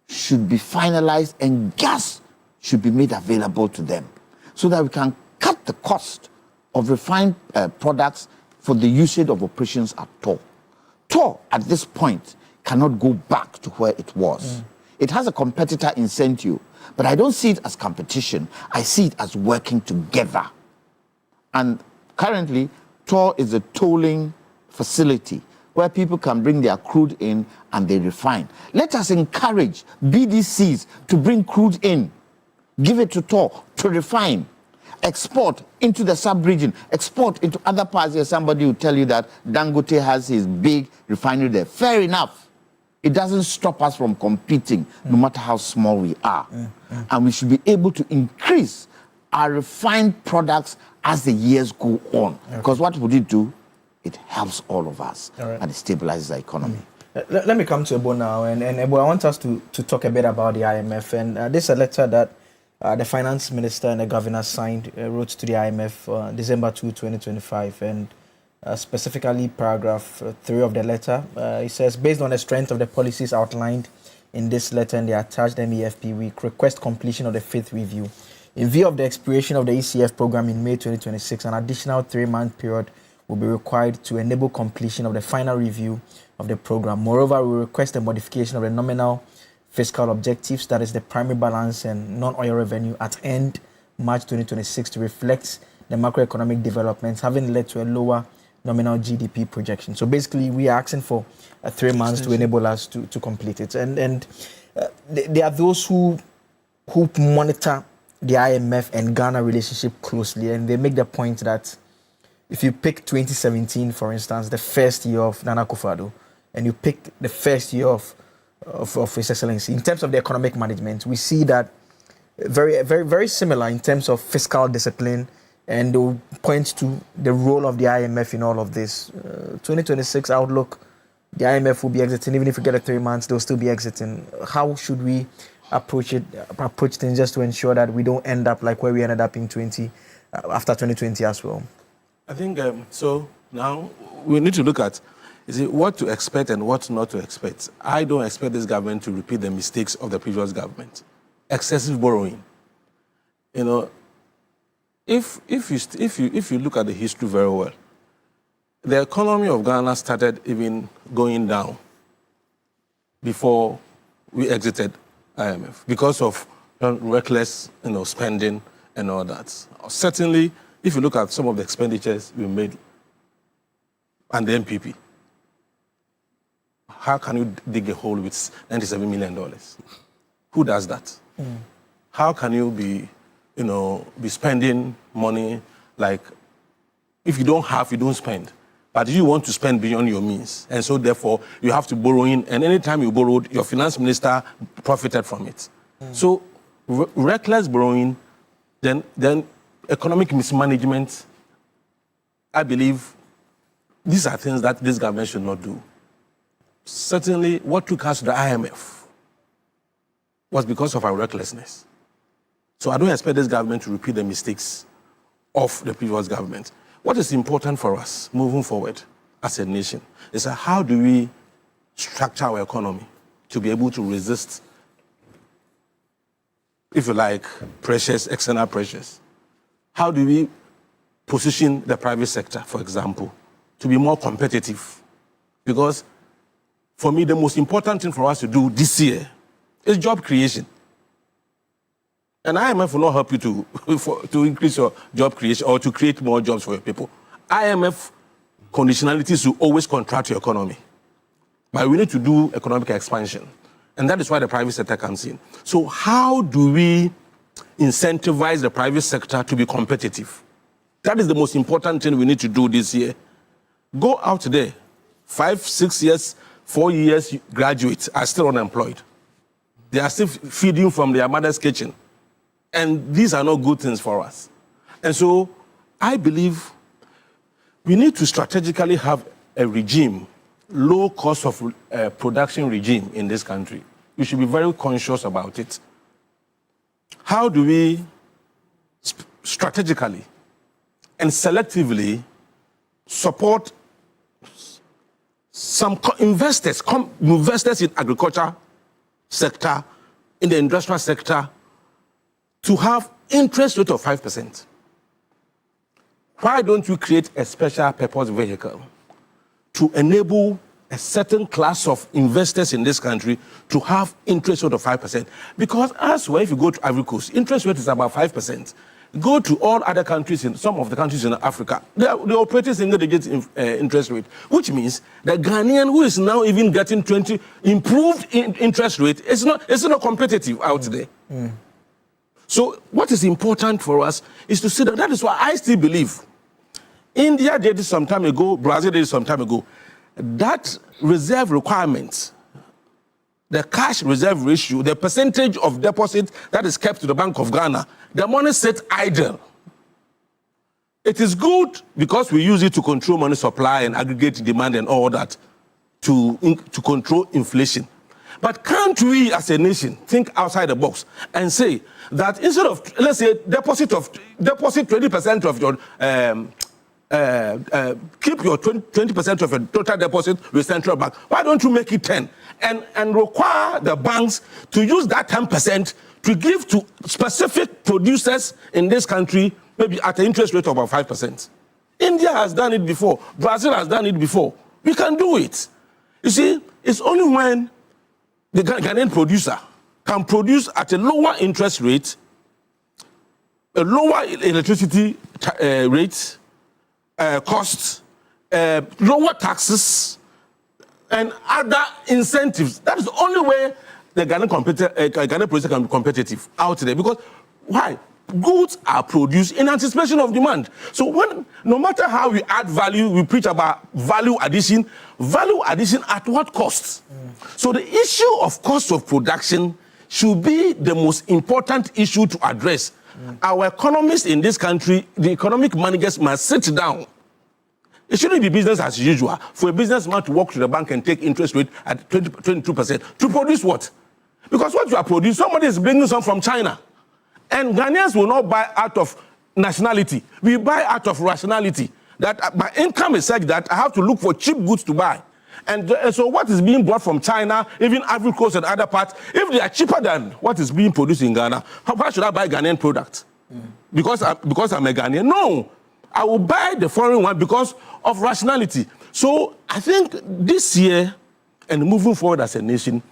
should be finalized and gas should be made available to them so that we can cut the cost of refined products for the usage of operations at Tor. Tor, at this point, cannot go back to where it was. It has a competitor in Sentio, but I don't see it as competition. I see it as working together. And currently, Tor is a tolling facility where people can bring their crude in and they refine. Let us encourage BDCs to bring crude in, give it to Tor to refine, export into the sub-region, export into other parts. Here, somebody will tell you that Dangote has his big refinery there. Fair enough. It doesn't stop us from competing, no matter how small we are. And we should be able to increase our refined products as the years go on. Because what would it do? It helps all of us and it stabilizes the economy. Let me come to Ebo now. And Ebo, I want us to talk a bit about the IMF. And this is a letter that the finance minister and the governor signed, wrote to the IMF December 2, 2025, and specifically paragraph 3 of the letter. It says, based on the strength of the policies outlined in this letter and the attached MEFP, we request completion of the 5th review. In view of the expiration of the ECF program in May 2026, an additional 3-month period will be required to enable completion of the final review of the program. Moreover, we request a modification of the nominal fiscal objectives, that is the primary balance and non-oil revenue at end March 2026, to reflect the macroeconomic developments having led to a lower nominal GDP projection. So basically, we are asking for 3 months to enable us to complete it. And there are those who monitor the IMF and Ghana relationship closely, and they make the point that if you pick 2017, for instance, the first year of Nana Akufo-Addo, and you pick the first year of His Excellency, in terms of the economic management, we see that very, very, very similar in terms of fiscal discipline, and they'll point to the role of the IMF in all of this. 2026 outlook, the IMF will be exiting. Even if we get a 3 months, they'll still be exiting. How should we approach things just to ensure that we don't end up like where we ended up in after 2020 as well? I think, so now we need to look at what to expect and what not to expect. I don't expect this government to repeat the mistakes of the previous government. Excessive borrowing. You know, if you look at the history very well, the economy of Ghana started even going down before we exited IMF because of reckless, spending and all that. Certainly, if you look at some of the expenditures we made and the MPP, how can you dig a hole with $97 million? Who does that? How can you be spending money like, if you don't have, you don't spend. But you want to spend beyond your means. And so therefore, you have to borrow in. And anytime you borrowed, your finance minister profited from it. So reckless borrowing, then economic mismanagement, I believe these are things that this government should not do. Certainly, what took us to the IMF was because of our recklessness. So I don't expect this government to repeat the mistakes of the previous government. What is important for us moving forward as a nation is how do we structure our economy to be able to resist, if you like, pressures, external pressures? How do we position the private sector, for example, to be more competitive? Because for me, the most important thing for us to do this year is job creation. And IMF will not help you to increase your job creation or to create more jobs for your people. IMF conditionalities will always contract your economy. But we need to do economic expansion. And that is why the private sector comes in. So how do we incentivize the private sector to be competitive? That is the most important thing we need to do this year. Go out there, 5, 6 years, 4 years graduates are still unemployed. They are still feeding from their mother's kitchen. And these are not good things for us. And so I believe we need to strategically have a regime, low cost of production regime in this country. We should be very conscious about it. How do we strategically and selectively support some investors in agriculture sector, in the industrial sector, to have interest rate of 5%. Why don't we create a special purpose vehicle to enable a certain class of investors in this country to have interest rate of 5%? Because as well, if you go to Ivory Coast, interest rate is about 5%. Go to all other countries, in some of the countries in Africa, they operate single-digit interest rate, which means the Ghanaian who is now even getting 20 improved interest rate is not competitive out there. So what is important for us is to see that is why I still believe India did it some time ago, Brazil did it some time ago. That reserve requirement, the cash reserve ratio, the percentage of deposit that is kept to the Bank of Ghana, the money sits idle. It is good because we use it to control money supply and aggregate demand and all that to control inflation. But can't we as a nation think outside the box and say that instead of, let's say, deposit 20% of your, keep your 20% of your total deposit with central bank, why don't you make it 10 and require the banks to use that 10% to give to specific producers in this country, maybe at an interest rate of about 5%. India has done it before. Brazil has done it before. We can do it. You see, it's only when the Ghanaian producer can produce at a lower interest rate, a lower electricity rate, costs, lower taxes, and other incentives. That is the only way the Ghanaian producer can be competitive out there. Because why? Goods are produced in anticipation of demand. So no matter how we add value, we preach about value addition at what cost? So the issue of cost of production should be the most important issue to address. Our economists in this country, the economic managers must sit down. It shouldn't be business as usual for a businessman to walk to the bank and take interest rate at 22% to produce what? Because what you are producing, somebody is bringing some from China. And Ghanaians will not buy out of nationality. We buy out of rationality. That my income is such that I have to look for cheap goods to buy. And so what is being brought from China, even Ivory Coast and other parts, if they are cheaper than what is being produced in Ghana, why should I buy Ghanaian products? Because I'm a Ghanaian? No. I will buy the foreign one because of rationality. So I think this year and moving forward as a nation,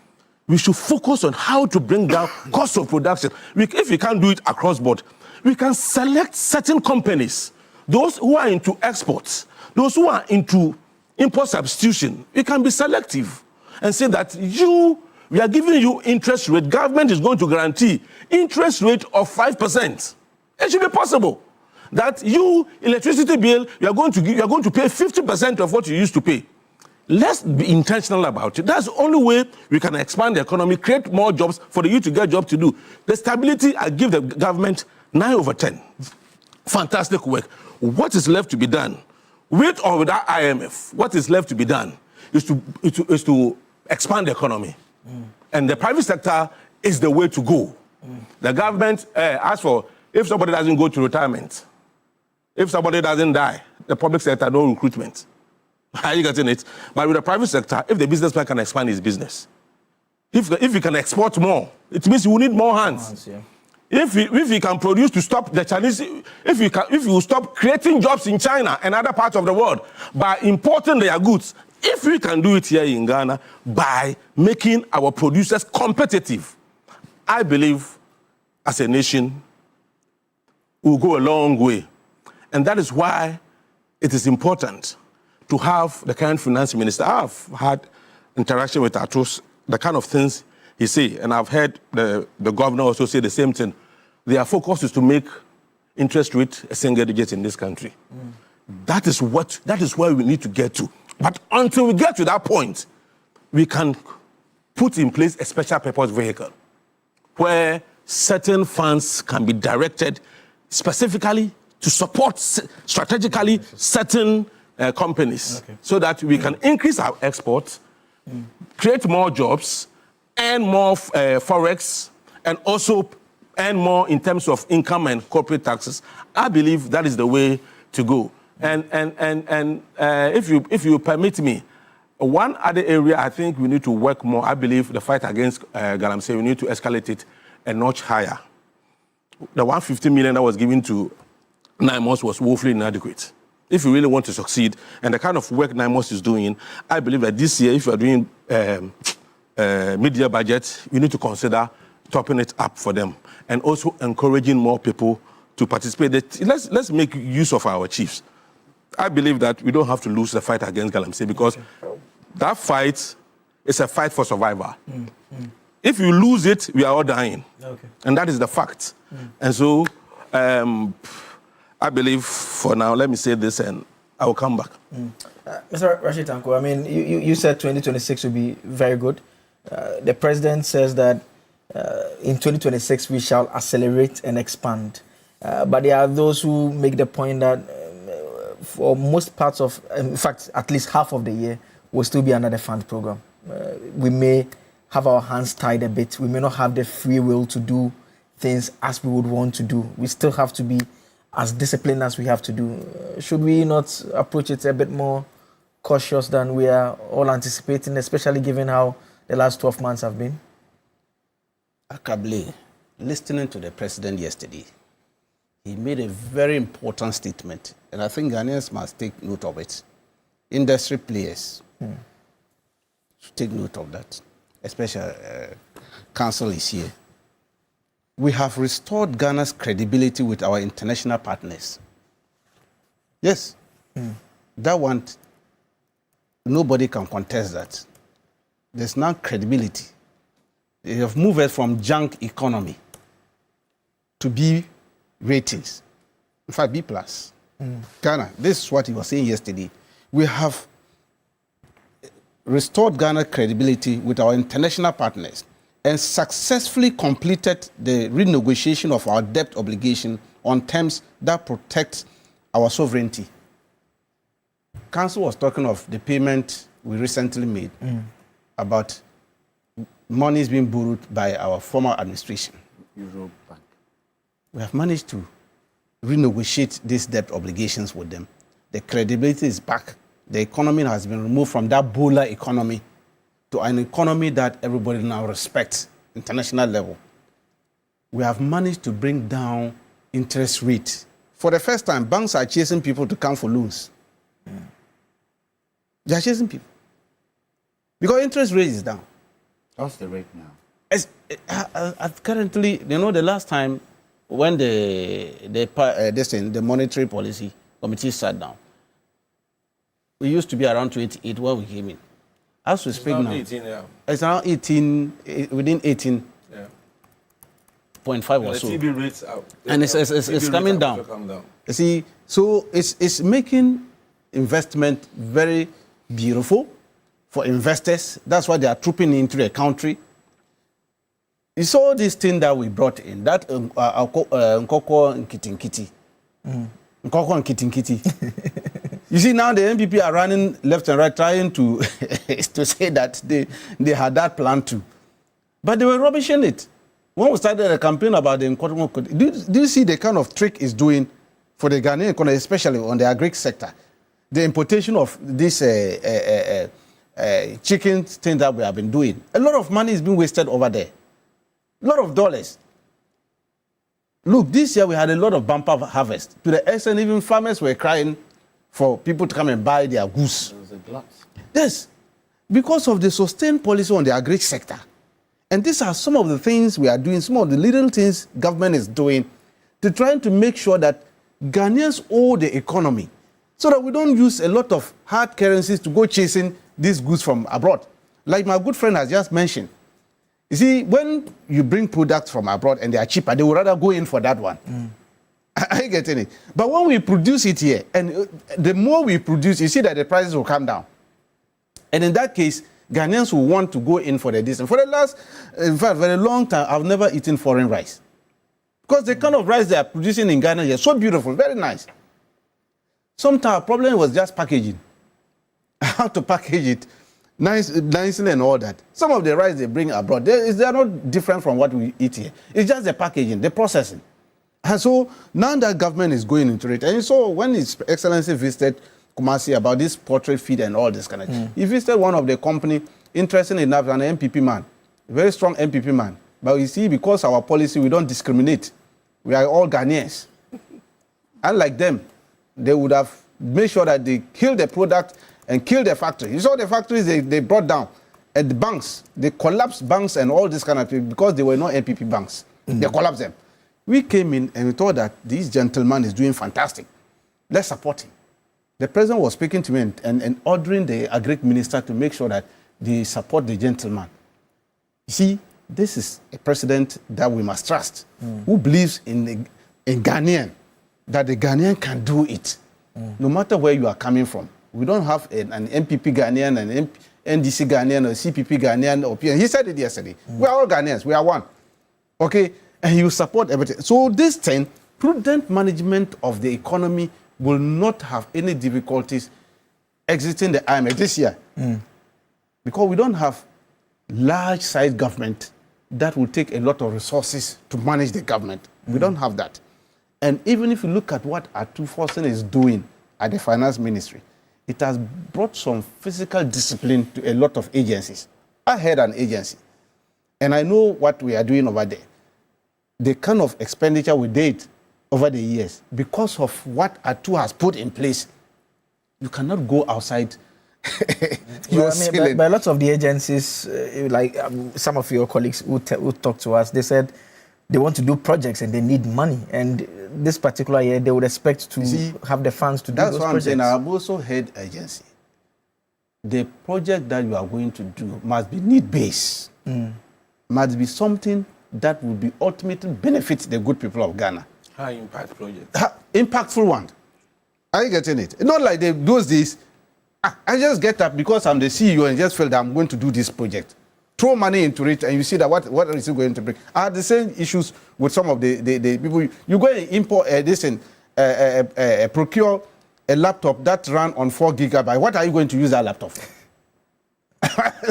we should focus on how to bring down cost of production. If we can't do it across board, we can select certain companies, those who are into exports, those who are into import substitution. We can be selective and say that we are giving you interest rate. Government is going to guarantee interest rate of 5%. It should be possible that electricity bill, you are going to pay 50% of what you used to pay. Let's be intentional about it. That's the only way we can expand the economy, create more jobs for the youth to get jobs to do. The stability, I give the government 9 over 10. Fantastic work. What is left to be done? With or without IMF, what is left to be done is to expand the economy. And the private sector is the way to go. The government asks for, if somebody doesn't go to retirement, if somebody doesn't die, the public sector, no recruitment. Are you getting it? But with the private sector, if the businessman can expand his business, if he can export more, it means you will need more hands. If he can produce to stop the Chinese, if you stop creating jobs in China and other parts of the world by importing their goods, if we can do it here in Ghana by making our producers competitive, I believe as a nation we'll go a long way. And that is why it is important to have the current finance minister. I've had interaction with Atos, the kind of things he say, and I've heard the governor also say the same thing. Their focus is to make interest rate a single digit in this country. That is where we need to get to. But until we get to that point, we can put in place a special purpose vehicle where certain funds can be directed specifically to support strategically certain companies, so that we can increase our exports, create more jobs, earn more forex, and also earn more in terms of income and corporate taxes. I believe that is the way to go. And if you permit me, one other area I think we need to work more, I believe the fight against galamsey, we need to escalate it a notch higher. The 150 million that was given to NIMOS was woefully inadequate. If you really want to succeed, and the kind of work NIMOS is doing, I believe that this year, if you are doing mid-year budget, you need to consider topping it up for them and also encouraging more people to participate. Let's make use of our chiefs. I believe that we don't have to lose the fight against galamsey because that fight is a fight for survival. If you lose it, we are all dying. And that is the fact. And so I believe for now, let me say this and I will come back. Mr. Rashid Tanko, I mean, you said 2026 will be very good. The president says that in 2026 we shall accelerate and expand. But there are those who make the point that for most parts of, in fact, at least half of the year, will still be under the fund program. We may have our hands tied a bit. We may not have the free will to do things as we would want to do. We still have to be as disciplined as we have to do. Should we not approach it a bit more cautious than we are all anticipating, especially given how the last 12 months have been? Akable, listening to the president yesterday, he made a very important statement, and I think Ghanaians must take note of it. Industry players should take note of that, especially Council is here. We have restored Ghana's credibility with our international partners. Yes, that one, nobody can contest that. There's now credibility. They have moved it from junk economy to B ratings. In fact, B+. Ghana, this is what he was saying yesterday. We have restored Ghana's credibility with our international partners and successfully completed the renegotiation of our debt obligation on terms that protect our sovereignty. Council was talking of the payment we recently made about monies being borrowed by our former administration. Euro Bank. We have managed to renegotiate these debt obligations with them. The credibility is back. The economy has been removed from that bowler economy to an economy that everybody now respects, international level. We have managed to bring down interest rates. For the first time, banks are chasing people to come for loans. They are chasing people. Because interest rate is down. What's the rate now? Currently, the last time when the monetary policy committee sat down, we used to be around 28 when we came in. As we speak now, 18, yeah. It's around 18, within 18.5 or so. The TB rates out. And it's coming down. You see, so it's making investment very beautiful for investors. That's why they are trooping into the country. You saw this thing that we brought in, that Nkoko and Kitinkiti. Nkoko and Kitinkiti. You see, now the MPP are running left and right, trying to say that they had that plan too. But they were rubbishing it. When we started a campaign about the Nkoko, do you see the kind of trick it's doing for the Ghanaian economy, especially on the agri sector? The importation of this chicken thing that we have been doing. A lot of money is being wasted over there. A lot of dollars. Look, this year we had a lot of bumper harvest. To the extent even farmers were crying for people to come and buy their goods. There was a glut. Yes, because of the sustained policy on the agri sector. And these are some of the things we are doing, some of the little things government is doing to try to make sure that Ghanaians owe the economy so that we don't use a lot of hard currencies to go chasing these goods from abroad. Like my good friend has just mentioned. You see, when you bring products from abroad and they are cheaper, they would rather go in for that one. Are you getting it? But when we produce it here, and the more we produce, you see that the prices will come down. And in that case, Ghanaians will want to go in for the distance. For the last, in fact, very long time, I've never eaten foreign rice. Because the kind of rice they are producing in Ghana is so beautiful, very nice. Sometimes the problem was just packaging. How to package it nicely and all that. Some of the rice they bring abroad, they're not different from what we eat here. It's just the packaging, the processing. And so now that government is going into it, and so when His Excellency visited Kumasi about this poultry feed and all this kind of thing, he visited one of the company, interesting enough, an MPP man, a very strong MPP man. But you see, because our policy, we don't discriminate. We are all Ghanaians. Unlike them, they would have made sure that they kill the product and kill the factory. You saw the factories they brought down, and the banks, they collapsed banks and all this kind of thing because they were not MPP banks. They collapsed them. We came in and we thought that this gentleman is doing fantastic. Let's support him. The president was speaking to me and ordering the agri minister to make sure that they support the gentleman. You see, this is a president that we must trust, who believes in Ghanaian, that the Ghanaian can do it, no matter where you are coming from. We don't have an MPP Ghanaian, an NDC Ghanaian, or CPP Ghanaian, or PN. He said it yesterday. We are all Ghanaians. We are one. Okay? And you support everything. So this thing, prudent management of the economy will not have any difficulties exiting the IMF this year. Because we don't have large-sized government that will take a lot of resources to manage the government. We don't have that. And even if you look at what Atu Forsen is doing at the finance ministry, it has brought some physical discipline to a lot of agencies. I head an agency, and I know what we are doing over there. The kind of expenditure we did over the years, because of what Atu has put in place, you cannot go outside. But lots of the agencies, like some of your colleagues who talk to us, they said they want to do projects and they need money. And this particular year, they would expect to have the funds to do those projects. That's what I'm saying. I've also head agency. The project that you are going to do must be need-based. Must be something that will be ultimately benefit the good people of Ghana. High impact project. Impactful one. Are you getting it? Not like those days. I just get up because I'm the CEO and just feel that I'm going to do this project. Throw money into it and you see that what is it going to bring? I had the same issues with some of the people. You go and import this and procure a laptop that ran on 4 gigabytes. What are you going to use that laptop for?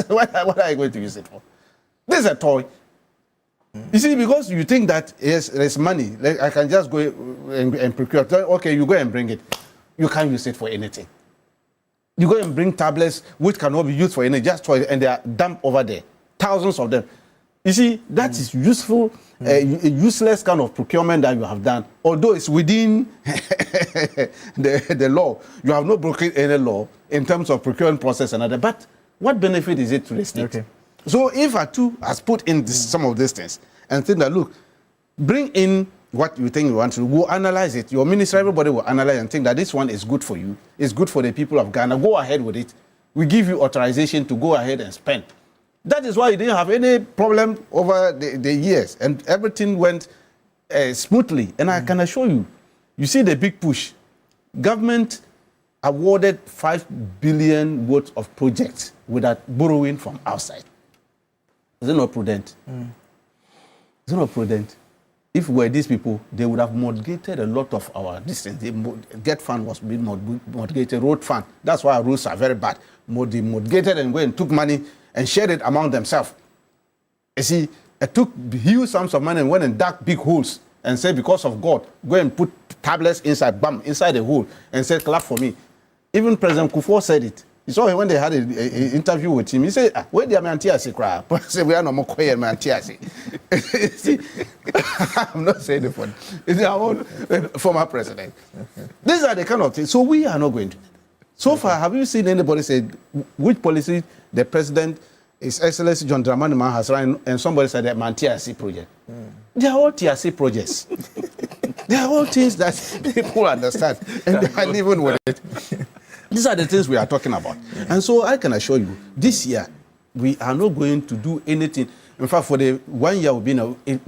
What are you going to use it for? This is a toy. You see, because you think that yes, there's money, like I can just go and procure. Okay, you go and bring it. You can't use it for anything. You go and bring tablets which cannot be used for anything, just toys, and they are dumped over there. Thousands of them. You see, that is useful, useless kind of procurement that you have done. Although it's within the law, you have not broken any law in terms of procurement process and other. But what benefit is it to the state? Okay. So if Atu has put in some of these things and think that, look, bring in what you think you want to do, we'll analyze it. Your minister, everybody will analyze and think that this one is good for you, it's good for the people of Ghana. Go ahead with it. We give you authorization to go ahead and spend. That is why you didn't have any problem over the years, and everything went smoothly. And I can assure you, you see the big push. Government awarded 5 billion worth of projects without borrowing from outside. Is it not prudent? Is it not prudent? If we were these people, they would have mortgated a lot of our distance. The get fund was being mortgated, road fund. That's why our roads are very bad. They mortgated and went and took money and shared it among themselves. You see, it took huge sums of money and went and dug big holes and said, because of God, go and put tablets inside, bam, inside the hole, and said, clap for me. Even President Kufuor said it. You saw him when they had an interview with him. He said, where the Amantiasi cry? I said, we are no more quiet, Amantiasi. I'm not saying it for it's our own former president. These are the kind of things. So we are not going to. So far, have you seen anybody say which policy the president, His Excellency John Dramani Mahama has run, and somebody said that TRC project? They are all TRC projects. They are all things that people understand, and they are living with it. These are the things we are talking about. And so I can assure you, this year, we are not going to do anything. In fact, for the 1 year we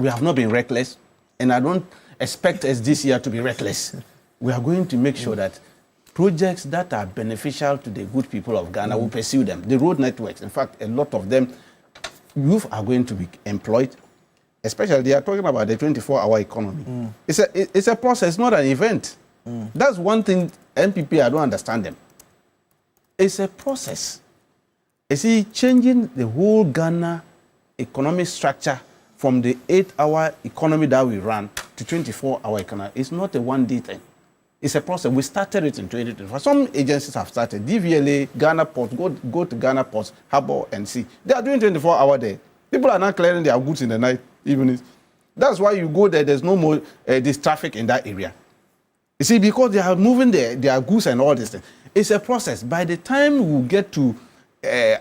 have not been reckless, and I don't expect us this year to be reckless. We are going to make sure that projects that are beneficial to the good people of Ghana will pursue them. The road networks, in fact, a lot of them, youth are going to be employed. Especially, they are talking about the 24-hour economy. It's a process, not an event. That's one thing, MPP, I don't understand them. It's a process. You see, changing the whole Ghana economic structure from the 8-hour economy that we run to 24-hour economy is not a one-day thing. It's a process. We started it in 2024. Some agencies have started. DVLA, Ghana Ports, go to Ghana Ports, Harbour, and see. They are doing 24-hour there. People are not clearing their goods in the night, evenings. That's why you go there, there's no more this traffic in that area. You see, because they are moving their goods and all this thing. It's a process. By the time we get to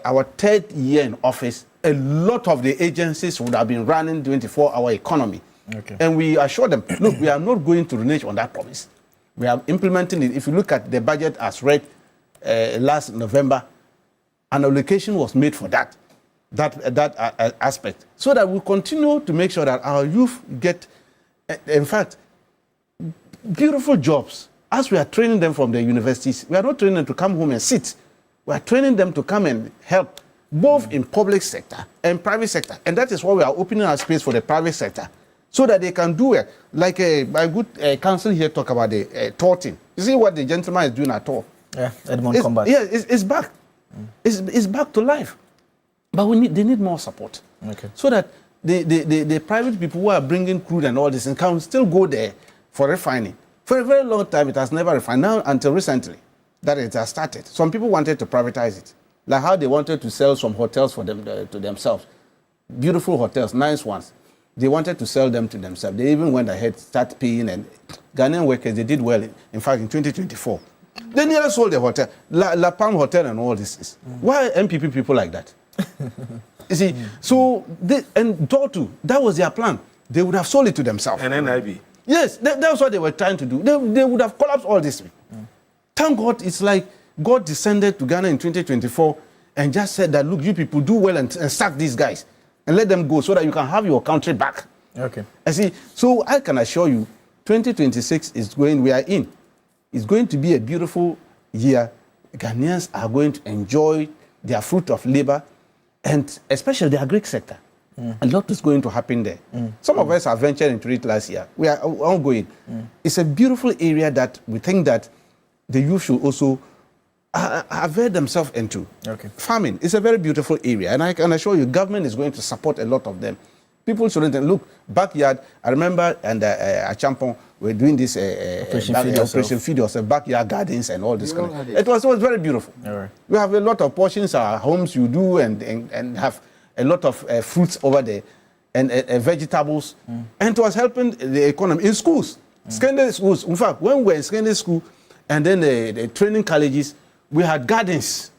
our 3rd year in office, a lot of the agencies would have been running 24-hour economy. Okay. And we assure them, look, we are not going to renege on that promise. We are implementing it. If you look at the budget as read last November, an allocation was made for that aspect, so that we continue to make sure that our youth get, in fact, beautiful jobs. As we are training them from the universities, we are not training them to come home and sit. We are training them to come and help, both in public sector and private sector. And that is why we are opening our space for the private sector, so that they can do it. Like my good counsel here talk about the torting. You see what the gentleman is doing at all? Yeah, Edmond Combat. Yeah, it's back. It's back to life. But they need more support. Okay. So that the private people who are bringing crude and all this and can still go there for refining. For a very long time, it has never refined. Now, until recently, that it has started. Some people wanted to privatize it. Like how they wanted to sell some hotels for them to themselves. Beautiful hotels, nice ones. They wanted to sell them to themselves. They even went ahead, start paying, and Ghanaian workers, they did well. In fact, in 2024, they nearly sold the hotel, La Palm Hotel and all this. Why MPP people like that? You see, so, and Tortu, that was their plan. They would have sold it to themselves. And NIB. Yes, that's what they were trying to do. They would have collapsed all this. Thank God, it's like God descended to Ghana in 2024 and just said that, look, you people do well and sack these guys and let them go so that you can have your country back. Okay. I see. So I can assure you, 2026 is we are in. It's going to be a beautiful year. Ghanaians are going to enjoy their fruit of labor, and especially the agri sector. A lot is going to happen there. Some of us have ventured into it last year. We are ongoing. It's a beautiful area that we think that the youth should also avail themselves into. Okay. Farming is a very beautiful area, and I can assure you, government is going to support a lot of them. People shouldn't look backyard. I remember, and at Champon, we're doing this Operation Feed Yourself, backyard gardens and all this. It was very beautiful. All right. We have a lot of portions, our homes you do, and have a lot of fruits over there and vegetables. And it was helping the economy in schools, secondary schools. In fact, when we were in secondary school and then the training colleges, we had gardens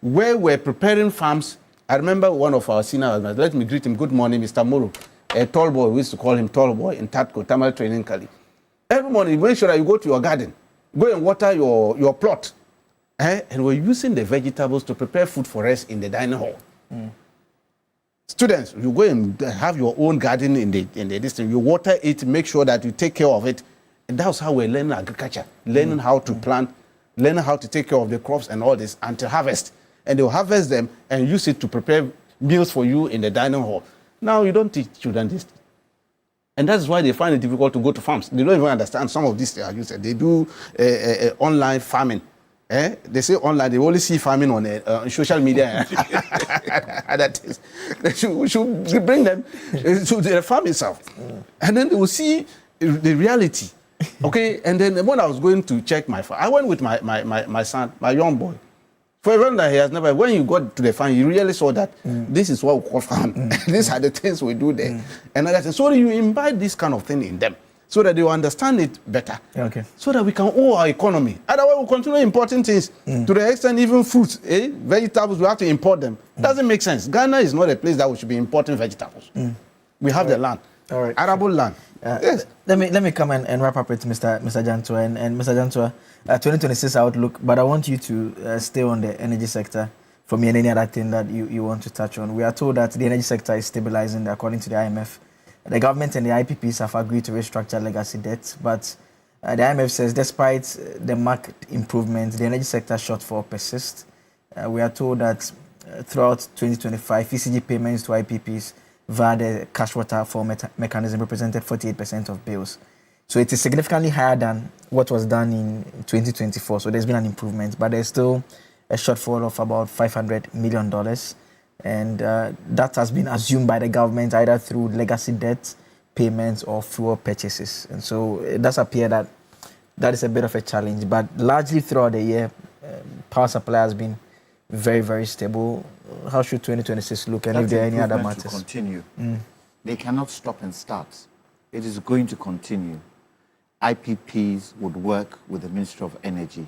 where we were preparing farms. I remember one of our senior husbands, let me greet him, good morning, Mr. Moro, a tall boy, we used to call him tall boy in Tatco, Tamal Training College. Every morning, make sure that you go to your garden, go and water your plot. And we're using the vegetables to prepare food for us in the dining hall. Students, you go and have your own garden in the distance. You water it, make sure that you take care of it. And that's how we're learning agriculture, learning how to plant, learning how to take care of the crops and all this until harvest. And they'll harvest them and use it to prepare meals for you in the dining hall. Now, you don't teach children this. And that's why they find it difficult to go to farms. They don't even understand some of these things. They do online farming. They say online, they only see farming on social media and other things. We should bring them to the farm itself. And then they will see the reality. Okay? And then when I was going to check my farm, I went with my son, my young boy. For a while that he has never, when you got to the farm, you really saw that this is what we call farm. These are the things we do there. And other things. So you imbibe this kind of thing in them, so that they will understand it better. Okay. So that we can own our economy. Otherwise, we'll continue importing things to the extent even fruits, vegetables, we have to import them. Doesn't make sense. Ghana is not a place that we should be importing vegetables. We have the land. All right. Arable land. Yes. Let me come and wrap up with Mr. Jantua and Mr. Jantua, 2026 outlook. But I want you to stay on the energy sector for me and any other thing that you want to touch on. We are told that the energy sector is stabilizing according to the IMF. The government and the IPPs have agreed to restructure legacy debt, but the IMF says despite the market improvement, the energy sector shortfall persists. We are told that throughout 2025, ECG payments to IPPs via the cash waterfall mechanism represented 48% of bills. So it is significantly higher than what was done in 2024. So there's been an improvement, but there's still a shortfall of about $500 million. And that has been assumed by the government either through legacy debt payments or fuel purchases. And so it does appear that that is a bit of a challenge. But largely throughout the year, power supply has been very, very stable. How should 2026 look, and if there are any other matters? Continue. They cannot stop and start. It is going to continue. IPPs would work with the Ministry of Energy.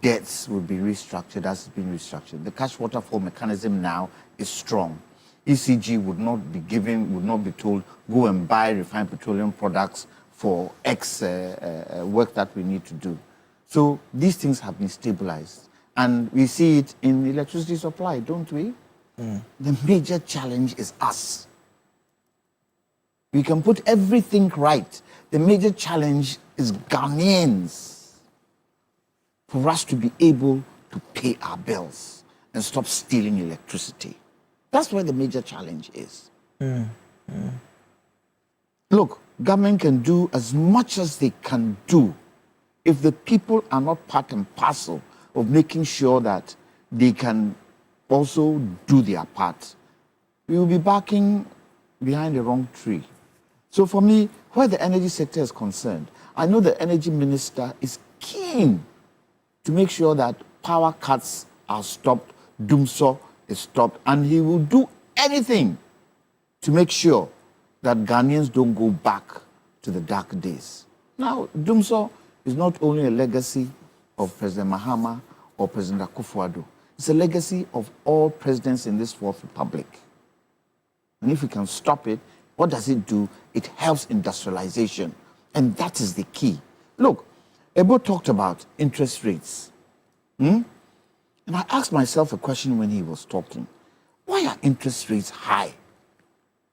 Debts will be restructured as it's been restructured. The cash waterfall mechanism now is strong. ECG would not be told, go and buy refined petroleum products for X work that we need to do. So these things have been stabilized. And we see it in electricity supply, don't we? The major challenge is us. We can put everything right. The major challenge is Ghanaians. For us to be able to pay our bills and stop stealing electricity. That's where the major challenge is. Look, government can do as much as they can do if the people are not part and parcel of making sure that they can also do their part, we will be backing behind the wrong tree. So for me, where the energy sector is concerned, I know the energy minister is keen to make sure that power cuts are stopped, Dumso is stopped, and he will do anything to make sure that Ghanaians don't go back to the dark days. Now, Dumso is not only a legacy of President Mahama or President Akufo-Addo, it's a legacy of all presidents in this Fourth Republic. And if we can stop it, what does it do? It helps industrialization. And that is the key. Look, Ebo talked about interest rates. And I asked myself a question when he was talking. Why are interest rates high?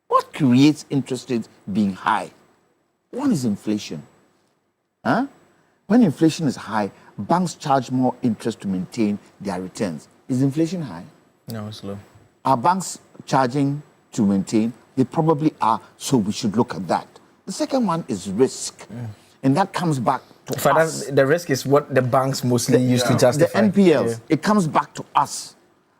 What creates interest rates being high? One is inflation. When inflation is high, banks charge more interest to maintain their returns. Is inflation high? No, it's low. Are banks charging to maintain? They probably are, so we should look at that. The second one is risk. And that comes back to us. The risk is what the banks mostly use to justify. The NPLs, it comes back to us.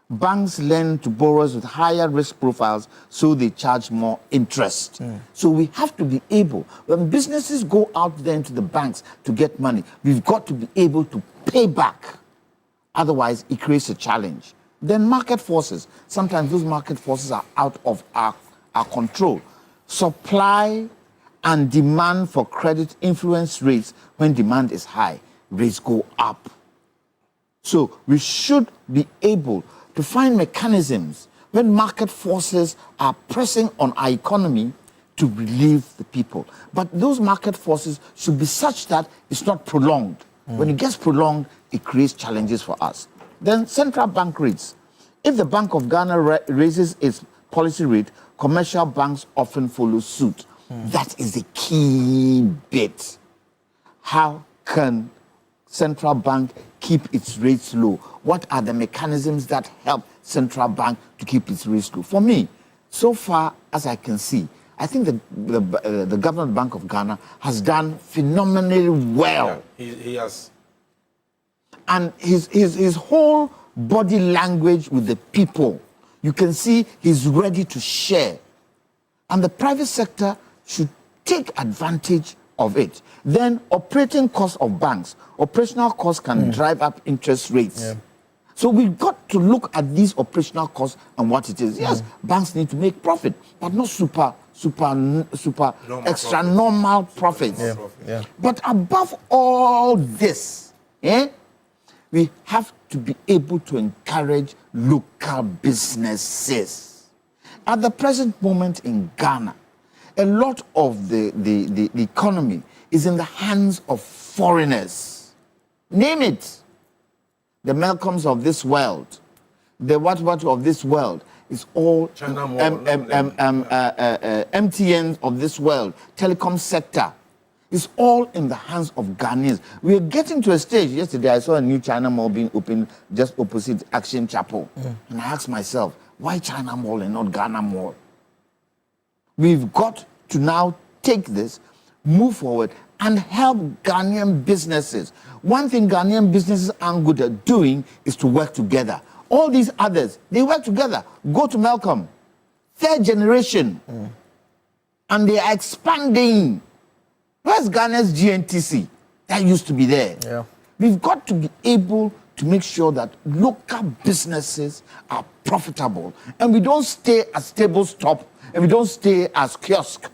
Banks lend to borrowers with higher risk profiles, so they charge more interest. So we have to be able, when businesses go out there into the banks to get money, we've got to be able to pay back. Otherwise, it creates a challenge. Then market forces. Sometimes those market forces are out of our control. Supply and demand for credit influence rates. When demand is high, rates go up. So we should be able to find mechanisms when market forces are pressing on our economy to relieve the people. But those market forces should be such that it's not prolonged. When it gets prolonged, it creates challenges for us. Then central bank rates. If the Bank of Ghana raises its policy rate, commercial banks often follow suit. That is the key bit. How can central bank keep its rates low? What are the mechanisms that help central bank to keep its rates low? For me, so far as I can see, I think the Government Bank of Ghana has done phenomenally well. Yeah, he has. And his whole body language with the people, you can see he's ready to share. And the private sector should take advantage of it. Then operating costs of banks, operational costs can drive up interest rates. So we've got to look at these operational costs and what it is. Yes, banks need to make profit, but not super extra normal profits. But above all this, we have to be able to encourage local businesses. At the present moment in Ghana, a lot of the economy is in the hands of foreigners. Name it. The Malcolms of this world, the what of this world, is all MTN of this world, telecom sector. It's all in the hands of Ghanaians. We are getting to a stage. Yesterday, I saw a new China Mall being opened just opposite Action Chapel. And I asked myself, why China Mall and not Ghana Mall? We've got to now take this, move forward, and help Ghanaian businesses. One thing Ghanaian businesses aren't good at doing is to work together. All these others, they work together. Go to Malcolm, third generation. And they are expanding. Where's Ghana's GNTC? That used to be there. We've got to be able to make sure that local businesses are profitable. And we don't stay as table stop, and we don't stay as kiosk.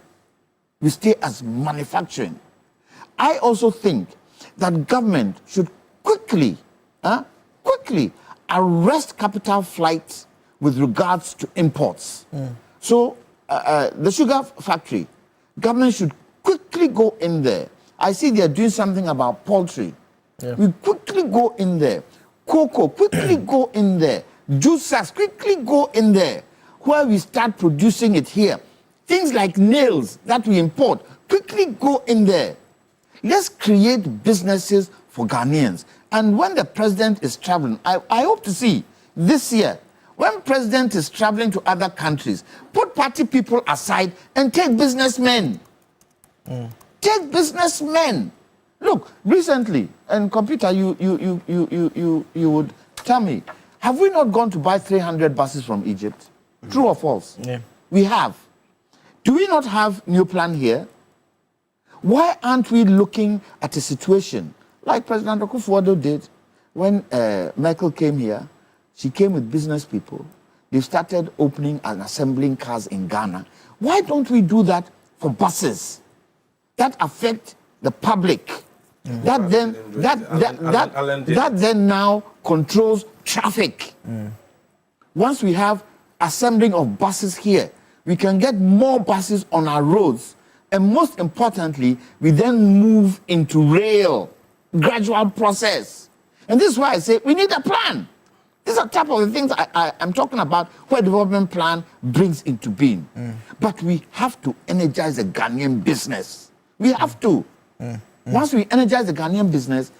We stay as manufacturing. I also think that government should quickly arrest capital flights with regards to imports. So the sugar factory, government should quickly go in there. I see they're doing something about poultry. We quickly go in there. Cocoa, quickly go in there. Juices, quickly go in there. Where we start producing it here. Things like nails that we import, quickly go in there. Let's create businesses for Ghanaians. And when the president is traveling, I hope to see this year, when president is traveling to other countries, put party people aside and take businessmen. Take businessmen. Look, recently, and computer, you would tell me, Have we not gone to buy 300 buses from Egypt? True or false? Yeah. We have. Do we not have new plan here? Why aren't we looking at a situation like President Akufo-Addo did when Merkel came here? She came with business people. They started opening and assembling cars in Ghana. Why don't we do that for buses? That affect the public. That then now controls traffic. Once we have assembling of buses here, we can get more buses on our roads. And most importantly, we then move into rail, gradual process. And this is why I say we need a plan. These are type of the things I'm talking about where development plan brings into being. But we have to energize the Ghanaian business. We have to. Once we energize the Ghanaian business,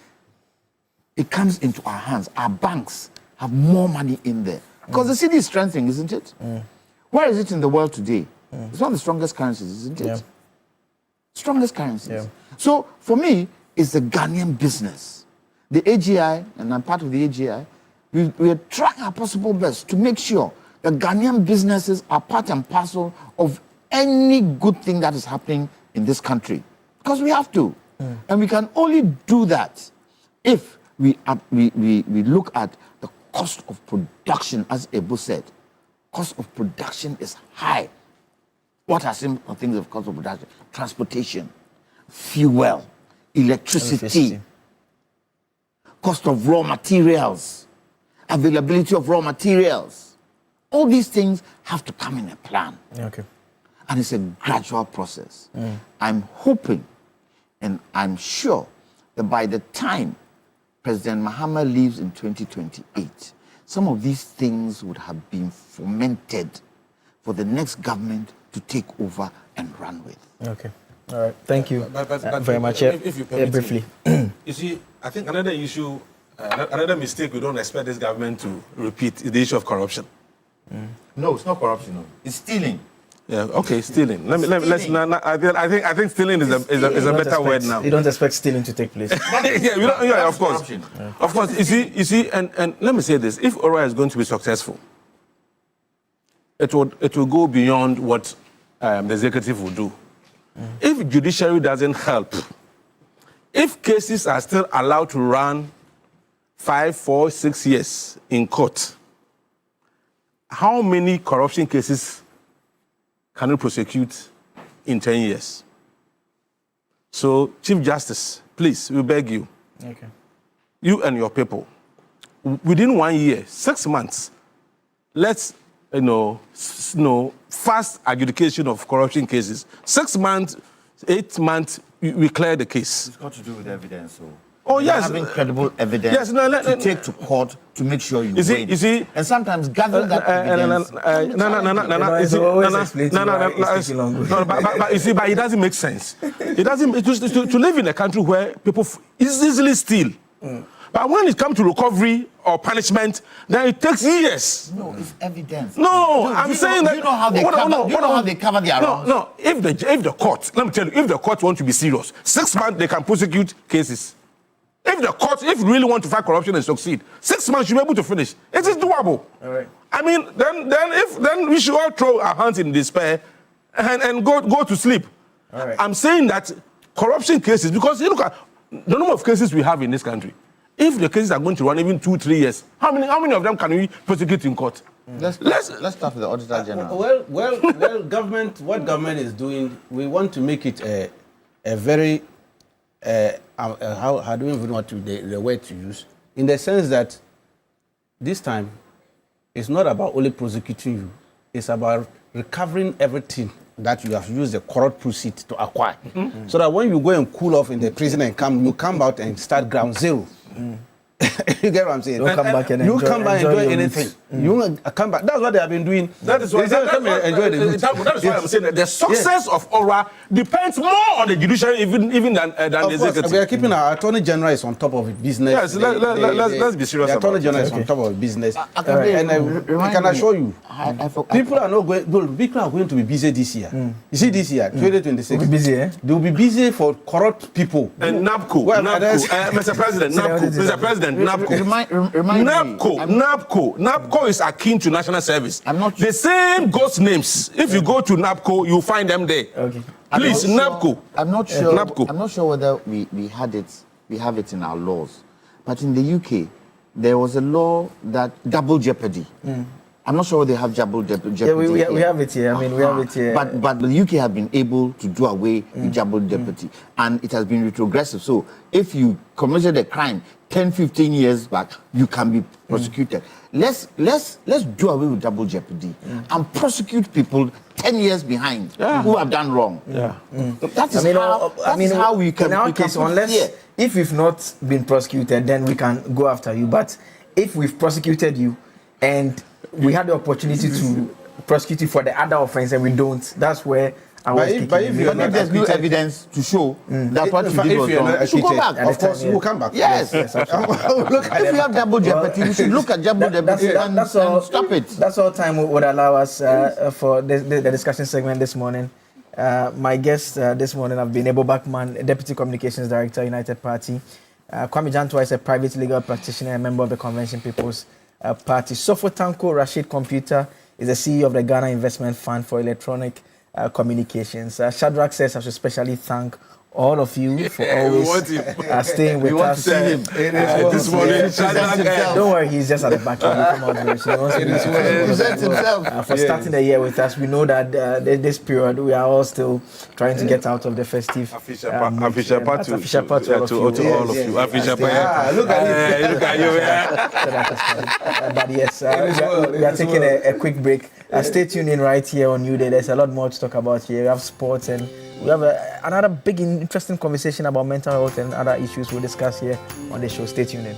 it comes into our hands. Our banks have more money in there. Because the city is strengthening, isn't it? Where is it in the world today? It's one of the strongest currencies, isn't it? Strongest currencies. So for me, it's the Ghanaian business. The AGI, and I'm part of the AGI, we are trying our possible best to make sure that Ghanaian businesses are part and parcel of any good thing that is happening in this country. Because we have to. And we can only do that if we look at the cost of production, as Ebu said. Cost of production is high. What are some things of cost of production? Transportation, fuel, electricity, cost of raw materials, availability of raw materials. All these things have to come in a plan. And it's a gradual process. I'm hoping and I'm sure that by the time President Mahama leaves in 2028, some of these things would have been fomented for the next government to take over and run with. Okay. All right. Thank you very much. If you permit briefly. You see, I think another issue, another mistake we don't expect this government to repeat is the issue of corruption. No, it's not corruption. No. It's stealing. Yeah. Okay, stealing. I think stealing is a better word now. You don't expect stealing to take place. Yeah, of course. Of course. You see, and let me say this: if ORA is going to be successful, it will go beyond what the executive will do. If judiciary doesn't help, if cases are still allowed to run 5, 4, 6 years in court, how many corruption cases can you prosecute in 10 years? So, Chief Justice, please, we beg you, you and your people, within 1 year, 6 months, let's fast adjudication of corruption cases. 6 months, 8 months, we clear the case. It's got to do with evidence. So. Oh, yes. Having credible evidence to take to court to make sure you win. You see, and sometimes gathering that evidence. But you see, but it doesn't make sense. It doesn't to live in a country where people easily steal. But when it comes to recovery or punishment, then it takes years. No, it's evidence. No, I'm saying that. Do you know how they cover their wrongs? No. If the court, let me tell you, if the court want to be serious, 6 months they can prosecute cases. If the court, if you really want to fight corruption and succeed, 6 months you'll be able to finish. It is doable. All right. I mean, then we should all throw our hands in despair and go to sleep. All right. I'm saying that corruption cases, because you look at the number of cases we have in this country. If the cases are going to run even 2-3 years, how many of them can we prosecute in court? Let's start with the Auditor General. Well, government. What government is doing, we want to make it a very how do we even want to the word to use, in the sense that this time it's not about only prosecuting you, it's about recovering everything that you have used the corrupt proceeds to acquire, so that when you go and cool off in the prison and you come out and start ground zero. You get what I'm saying? You come back and enjoy anything. You come back. That's what they have been doing. That is why I'm saying that the success of ORA depends more on the judiciary even than the executive. We are keeping our Attorney General is on top of his business. Yes, let's be serious. The Attorney General is on top of his business. And I can assure you, people are going to be busy this year. You see, this year, 2026, we'll be busy, they will be busy for corrupt people. And NAPCO, Mr. President, NAPCO. Remind NAPCO is akin to national service. I'm not the same ghost names. If you go to NAPCO, you find them there. Okay. Please, NAPCO. I'm not sure. NAPCO. I'm not sure whether we have it in our laws, but in the UK, there was a law that double jeopardy. I'm not sure whether they have double jeopardy. Yeah, we have it here. I mean, we have it here. But the UK have been able to do away with double jeopardy, and it has been retrogressive. So if you committed a crime 10, 15 years back, you can be prosecuted. Let's do away with double jeopardy and prosecute people 10 years behind who have done wrong. That is how we can. In our case, unless if we've not been prosecuted, then we can go after you. But if we've prosecuted you and we had the opportunity to prosecute you for the other offense and we don't, that's where But if there's no evidence to show that what you did was wrong, you should go back. Of course, we'll come back. Yes. If we have double jeopardy, we should look at double jeopardy and stop it. That's all time would allow us for the discussion segment this morning. My guest this morning have been Ebo Bachman, Deputy Communications Director, United Party. Kwame Jantwa is a private legal practitioner and member of the Convention People's Party. Sofo Tanko Rashid Computer is the CEO of the Ghana Investment Fund for Electronic Communications. Shadrach says I should especially thank all of you for always staying with us. This morning, don't worry, he's just at the back. For starting the year with us. We know that this period we are all still trying to get out of the festive. Official part to all of you. Look at you. But yes, we are taking a quick break. Stay tuned in right here on Newday. There's a lot more to talk about here. We have sports and we have another big interesting conversation about mental health and other issues we'll discuss here on the show. Stay tuned in.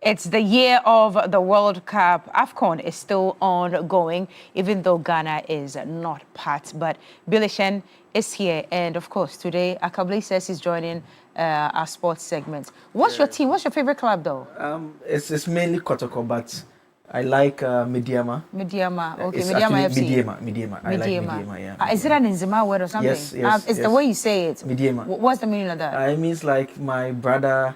It's the year of the World Cup. AFCON is still ongoing, even though Ghana is not part. But Bilishen is here. And of course, today, Akabli says he's joining our sports segment. What's your team? What's your favorite club, though? It's mainly Kotoko, but I like Mediama. Mediama, okay. It's Mediama FC. Mediama. I like Mediama, yeah. Is it an Nzima word or something? Yes. It's the way you say it. Mediama. What's the meaning of that? It means like my brother.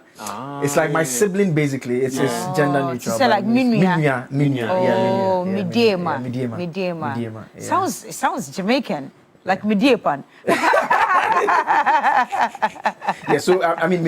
It's like my sibling, basically. It's gender neutral. So like Minya. Oh, Mediama. Mediama. Sounds Jamaican. Like Mediepan. Yeah, so I mean,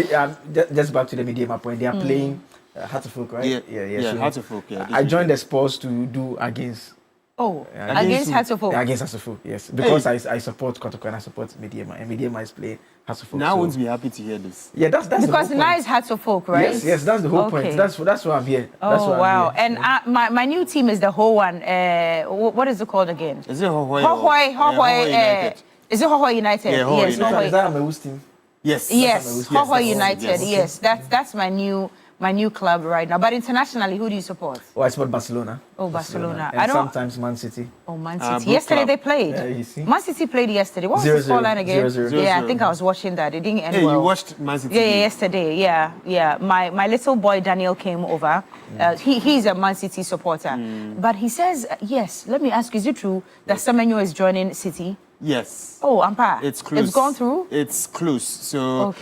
just back to the Mediama point. They are playing Hartlepool, right? Yeah, so Hartlepool. Yeah, I joined the sports to do against. Against Hartlepool. Against Hartlepool, yes. Because I support Kotoko and I support Mediama, and Mediama is playing Hartlepool. Now I won't be happy to hear this. Yeah, that's because now it's Hartlepool, right? Yes, that's the whole point. That's why I'm here. Oh, wow. And my new team is the whole one. What is it called again? Is it Hohoi? Hohoi. Is it Hohoi United? Yeah, Hohoi yes, United. Is that Amewo's team? Yes. Hohoi United. Yes, that's my new club right now. But internationally, who do you support? Oh, I support Barcelona. Oh, Barcelona. And sometimes Man City. Oh, Man City. Yesterday they played. Yeah, you see? Man City played yesterday. What was the scoreline again? 0-0. Yeah, I think I was watching that. It didn't end well. You watched Man City? Yeah, yesterday. Yeah. My little boy Daniel came over. He's a Man City supporter. But he says, yes, let me ask you, is it true that Semenyo is joining City? Yes. Oh, Ampa. It's close. It's gone through? It's close. So,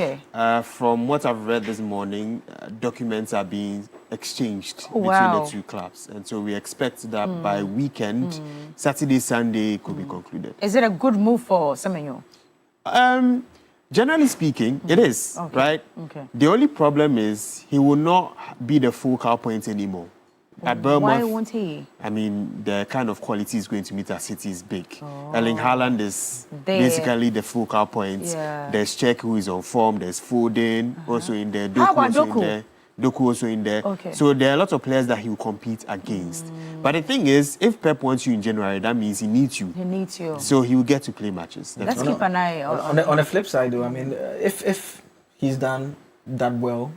from what I've read this morning, documents are being exchanged between the two clubs. And so we expect that by weekend, Saturday, Sunday, could be concluded. Is it a good move for Semenyo? Generally speaking, it is, right? Okay. The only problem is he will not be the focal point anymore. At Bournemouth, why won't he? I mean, the kind of quality he's going to meet at City is big. Erling Haaland is Basically the focal point. There's Czech, who is on form. There's Foden also in there. How about Doku? Doku also in there. So there are a lot of players that he will compete against. But the thing is, if Pep wants you in January, that means he needs you. He needs you. So he will get to play matches. Let's keep an eye on the flip side, though. I mean, if he's done that well,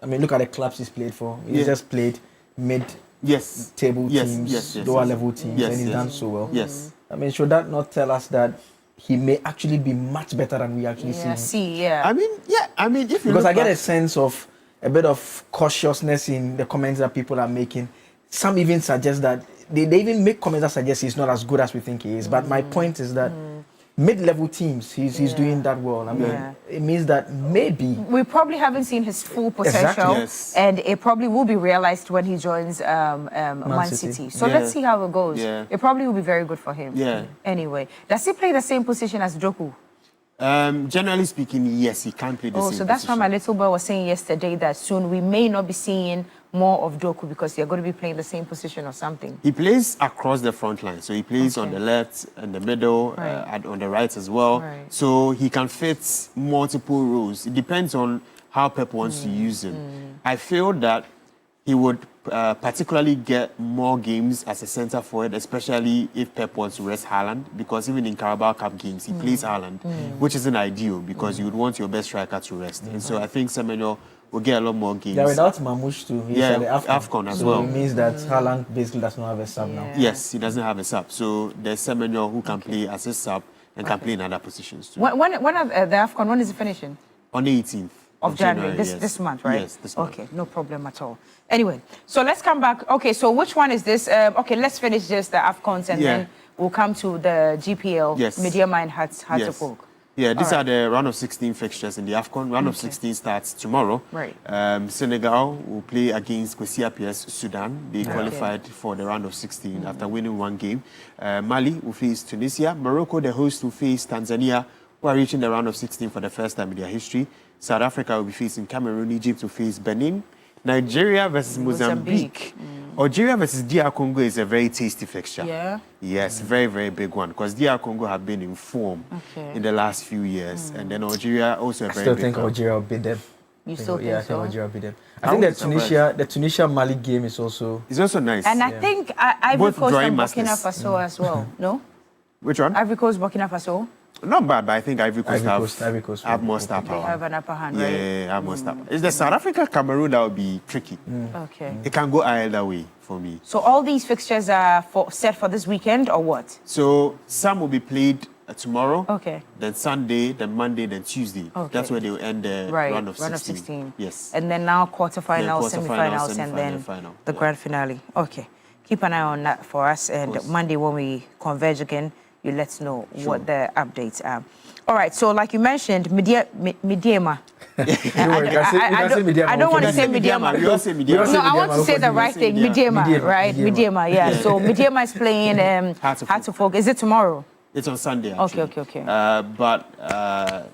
I mean, look at the clubs he's played for. He's just played mid-table teams, lower-level teams, and he's done so well. Yes. I mean, should that not tell us that he may actually be much better than we actually see? I mean, if you because I get a sense of a bit of cautiousness in the comments that people are making. Some even suggest that they even make comments that suggest he's not as good as we think he is. But my point is that mid-level teams, he's doing that well. I mean, it means that maybe we probably haven't seen his full potential, and it probably will be realized when he joins Man City. So let's see how it goes. It probably will be very good for him. Anyway, does he play the same position as Doku? Generally speaking, yes, he can play the same so that's position. why my little boy was saying yesterday that soon we may not be seeing more of Doku because they're going to be playing the same position or something. He plays across the front line, so he plays on the left and the middle, and on the right as well. So he can fit multiple roles. It depends on how Pep wants to use him. I feel that he would particularly get more games as a centre forward, especially if Pep wants to rest Haaland, because even in Carabao Cup games, he plays Haaland, which isn't ideal because you would want your best striker to rest. And so I think Semenyo will get a lot more games. Yeah, without Mamouche too. He's at the AFCON as so well. It means that Haaland basically does not have a sub now. Yes, he doesn't have a sub. So there's Semenyo who can play as a sub and can play in other positions too. When are the AFCON, when is it finishing? On the 18th. Of January, this month, right? Yes, this month. Okay, no problem at all. Anyway, so let's come back. Okay, so which one is this? Okay, let's finish just the AFCONs and then we'll come to the GPL, Mediama and Hartlepool. Yeah, these are the round of 16 fixtures in the AFCON. Round of 16 starts tomorrow. Right. Senegal will play against Kwesi Appiah's Sudan. They qualified for the round of 16 after winning one game. Mali will face Tunisia. Morocco, the host, will face Tanzania, who are reaching the round of 16 for the first time in their history. South Africa will be facing Cameroon. Egypt will face Benin. Nigeria versus Mozambique. Algeria versus DR Congo is a very tasty fixture. Yes, very, very big one, because DR Congo have been in form in the last few years. And then Algeria also a very big I still think Algeria will beat them. You still think so? Yeah, I think Algeria will beat them. I think the Tunisia-Mali game is also nice. And I think Ivory Coast and Burkina Faso as well, no? Which one? Ivory Coast, Burkina Faso. Not bad, but I think Ivory Coast have more star power. They have an upper hand, right? Yeah, have more star power. It's the South Africa Cameroon that will be tricky. Okay. It can go either way for me. So all these fixtures are set for this weekend or what? So some will be played tomorrow. Okay. Then Sunday, then Monday, then Tuesday. Okay. That's where they will end the round of 16. Yes. And then now quarterfinals, semi-finals, and then final. the grand finale. Okay. Keep an eye on that for us. And Monday when we converge again, you let us know what the updates are. All right, so like you mentioned, Midiema. I don't want to say Midiema. We all say Midiema. No, I want to say the right thing. Midiema, right? Midiema, yeah. So Midiema is playing Heart to Folk. Is it tomorrow? It's on Sunday, actually. Okay. But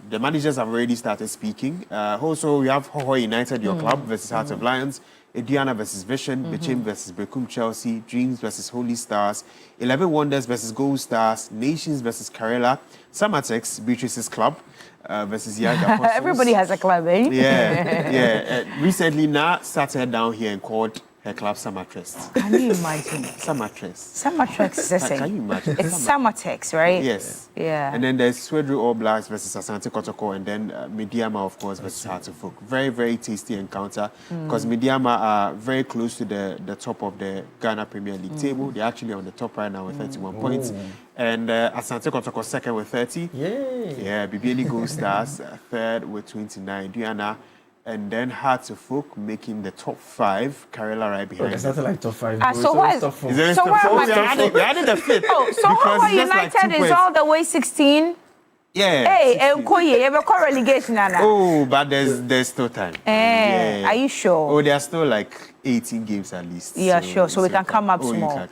the managers have already started speaking. Also, we have Hoho United, your club, versus Heart of Lions. Ediana versus Vision, Bechem versus Bekum Chelsea, Dreams versus Holy Stars, 11 Wonders versus Gold Stars, Nations versus Karela, Samatex, Beatrice's club versus Young Apostles. Everybody has a club, eh? Yeah. Recently, Na sat her down here and called her club Samatrest. Can you imagine? Samatrest. Can you imagine? It's Samatex, right? Yes. Yeah. And then there's Swedru All Blacks versus Asante Kotoko, and then Midiama, of course, versus Heart of Folk. Very, very tasty encounter because Midiama are very close to the top of the Ghana Premier League table. They're actually on the top right now with 31 points. And Asante Kotoko second with 30. Yeah, BBNE Gold Stars third with 29. Diana. And then Heart to Folk making the top 5. Karela right behind. There's nothing like top 5. So why? So why am we added the fifth. Oh, so how United is all the way 16? Yeah. Hey, relegation, Anna. Oh, but there's still time. Are you sure? Oh, there are still like 18 games at least. Yeah, sure. So we can come up small.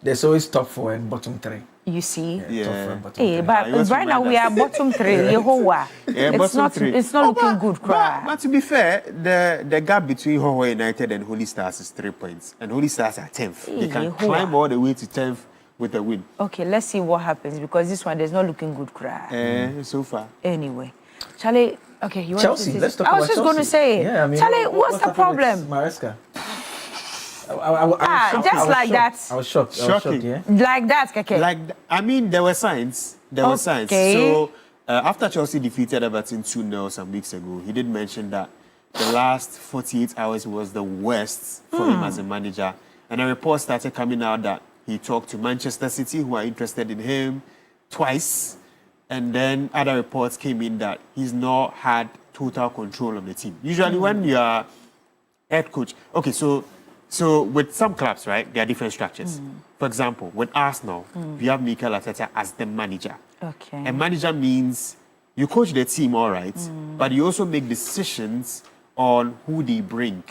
There's always top 4 and bottom 3. You see? Yeah. Hey, but right now we are bottom 3. Yehovah. It's not looking good, but to be fair, the gap between Hoho United and Holy Stars is 3 points. And Holy Stars are 10th. They can climb all the way to 10th with a win. Okay, let's see what happens because this one, there's not looking good, so far. Anyway. Charlie, okay, you want Chelsea, to say let's talk about I was just going to say, Charlie, what's the problem? Maresca. Just like that. I was shocked. Yeah. Like that, Keke. I mean, there were signs. Were signs. So after Chelsea defeated Everton 2-0 some weeks ago, he did mention that the last 48 hours was the worst for him as a manager. And a report started coming out that he talked to Manchester City, who are interested in him, twice. And then other reports came in that he's not had total control of the team. Usually when you are head coach, okay, so with some clubs, right, there are different structures. For example, with Arsenal, we have Mikel Arteta as the manager. Okay. And manager means you coach the team, all right, but you also make decisions on who they bring,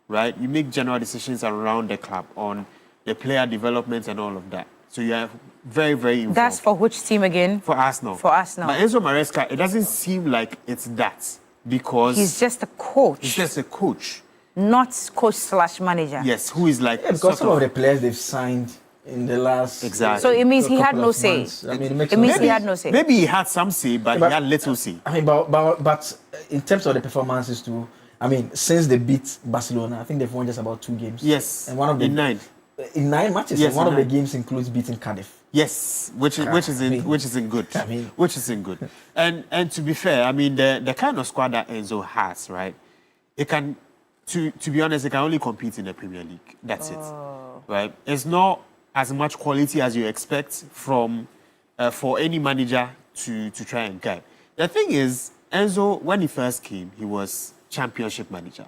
right? You make general decisions around the club on the player development and all of that. So you are very, very involved. That's for which team again? For Arsenal. For Arsenal. But Enzo Maresca, it doesn't seem like it's that because he's just a coach. He's just a coach. Not coach/manager. Yes, who is like... because some of the players they've signed in the last... Exactly. So it means he had no say. I mean, it means he had no say. Maybe he had some say, but he had little say. I mean, but in terms of the performances too, I mean, since they beat Barcelona, I think they've won just about 2 games. Yes, and one of the, in 9. In 9 matches, yes, and one of the games includes beating Cardiff. Yes, which isn't good. I mean, which isn't good. And to be fair, I mean the kind of squad that Enzo has, right? It can, to be honest, it can only compete in the Premier League. That's it, right? It's not as much quality as you expect from for any manager to try and guide. The thing is, Enzo, when he first came, he was Championship manager,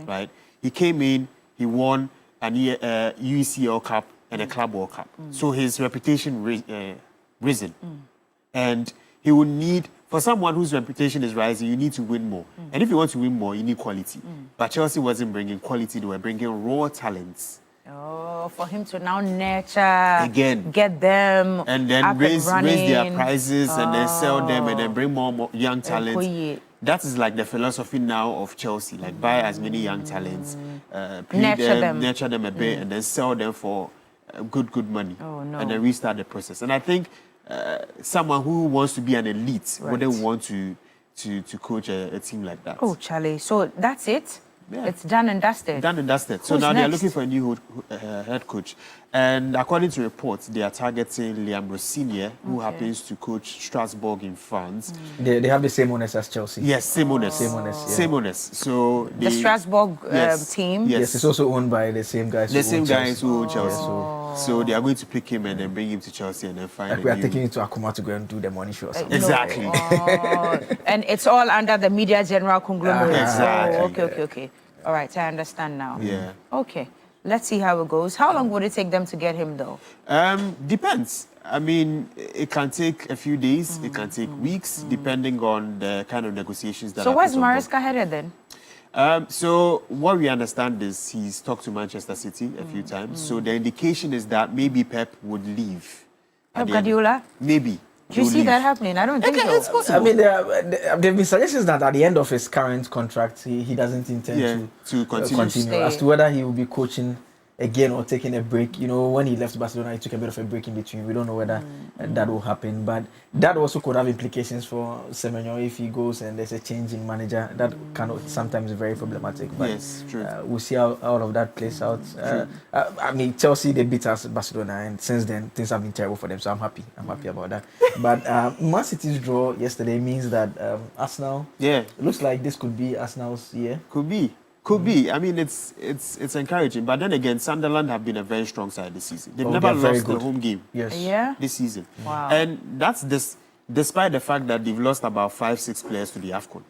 right? He came in, he won an UECL Cup and a Club World Cup. So his reputation risen. And he would need, for someone whose reputation is rising, you need to win more. And if you want to win more, you need quality. But Chelsea wasn't bringing quality, they were bringing raw talents. Oh, for him to now nurture, again, get them and then up raise and their prices and then sell them and then bring more young talents. That is like the philosophy now of Chelsea. Like buy as many young talents, nurture them a bit, and then sell them for good money, and then restart the process. And I think someone who wants to be an elite wouldn't want to coach a team like that. Oh, Charlie. So that's it. It's done and dusted. Done and dusted. So Who's now they are next? looking for a new head coach. And according to reports, they are targeting Liam Rossinier, who happens to coach Strasbourg in France. They have the same owners as Chelsea. Yes, same owners. Same owners, yeah. Same owners. So The Strasbourg team? Yes, it's also owned by the same guys The who same own guys Chelsea. who own Chelsea. Yeah, So they are going to pick him and then bring him to Chelsea and then find like a we are new... taking him to Akuma to go and do the money show or something. Exactly. And it's all under the Media General conglomerate. Exactly. Okay. All right, I understand now. Yeah. Okay. Let's see how it goes. How long would it take them to get him, though? Depends. I mean, it can take a few days, it can take weeks, depending on the kind of negotiations that So are where's put on board. Maresca headed then? So what we understand is he's talked to Manchester City a few times. So the indication is that maybe Pep would leave. Pep Guardiola? Maybe. Do you see that happening? I don't think so. It's possible. I mean, there have been suggestions that at the end of his current contract, he doesn't intend to continue. As to whether he will be coaching again or taking a break. You know, when he left Barcelona, he took a bit of a break in between. We don't know whether that will happen, but that also could have implications for Semenyo if he goes and there's a change in manager. That kind of sometimes is very problematic. But yes, true. We'll see how all of that plays out. I mean, Chelsea, they beat us Barcelona, and since then things have been terrible for them. So I'm happy. I'm happy about that. But Man City's draw yesterday means that Arsenal. Yeah, it looks like this could be Arsenal's year. Could be. I mean, it's encouraging. But then again, Sunderland have been a very strong side this season. They've never lost the home game. Yes. Yeah. This season. Wow. And that's this, despite the fact that they've lost about 5-6 players to the AFCON.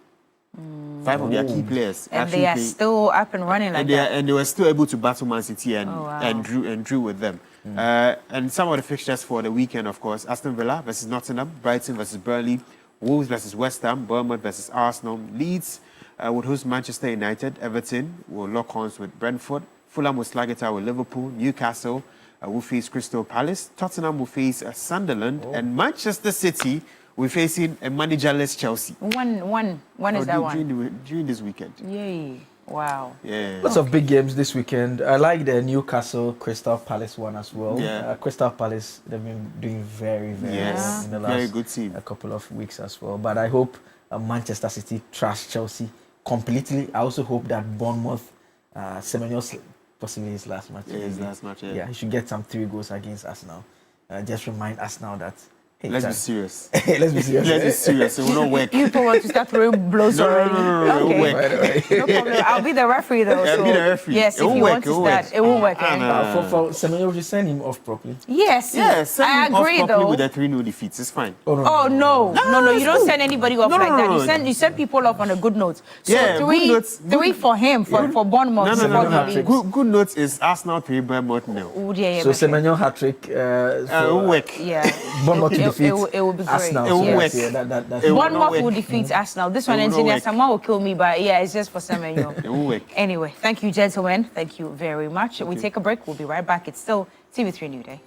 5 of their key players. And they are still up and running like that. And they were still able to battle Man City and, wow. and drew with them. And some of the fixtures for the weekend, of course, Aston Villa versus Nottingham, Brighton versus Burnley, Wolves versus West Ham, Bournemouth versus Arsenal, Leeds would host Manchester United, Everton will lock horns with Brentford, Fulham will slug it out with Liverpool, Newcastle will face Crystal Palace, Tottenham will face Sunderland, and Manchester City will facing a managerless Chelsea. When is that one? During this weekend. Yay. Wow. Yeah. Lots of big games this weekend. I like the Newcastle Crystal Palace one as well. Yeah. Crystal Palace, they've been doing very well in the last very good team. A couple of weeks as well. But I hope Manchester City trash Chelsea completely. I also hope that Bournemouth, Semenyo's possibly his last match. Yeah, his last match, yeah. He should get some 3 goals against Arsenal. Just remind us now that let's be serious. Let's be serious. Let's be serious. It will not work. You people want to start throwing blows already? No, it won't work. No problem. I'll be the referee though. Yeah, so be the referee. Yes, It if won't you work, want it to won't start, work. it won't work. For Semenyo, we should send him off properly. Yes. Send I him agree off properly though. with the 3-0 defeats. It's fine. Oh no! You don't send anybody off like that. You send people off on a good note. So good notes. three for him for Bournemouth. Good notes is Arsenal 3, Bournemouth 0. So Semenyo hat-trick. It will work. Yeah. Bournemouth to defeat It will be great. Arsenal. It will work. Bournemouth will defeat Arsenal. This one, Engineer Sama will kill me, but yeah, it's just for Semenyo. It will work. Anyway, thank you, gentlemen. Thank you very much. We take a break. We'll be right back. It's still TV3 Newday.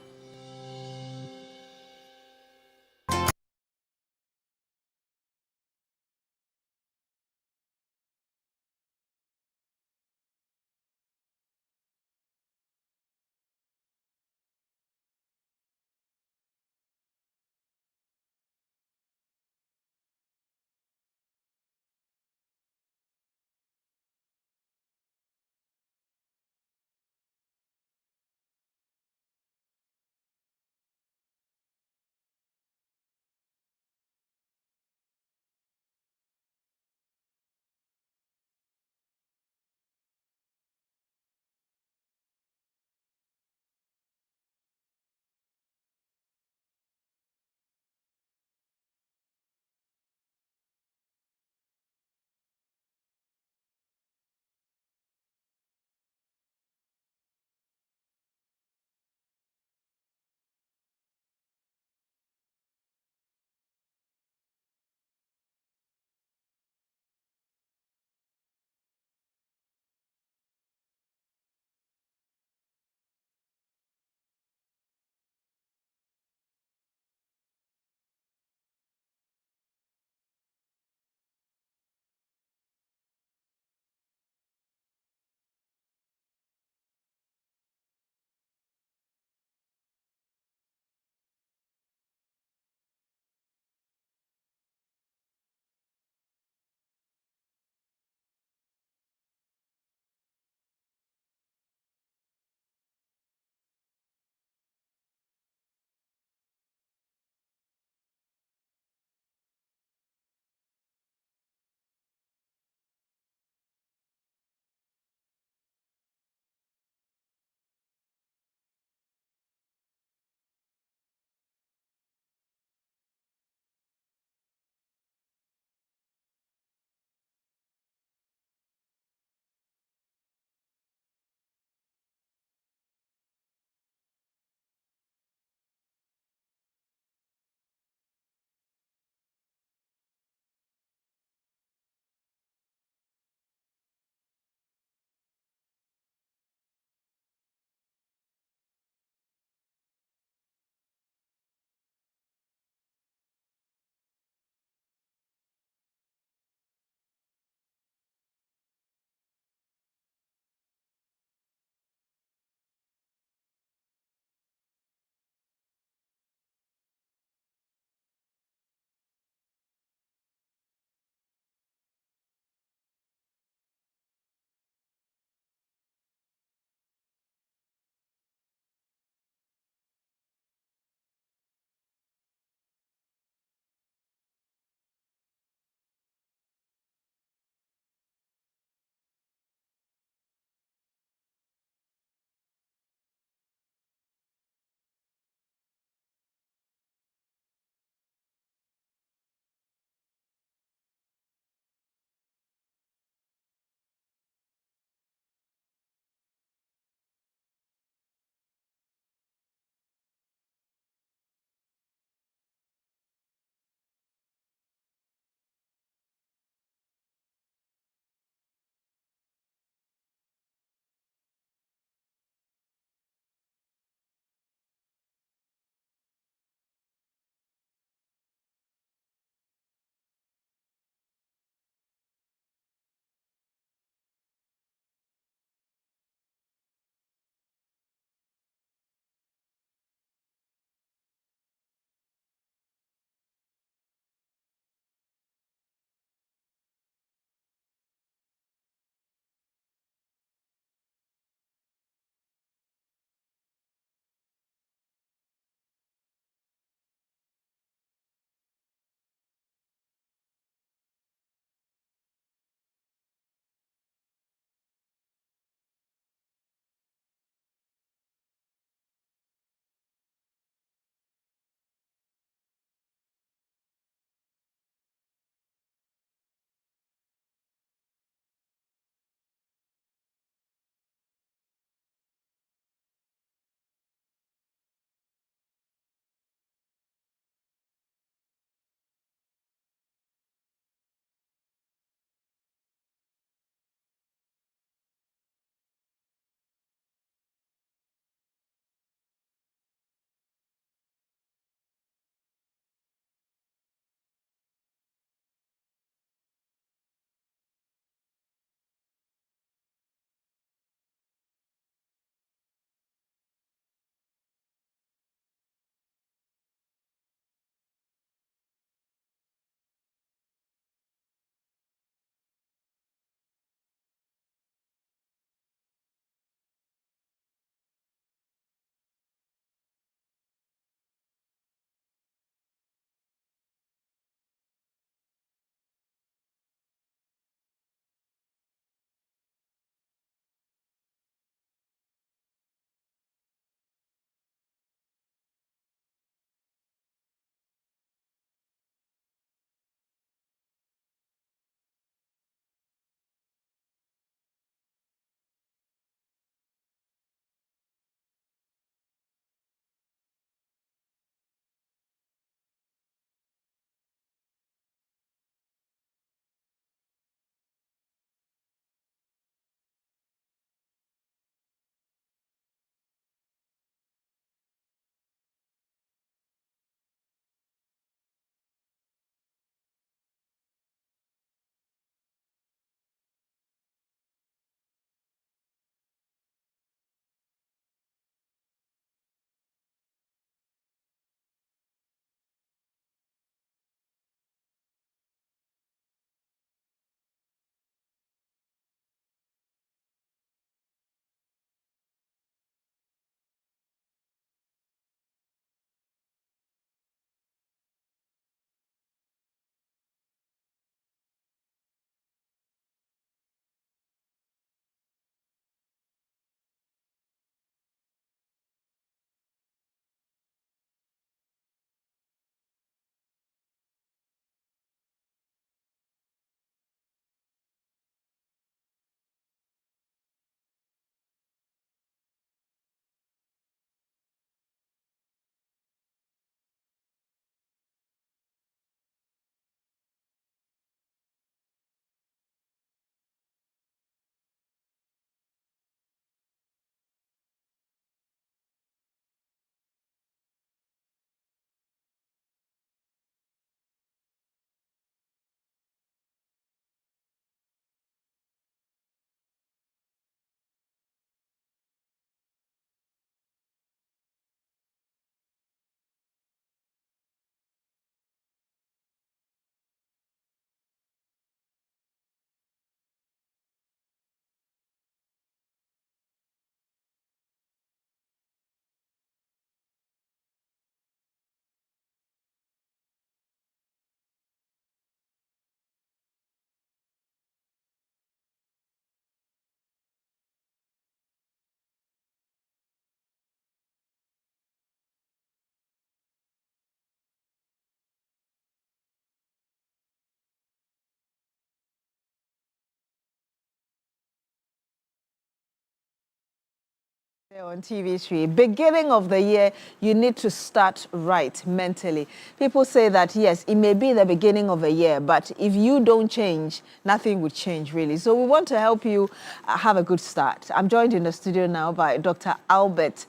On TV3, beginning of the year, you need to start right mentally. People say that, yes, it may be the beginning of a year, but if you don't change, nothing would change, really. So we want to help you have a good start. I'm joined in the studio now by Dr. Albert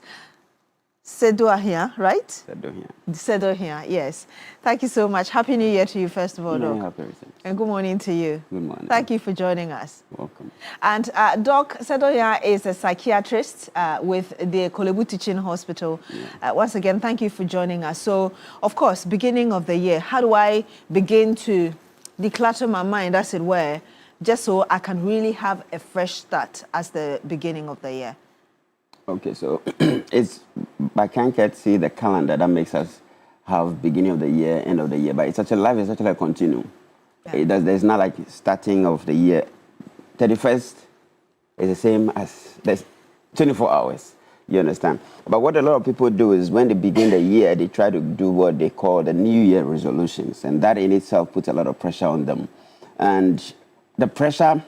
Sedoahia, right? Sedoahia, yes. Thank you so much. Happy New Year to you, first of all, Doc. And good morning to you. Good morning. Thank you for joining us. Welcome. And Doc Sedoahia is a psychiatrist with the Kolebu Teaching Hospital. Once again, thank you for joining us. So, of course, beginning of the year, how do I begin to declutter my mind, as it were, just so I can really have a fresh start as the beginning of the year? Okay, so it's, I can't see the calendar that makes us have beginning of the year, end of the year, but it's such a life, it's actually a continuum. Yeah. There's not like starting of the year. 31st is the same as, there's 24 hours, you understand? But what a lot of people do is when they begin the year, they try to do what they call the New Year resolutions, and that in itself puts a lot of pressure on them. And the pressure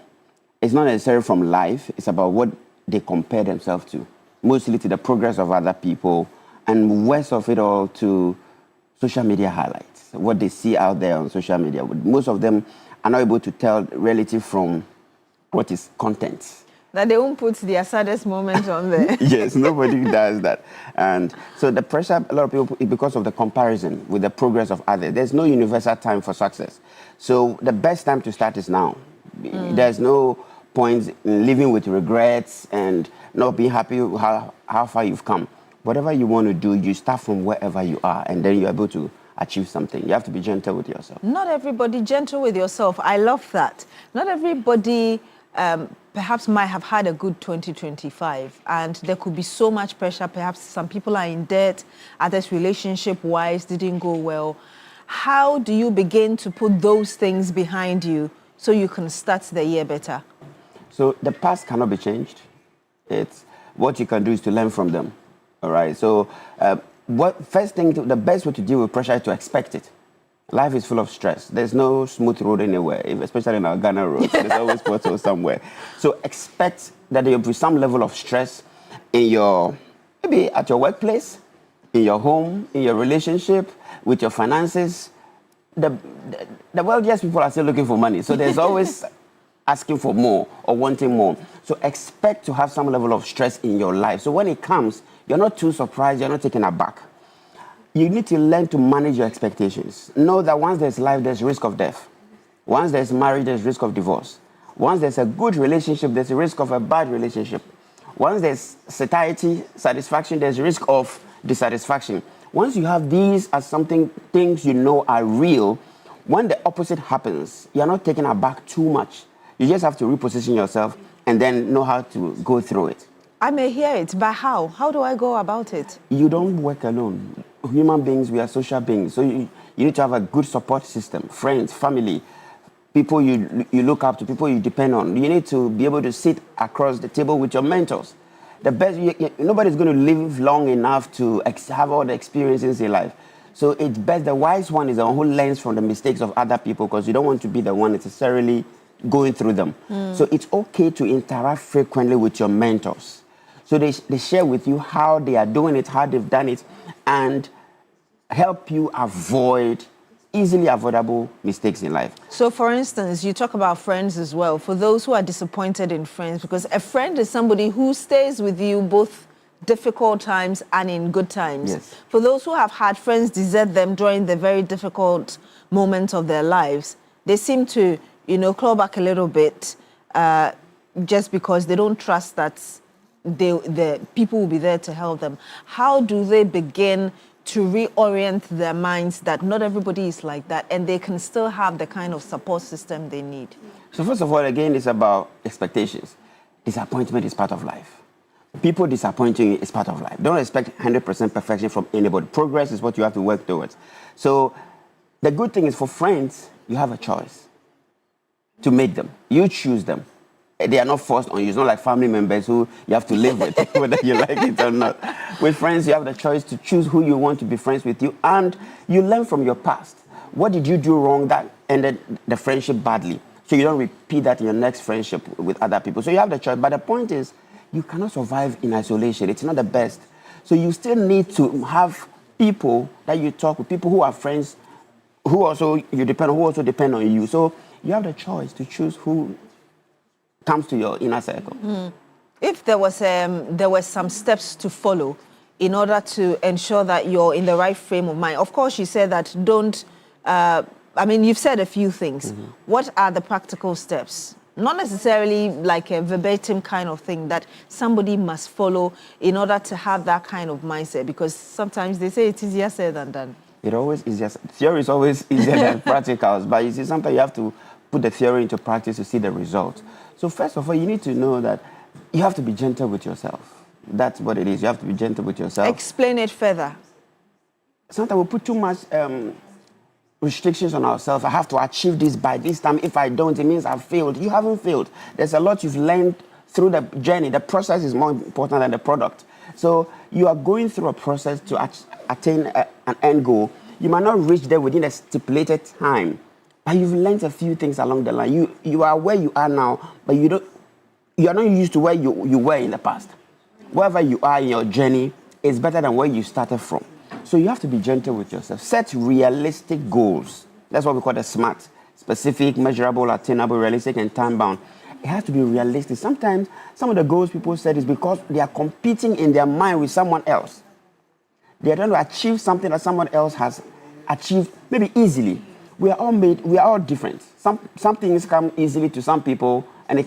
is not necessarily from life, it's about what they compare themselves to. Mostly to the progress of other people, and worst of it all to social media highlights, what they see out there on social media. Most of them are not able to tell reality from what is content. That they won't put their saddest moment on there. Yes, nobody does that. And so the pressure, a lot of people, is because of the comparison with the progress of others. There's no universal time for success. So the best time to start is now. There's no point in living with regrets and not being happy with how far you've come. Whatever you want to do, you start from wherever you are, and then you're able to achieve something. You have to be gentle with yourself. Not everybody gentle with yourself. I love that. Not everybody perhaps might have had a good 2025, and there could be so much pressure. Perhaps some people are in debt, others relationship-wise didn't go well. How do you begin to put those things behind you so you can start the year better? So the past cannot be changed. It's what you can do is to learn from them. All right. So the best way to deal with pressure is to expect it. Life is full of stress. There's no smooth road anywhere, especially in our Ghana roads. There's always potholes somewhere. So expect that there will be some level of stress in maybe at your workplace, in your home, in your relationship, with your finances. The wealthiest people are still looking for money. So there's always asking for more or wanting more. So expect to have some level of stress in your life. So when it comes, you're not too surprised, you're not taken aback. You need to learn to manage your expectations. Know that once there's life, there's risk of death. Once there's marriage, there's risk of divorce. Once there's a good relationship, there's a risk of a bad relationship. Once there's satiety, satisfaction, there's risk of dissatisfaction. Once you have these as things you know are real, when the opposite happens, you're not taken aback too much. You just have to reposition yourself and then know how to go through it. I may hear it, but how? How do I go about it? You don't work alone. Human beings, we are social beings. So you need to have a good support system, friends, family, people you look up to, people you depend on. You need to be able to sit across the table with your mentors. The best, nobody's going to live long enough to have all the experiences in life. So it's best, the wise one is the one who learns from the mistakes of other people, because you don't want to be the one necessarily going through them. So it's okay to interact frequently with your mentors. So they share with you how they are doing it, how they've done it, and help you avoid easily avoidable mistakes in life. So for instance, you talk about friends as well. For those who are disappointed in friends, because a friend is somebody who stays with you both difficult times and in good times. Yes. For those who have had friends desert them during the very difficult moments of their lives, they seem to claw back a little bit just because they don't trust that the people will be there to help them. How do they begin to reorient their minds that not everybody is like that and they can still have the kind of support system they need? So first of all, again, it's about expectations. Disappointment is part of life. People disappointing you is part of life. Don't expect 100% perfection from anybody. Progress is what you have to work towards. So the good thing is, for friends, you have a choice to make them. You choose them. They are not forced on you. It's not like family members who you have to live with, whether you like it or not. With friends, you have the choice to choose who you want to be friends with you, and you learn from your past. What did you do wrong that ended the friendship badly? So you don't repeat that in your next friendship with other people. So you have the choice. But the point is, you cannot survive in isolation. It's not the best. So you still need to have people that you talk with, people who are friends, who also depend on you. So you have the choice to choose who comes to your inner circle. If there were some steps to follow in order to ensure that you're in the right frame of mind. Of course, you said that don't. You've said a few things. What are the practical steps? Not necessarily like a verbatim kind of thing that somebody must follow in order to have that kind of mindset, because sometimes they say it's easier said than done. It always is just, theory is always easier than practicals, but you see, sometimes you have to put the theory into practice to see the results. So first of all, you need to know that you have to be gentle with yourself. That's what it is. You have to be gentle with yourself. Explain it further. Sometimes we put too much restrictions on ourselves. I have to achieve this by this time. If I don't, it means I've failed. You haven't failed. There's a lot you've learned through the journey. The process is more important than the product. So you are going through a process to attain an end goal. You might not reach there within a stipulated time, but you've learned a few things along the line. You are where you are now, but you are not used to where you were in the past. Wherever you are in your journey is better than where you started from. So you have to be gentle with yourself. Set realistic goals. That's what we call the SMART. Specific, measurable, attainable, realistic, and time-bound. It has to be realistic. Sometimes some of the goals people set is because they are competing in their mind with someone else. They are trying to achieve something that someone else has achieved, maybe easily. We are all different. Some things come easily to some people, and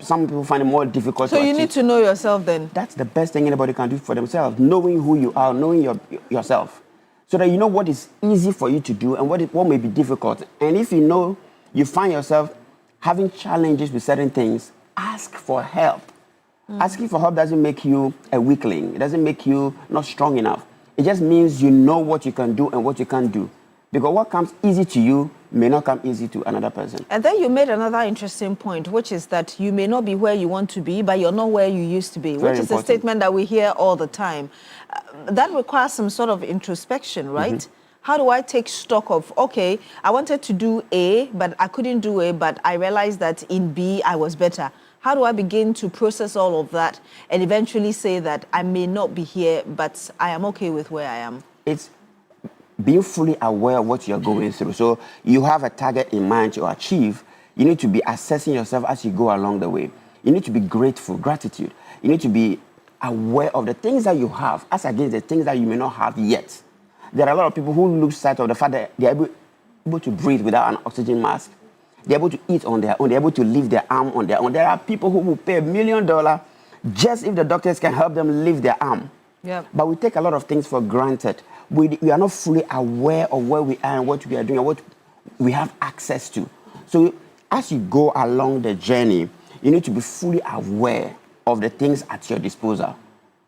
some people find it more difficult to achieve. So you need to know yourself then. That's the best thing anybody can do for themselves, knowing who you are, knowing yourself. So that you know what is easy for you to do and what may be difficult. And if you know you find yourself having challenges with certain things, ask for help. Asking for help doesn't make you a weakling. It doesn't make you not strong enough. It just means you know what you can do and what you can't do. Because what comes easy to you may not come easy to another person. And then you made another interesting point, which is that you may not be where you want to be, but you're not where you used to be, which is a statement that we hear all the time. That requires some sort of introspection, right? How do I take stock of, okay, I wanted to do A, but I couldn't do A, but I realized that in B, I was better. How do I begin to process all of that and eventually say that I may not be here, but I am okay with where I am? It's being fully aware of what you're going through. So you have a target in mind to achieve. You need to be assessing yourself as you go along the way. You need to be gratitude. You need to be aware of the things that you have as against the things that you may not have yet. There are a lot of people who lose sight of the fact that they're able to breathe without an oxygen mask. They're able to eat on their own. They're able to lift their arm on their own. There are people who will pay $1 million just if the doctors can help them lift their arm. Yeah. But we take a lot of things for granted. We are not fully aware of where we are and what we are doing and what we have access to. So as you go along the journey, you need to be fully aware of the things at your disposal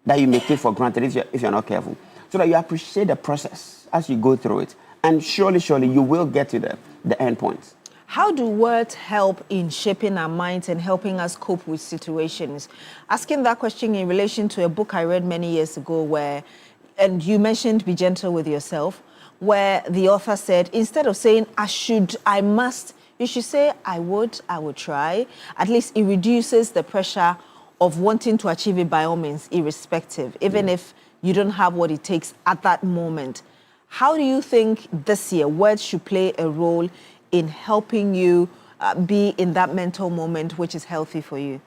that you may take for granted if you're not careful. So that you appreciate the process as you go through it. And surely you will get to the end point. How do words help in shaping our minds and helping us cope with situations? Asking that question in relation to a book I read many years ago and you mentioned Be Gentle with Yourself, where the author said, instead of saying, I should, I must, you should say, I would try. At least it reduces the pressure of wanting to achieve it by all means, irrespective, even if you don't have what it takes at that moment. How do you think this year words should play a role in helping you be in that mental moment which is healthy for you?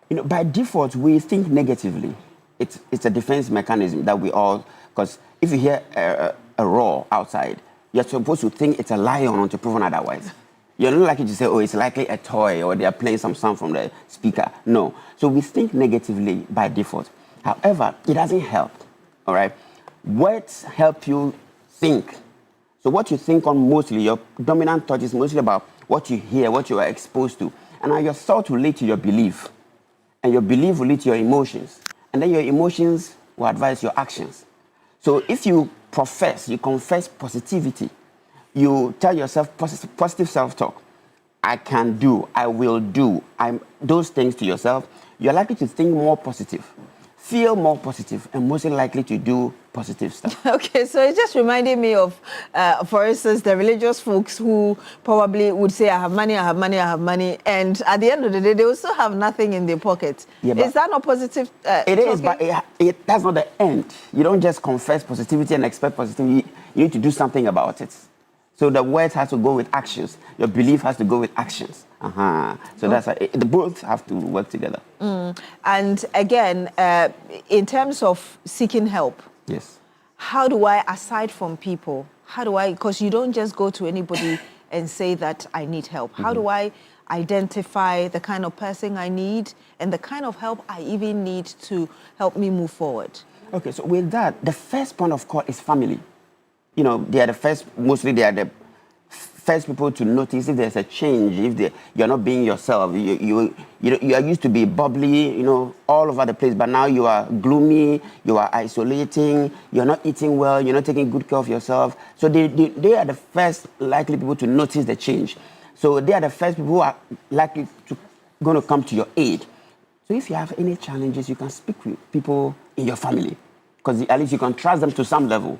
You know, by default, we think negatively. It's a defense mechanism that we all, because if you hear a roar outside, you're supposed to think it's a lion until proven otherwise. You're not likely to say, oh, it's likely a toy or they're playing some sound from the speaker. No. So we think negatively by default. However, it doesn't help, all right? Words help you think. So what you think on mostly, your dominant thought is mostly about what you hear, what you are exposed to. And now your thought will lead to your belief. And your belief will lead to your emotions. And then your emotions will advise your actions. So if you confess positivity, you tell yourself positive self-talk. I can do, I will do, those things to yourself, you're likely to think more positive. feel more positive and most likely to do positive stuff. Okay, so it just reminded me of, for instance, the religious folks who probably would say, I have money, I have money, I have money, and at the end of the day, they also have nothing in their pocket. Yeah, is that not positive? It is, but that's not the end. You don't just confess positivity and expect positivity. You need to do something about it. So the words has to go with actions. Your belief has to go with actions. So that's the both have to work together. And again, in terms of seeking help, yes, how do I, aside from people, because you don't just go to anybody and say that I need help. How do I identify the kind of person I need and the kind of help I even need to help me move forward? Okay, so with that, the first point of call is family. You know, they are the first, mostly they are the first people to notice if there's a change, if you're not being yourself. You are used to be bubbly, you know, all over the place, but now you are gloomy, you are isolating, you're not eating well, you're not taking good care of yourself. So they are the first likely people to notice the change. So they are the first people who are likely going to come to your aid. So if you have any challenges, you can speak with people in your family, because at least you can trust them to some level.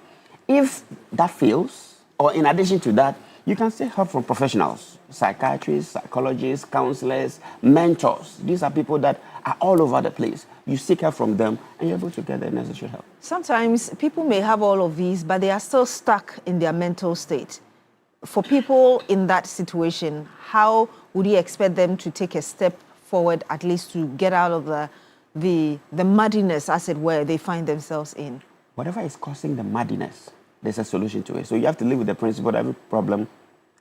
If that fails, or in addition to that, you can seek help from professionals, psychiatrists, psychologists, counselors, mentors. These are people that are all over the place. You seek help from them, and you're able to get the necessary help. Sometimes people may have all of these, but they are still stuck in their mental state. For people in that situation, how would you expect them to take a step forward, at least to get out of the muddiness, as it were, they find themselves in? Whatever is causing the muddiness, there's a solution to it. So you have to live with the principle that every problem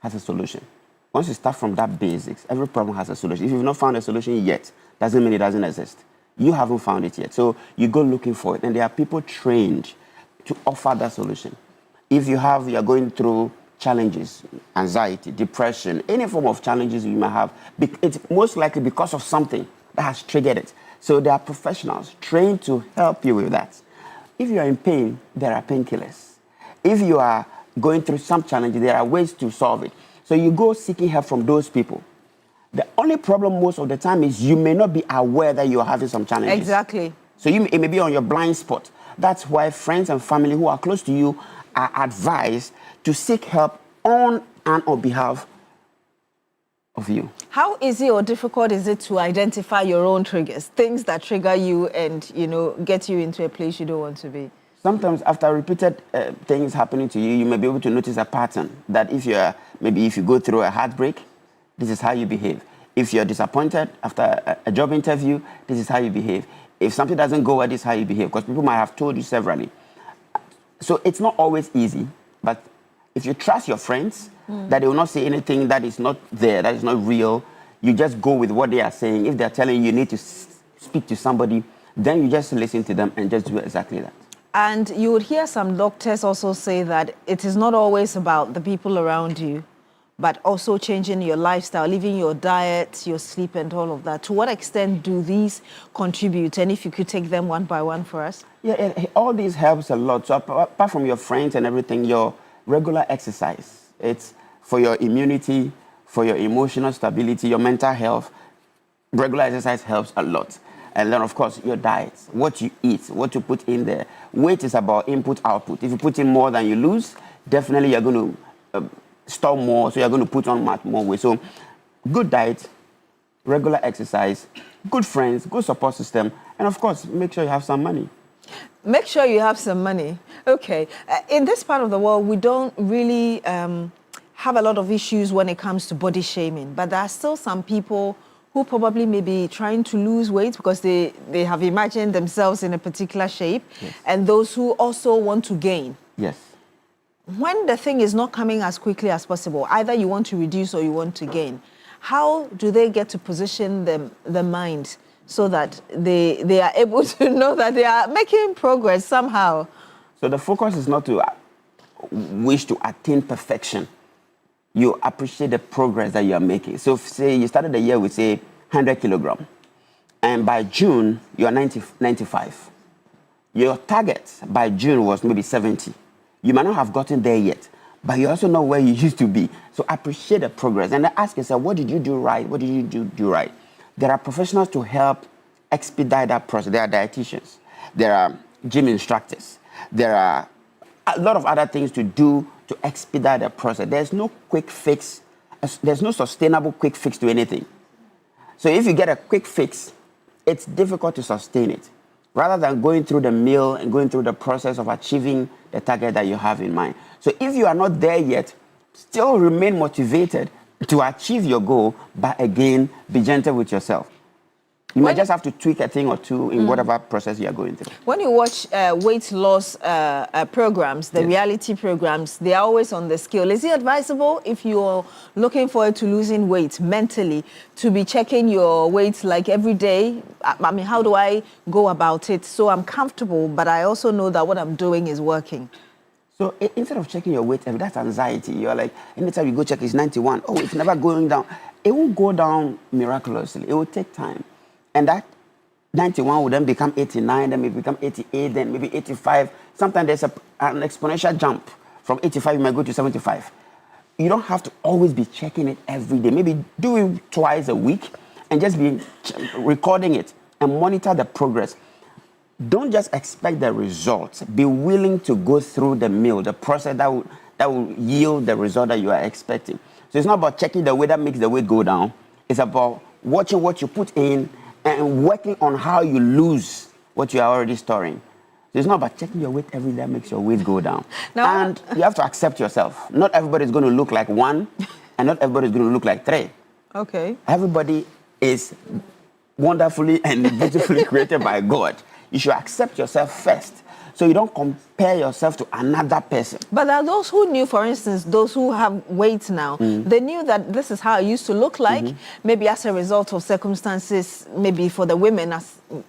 has a solution. Once you start from that basics, every problem has a solution. If you've not found a solution yet, doesn't mean it doesn't exist. You haven't found it yet. So you go looking for it, and there are people trained to offer that solution. If you are going through challenges, anxiety, depression, any form of challenges you may have, it's most likely because of something that has triggered it. So there are professionals trained to help you with that. If you are in pain, there are painkillers. If you are going through some challenges, there are ways to solve it. So you go seeking help from those people. The only problem most of the time is you may not be aware that you are having some challenges. Exactly. So it may be on your blind spot. That's why friends and family who are close to you are advised to seek help on and on behalf of you. How easy or difficult is it to identify your own triggers, things that trigger you and, you know, get you into a place you don't want to be? Sometimes after repeated things happening to you, you may be able to notice a pattern that if you go through a heartbreak, this is how you behave. If you're disappointed after a job interview, this is how you behave. If something doesn't go well, this is how you behave, because people might have told you severally. So it's not always easy, but if you trust your friends, that they will not say anything that is not there, that is not real, you just go with what they are saying. If they're telling you need to speak to somebody, then you just listen to them and just do exactly that. And you would hear some doctors also say that it is not always about the people around you, but also changing your lifestyle, living your diet, your sleep, and all of that. To what extent do these contribute? And if you could take them one by one for us? Yeah, all these helps a lot. So apart from your friends and everything, your regular exercise, it's for your immunity, for your emotional stability, your mental health. Regular exercise helps a lot. And then, of course, your diet, what you eat, what you put in there. Weight is about input, output. If you put in more than you lose, definitely you're going to store more, so you're going to put on much more weight. So good diet, regular exercise, good friends, good support system, and of course, make sure you have some money. Make sure you have some money. Okay. In this part of the world, we don't really have a lot of issues when it comes to body shaming, but there are still some people who probably may be trying to lose weight because they have imagined themselves in a particular shape, yes, and those who also want to gain. Yes. When the thing is not coming as quickly as possible, either you want to reduce or you want to gain, how do they get to position the mind so that they are able to know that they are making progress somehow? So the focus is not to wish to attain perfection. You appreciate the progress that you are making. So say you started the year with, say, 100 kilograms, and by June, you are 95. Your target by June was maybe 70. You might not have gotten there yet, but you also know where you used to be. So appreciate the progress and ask yourself, what did you do right? What did you do right? There are professionals to help expedite that process. There are dietitians. there are gym instructors, there are a lot of other things to do to expedite the process. There's no quick fix, there's no sustainable quick fix to anything. So if you get a quick fix, it's difficult to sustain it. Rather than going through the mill and going through the process of achieving the target that you have in mind. So if you are not there yet, still remain motivated to achieve your goal, but again, be gentle with yourself. You might just have to tweak a thing or two in whatever process you are going through. When you watch weight loss programs, the reality programs, they are always on the scale. Is it advisable if you're looking forward to losing weight mentally to be checking your weight like every day? I mean, how do I go about it so I'm comfortable, but I also know that what I'm doing is working? So instead of checking your weight, that's anxiety. You're like, anytime you go check, it's 91. Oh, it's never going down. It won't go down miraculously. It will take time. And that 91 will then become 89, then maybe become 88, then maybe 85. Sometimes there's an exponential jump. From 85, you might go to 75. You don't have to always be checking it every day. Maybe do it twice a week and just be recording it and monitor the progress. Don't just expect the results. Be willing to go through the mill, the process that will yield the result that you are expecting. So it's not about checking the weight that makes the weight go down. It's about watching what you put in and working on how you lose what you are already storing. So it's not about checking your weight every day that makes your weight go down. And you have to accept yourself. Not everybody is going to look like 1, and not everybody is going to look like 3. Okay. Everybody is wonderfully and beautifully created by God. You should accept yourself first, so you don't compare yourself to another person. But there are those who knew, for instance, those who have weight now, they knew that this is how I used to look like, maybe as a result of circumstances, maybe for the women,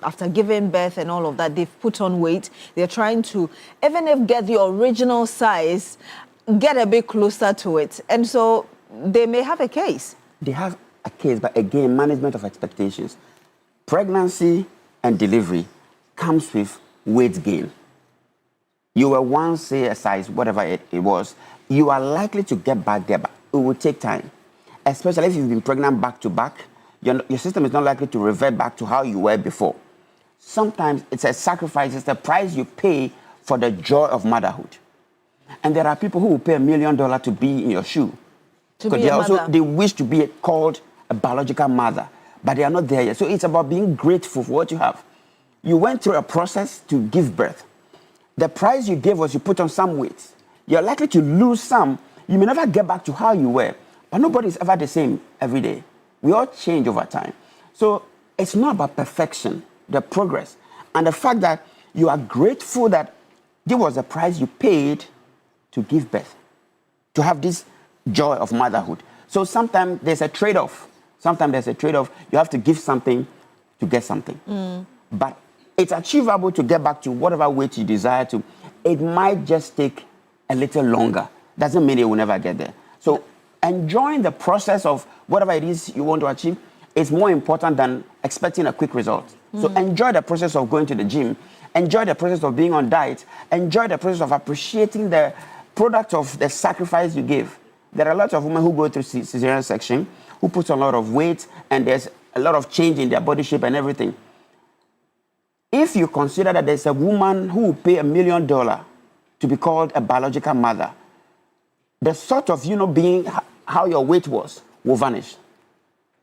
after giving birth and all of that, they've put on weight. They're trying to, even if get the original size, get a bit closer to it. And so they may have a case. They have a case, but again, management of expectations. Pregnancy and delivery comes with weight gain. You were once, say, a size, whatever it was, you are likely to get back there, but it will take time. Especially if you've been pregnant back to back, your system is not likely to revert back to how you were before. Sometimes it's a sacrifice, it's the price you pay for the joy of motherhood. And there are people who will pay $1 million to be in your shoe. Because they wish to be called a biological mother, but they are not there yet. So it's about being grateful for what you have. You went through a process to give birth. The price you gave was you put on some weight. You're likely to lose some. You may never get back to how you were, but nobody is ever the same every day. We all change over time. So it's not about perfection, the progress, and the fact that you are grateful that there was a price you paid to give birth, to have this joy of motherhood. So sometimes there's a trade-off. Sometimes there's a trade-off. You have to give something to get something. But it's achievable to get back to whatever weight you desire to. It might just take a little longer. Doesn't mean you will never get there. So enjoying the process of whatever it is you want to achieve is more important than expecting a quick result. So enjoy the process of going to the gym. Enjoy the process of being on diet. Enjoy the process of appreciating the product of the sacrifice you give. There are a lot of women who go through cesarean section, who put on a lot of weight, and there's a lot of change in their body shape and everything. If you consider that there's a woman who will pay $1 million to be called a biological mother, the sort of, being how your weight was will vanish.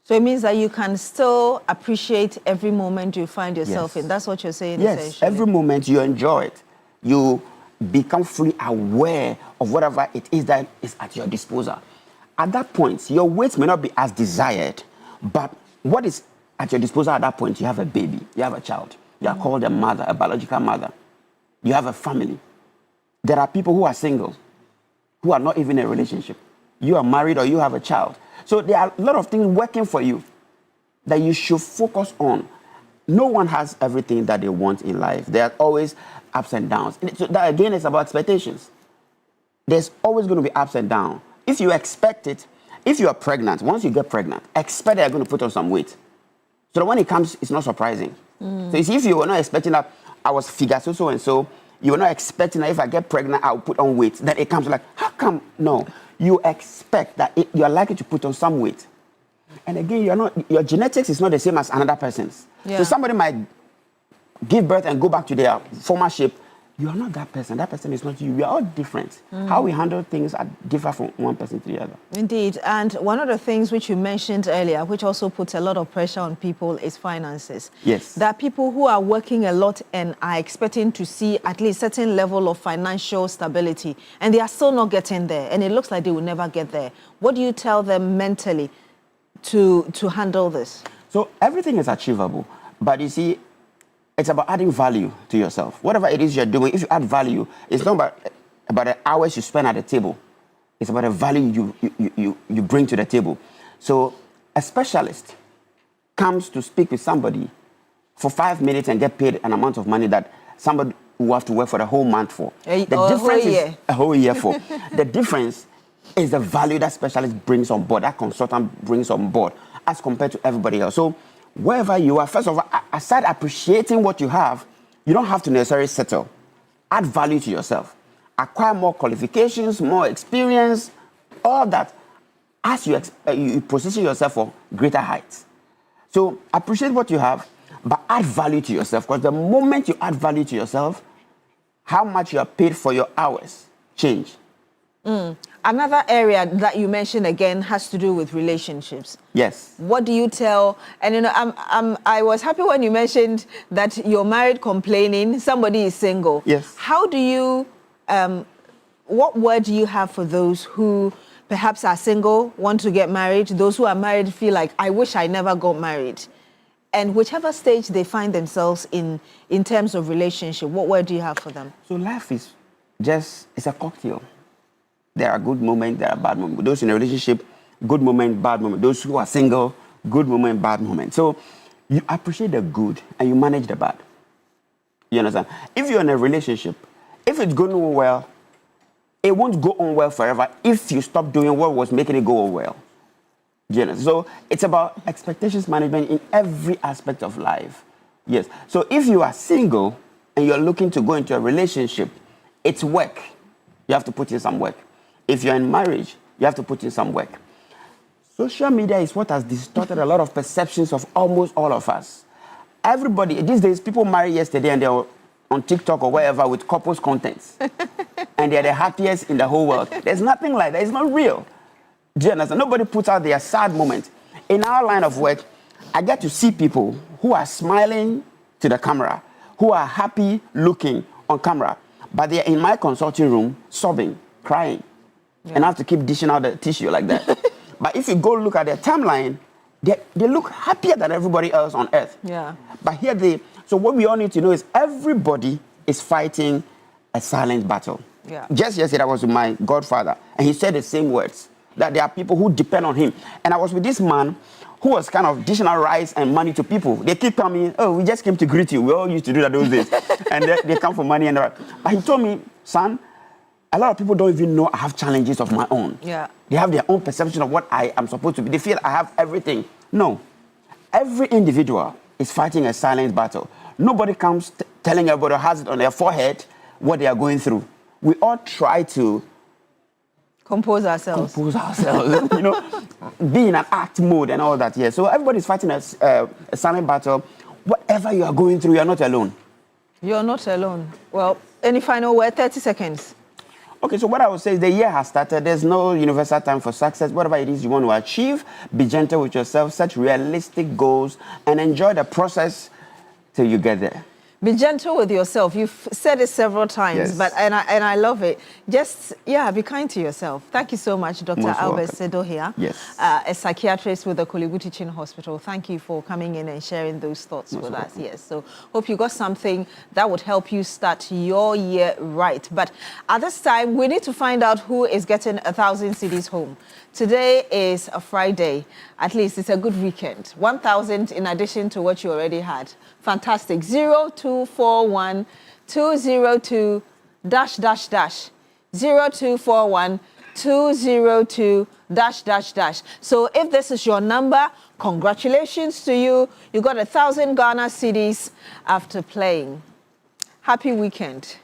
So it means that you can still appreciate every moment you find yourself in. That's what you're saying, Yes, every moment you enjoy it. You become fully aware of whatever it is that is at your disposal. At that point, your weight may not be as desired, but what is at your disposal at that point? You have a baby, you have a child. You are called a mother, a biological mother. You have a family. There are people who are single, who are not even in a relationship. You are married or you have a child. So there are a lot of things working for you that you should focus on. No one has everything that they want in life. There are always ups and downs. So that again is about expectations. There's always going to be ups and downs. If you expect it, if you are pregnant, once you get pregnant, expect that you're going to put on some weight. So that when it comes, it's not surprising. So you see, if you were not expecting that I was figure so and so, you were not expecting that if I get pregnant, I'll put on weight. Then it comes like, how come? No. You expect that you are likely to put on some weight. And again, your genetics is not the same as another person's. So somebody might give birth and go back to their former shape, you are not that person. That person is not you. We are all different. How we handle things are differ from one person to the other. Indeed. And one of the things which you mentioned earlier, which also puts a lot of pressure on people, is finances. Yes. There are people who are working a lot and are expecting to see at least a certain level of financial stability, and they are still not getting there, and it looks like they will never get there. What do you tell them mentally to handle this? So everything is achievable, but you see, it's about adding value to yourself. Whatever it is you're doing, if you add value, it's not about the hours you spend at the table. It's about the value you bring to the table. So a specialist comes to speak with somebody for 5 minutes and get paid an amount of money that somebody will have to work for the whole month for. The difference is a whole year for. The difference is the value that specialist brings on board, that consultant brings on board, as compared to everybody else. So wherever you are, first of all, aside appreciating what you have, you don't have to necessarily settle. Add value to yourself. Acquire more qualifications, more experience, all that, as you position yourself for greater heights. So appreciate what you have, but add value to yourself, because the moment you add value to yourself, how much you are paid for your hours change. Another area that you mentioned again has to do with relationships. Yes. What do you tell? And you know, I was happy when you mentioned that you're married complaining, somebody is single. Yes. How do you, what word do you have for those who perhaps are single, want to get married, those who are married feel like, I wish I never got married? And whichever stage they find themselves in terms of relationship, what word do you have for them? So life is it's a cocktail. There are good moments, there are bad moments. Those in a relationship, good moment, bad moment. Those who are single, good moment, bad moment. So you appreciate the good and you manage the bad. You understand? If you're in a relationship, if it's going on well, it won't go on well forever if you stop doing what was making it go on well. Do you understand? So it's about expectations management in every aspect of life. Yes. So if you are single and you're looking to go into a relationship, it's work. You have to put in some work. If you're in marriage, you have to put in some work. Social media is what has distorted a lot of perceptions of almost all of us. Everybody, these days, people marry yesterday and they're on TikTok or wherever with couples contents. And they're the happiest in the whole world. There's nothing like that. It's not real. Do you understand? Nobody puts out their sad moment. In our line of work, I get to see people who are smiling to the camera, who are happy looking on camera, but they're in my consulting room sobbing, crying. And I have to keep dishing out the tissue like that. But if you go look at their timeline, they look happier than everybody else on earth. Yeah. But here so what we all need to know is everybody is fighting a silent battle. Yeah. Just yesterday I was with my godfather and he said the same words, that there are people who depend on him. And I was with this man who was kind of dishing out rice and money to people. They keep telling me, oh, we just came to greet you. We all used to do that those days. And they come for money and but he told me, son, a lot of people don't even know I have challenges of my own. Yeah. They have their own perception of what I am supposed to be. They feel I have everything. No. Every individual is fighting a silent battle. Nobody comes telling everybody has it on their forehead what they are going through. We all try to compose ourselves. You know, be in an act mode and all that. Yeah. So everybody's fighting a silent battle. Whatever you are going through, you are not alone. You're not alone. Well, any final word? 30 seconds. Okay, so what I would say is the year has started. There's no universal time for success. Whatever it is you want to achieve, be gentle with yourself, set realistic goals, and enjoy the process till you get there. Be gentle with yourself. You've said it several times, Yes. and I love it. Just, be kind to yourself. Thank you so much, Dr. Most Albert welcome. Sedo here, Yes. a psychiatrist with the Kolebu Teaching Hospital. Thank you for coming in and sharing those thoughts Most with welcome. us. Yes, so hope you got something that would help you start your year right. But at this time, we need to find out who is getting 1,000 cedis home. Today is a Friday. At least it's a good weekend. 1,000 in addition to what you already had. Fantastic. 0241 202 -- 0241 202 -- So if this is your number, congratulations to you. You got 1,000 Ghana cedis after playing. Happy weekend.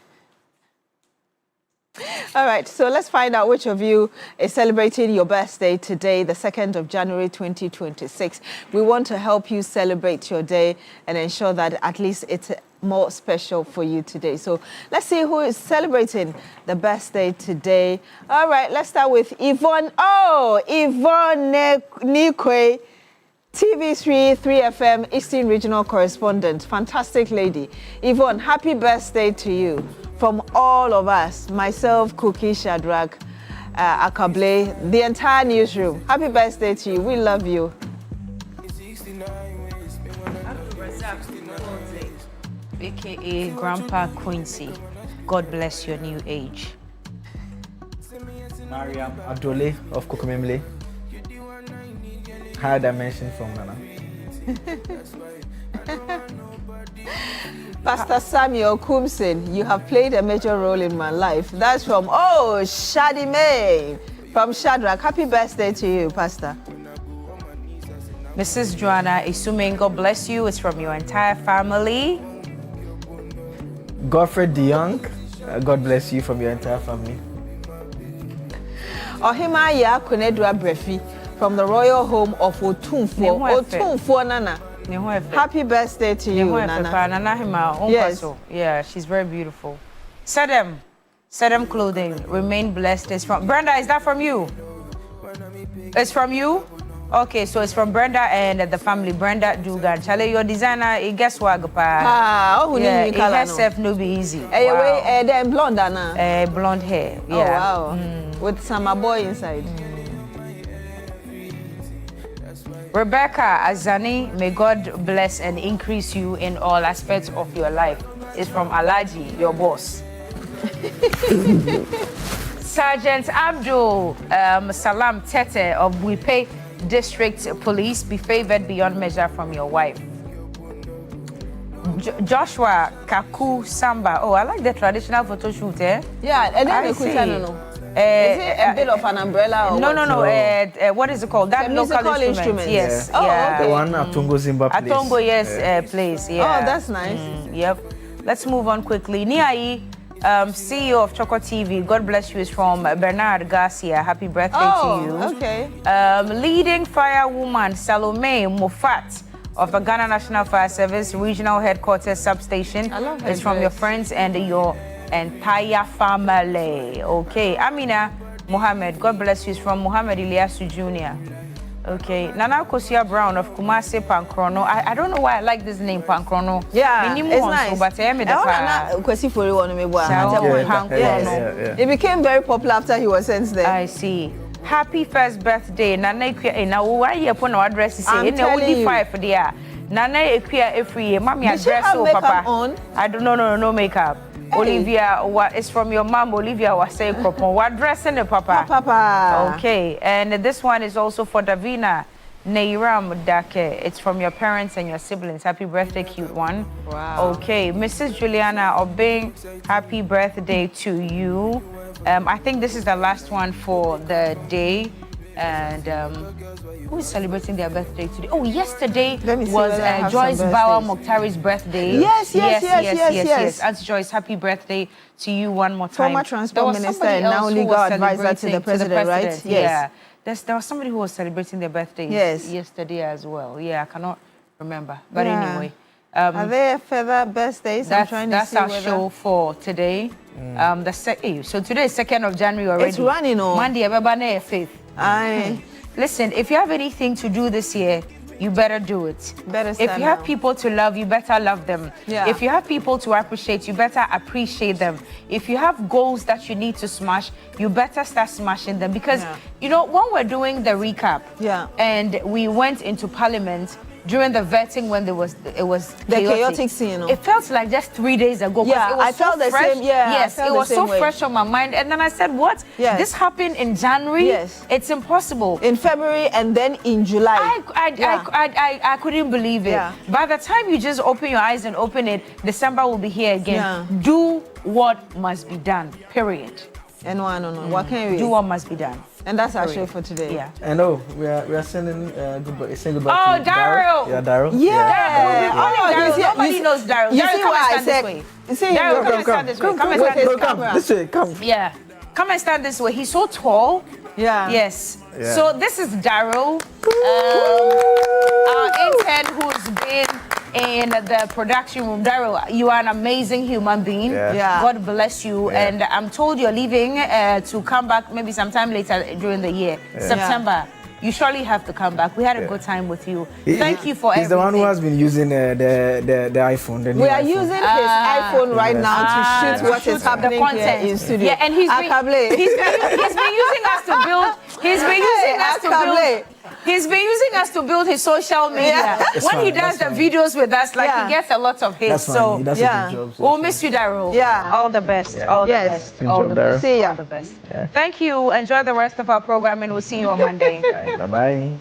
All right, so let's find out which of you is celebrating your birthday today, the 2nd of January 2026. We want to help you celebrate your day and ensure that at least it's more special for you today. So let's see who is celebrating the birthday today. All right, let's start with Yvonne. Oh, Yvonne Nikwe, TV3 3FM Eastern Regional Correspondent. Fantastic lady. Yvonne, happy birthday to you from all of us, myself, Cookie, Shadrach, Akable, the entire newsroom. Happy birthday to you. We love you. AKA Grandpa Quincy. God bless your new age. Mariam Adole of Kokomemle. Higher dimension from Nana. Pastor Samuel Kumsin, you have played a major role in my life. That's from, Shadi May from Shadrach. Happy birthday to you, Pastor. Mrs. Joanna Isumen, God bless you. It's from your entire family. Godfrey DeYoung, God bless you from your entire family. Ohimaya Kunedua Brefi from the royal home of Otumfo. Otumfo Nana. Happy birthday to you, Nana. Yes. Yeah, she's very beautiful. Sedem Clothing, remain blessed. It's from Brenda. Is that from you? It's from you? Okay, so it's from Brenda and the family. Brenda Dugan. Chale, your designer, guess what? Yeah, it herself no be easy. Wow. Then blonde, Anna. Blonde hair. Yeah. Oh, wow. With some boy inside. Rebecca Azani, may God bless and increase you in all aspects of your life. It's from Alaji, your boss. Sergeant Abdul Salam Tete of Wipe District Police, be favored beyond measure from your wife. Joshua Kaku Samba. Oh, I like the traditional photo shoot, eh? Yeah, and then I see. Is it a bit of an umbrella? Or no. What is it called? That local instrument. Yes. Yeah. Oh, yeah. okay. The one Atongo Zimba plays. Atongo, yes, plays. Yeah. Oh, that's nice. Yep. Let's move on quickly. Niai, CEO of Choco TV, God bless you, is from Bernard Garcia. Happy birthday to you. Okay. Leading firewoman Salome Mofat of the Ghana National Fire Service Regional Headquarters Substation. I love her is from your friends and your entire family. Okay. Amina Mohammed, God bless you, is from Mohammed Ilyasu Jr. Okay. Nana Kosia Brown of Kumasi Pankrono. I don't know why I like this name, Pankrono. Yeah, it's nice. But It became very popular after he was sent there. I see. Happy first birthday, Nana Equia. Now, why you put no address? I'm telling you. 5 there. Nana Equia every year. Mommy, Did she have makeup Papa. on? I don't know, no makeup. Hey. Olivia, what is from your mom? Olivia was saying, what dress in the papa? Papa. Okay, and this one is also for Davina Neiram Dake. It's from your parents and your siblings. Happy birthday, cute one. Wow. Okay, Mrs. Juliana Obeng, happy birthday to you. I think this is the last one for the day. And who is celebrating their birthday today? Oh, yesterday was Joyce Bauer Mokhtari's birthday. Yes. Auntie Joyce, happy birthday to you one more time. Former transport minister and now legal advisor to the president, right? Yes. Yeah. There was somebody who was celebrating their birthday yesterday as well. Yeah, I cannot remember. But anyway. Are there further birthdays? That's our show for today. So today is 2nd of January already. It's running on. Monday, everybody 5th. Listen, if you have anything to do this year, you better do it. If you have people to love, you better love them. Yeah. If you have people to appreciate, you better appreciate them. If you have goals that you need to smash, you better start smashing them. Because, when we're doing the recap and we went into Parliament, during the vetting when it was the chaotic scene. It felt like just 3 days ago. Yeah, it was I felt so the fresh. same. Yeah, yes, it was so fresh on my mind. And then I said, "What? Yes. This happened in January? Yes, it's impossible. In February and then in July. I couldn't believe it. Yeah. By the time you just open your eyes and open it, December will be here again. Yeah. Do what must be done. Period. And no. What can we do? What must be done. And that's our show for today. Yeah. And we are sending goodbye to Daryl. Yeah, Daryl. Yeah. Nobody knows Daryl. You Daryl, see what I said? Daryl, come and stand this way. Come and stand this way. Come. Yeah. Come and stand this way. He's so tall. Yeah. Yes. Yeah. So this is Daryl, our intern who's been in the production room. Daryl, you are an amazing human being. God bless you. And I'm told you're leaving to come back maybe sometime later during the year, September. You surely have to come back. We had a good time with you. Thank you for everything. He's the one who has been using the iPhone. We are using his iPhone right now to shoot what is happening here in studio. Yeah, and he's been using us to build. He's been using us to build his social media. When he does the videos with us, like he gets a lot of hits. So he does a good job. we'll miss you, Daryl. Yeah, all the best. All the best. All the best. See ya. All the best. Thank you. Enjoy the rest of our program, and we'll see you on Monday. Bye bye.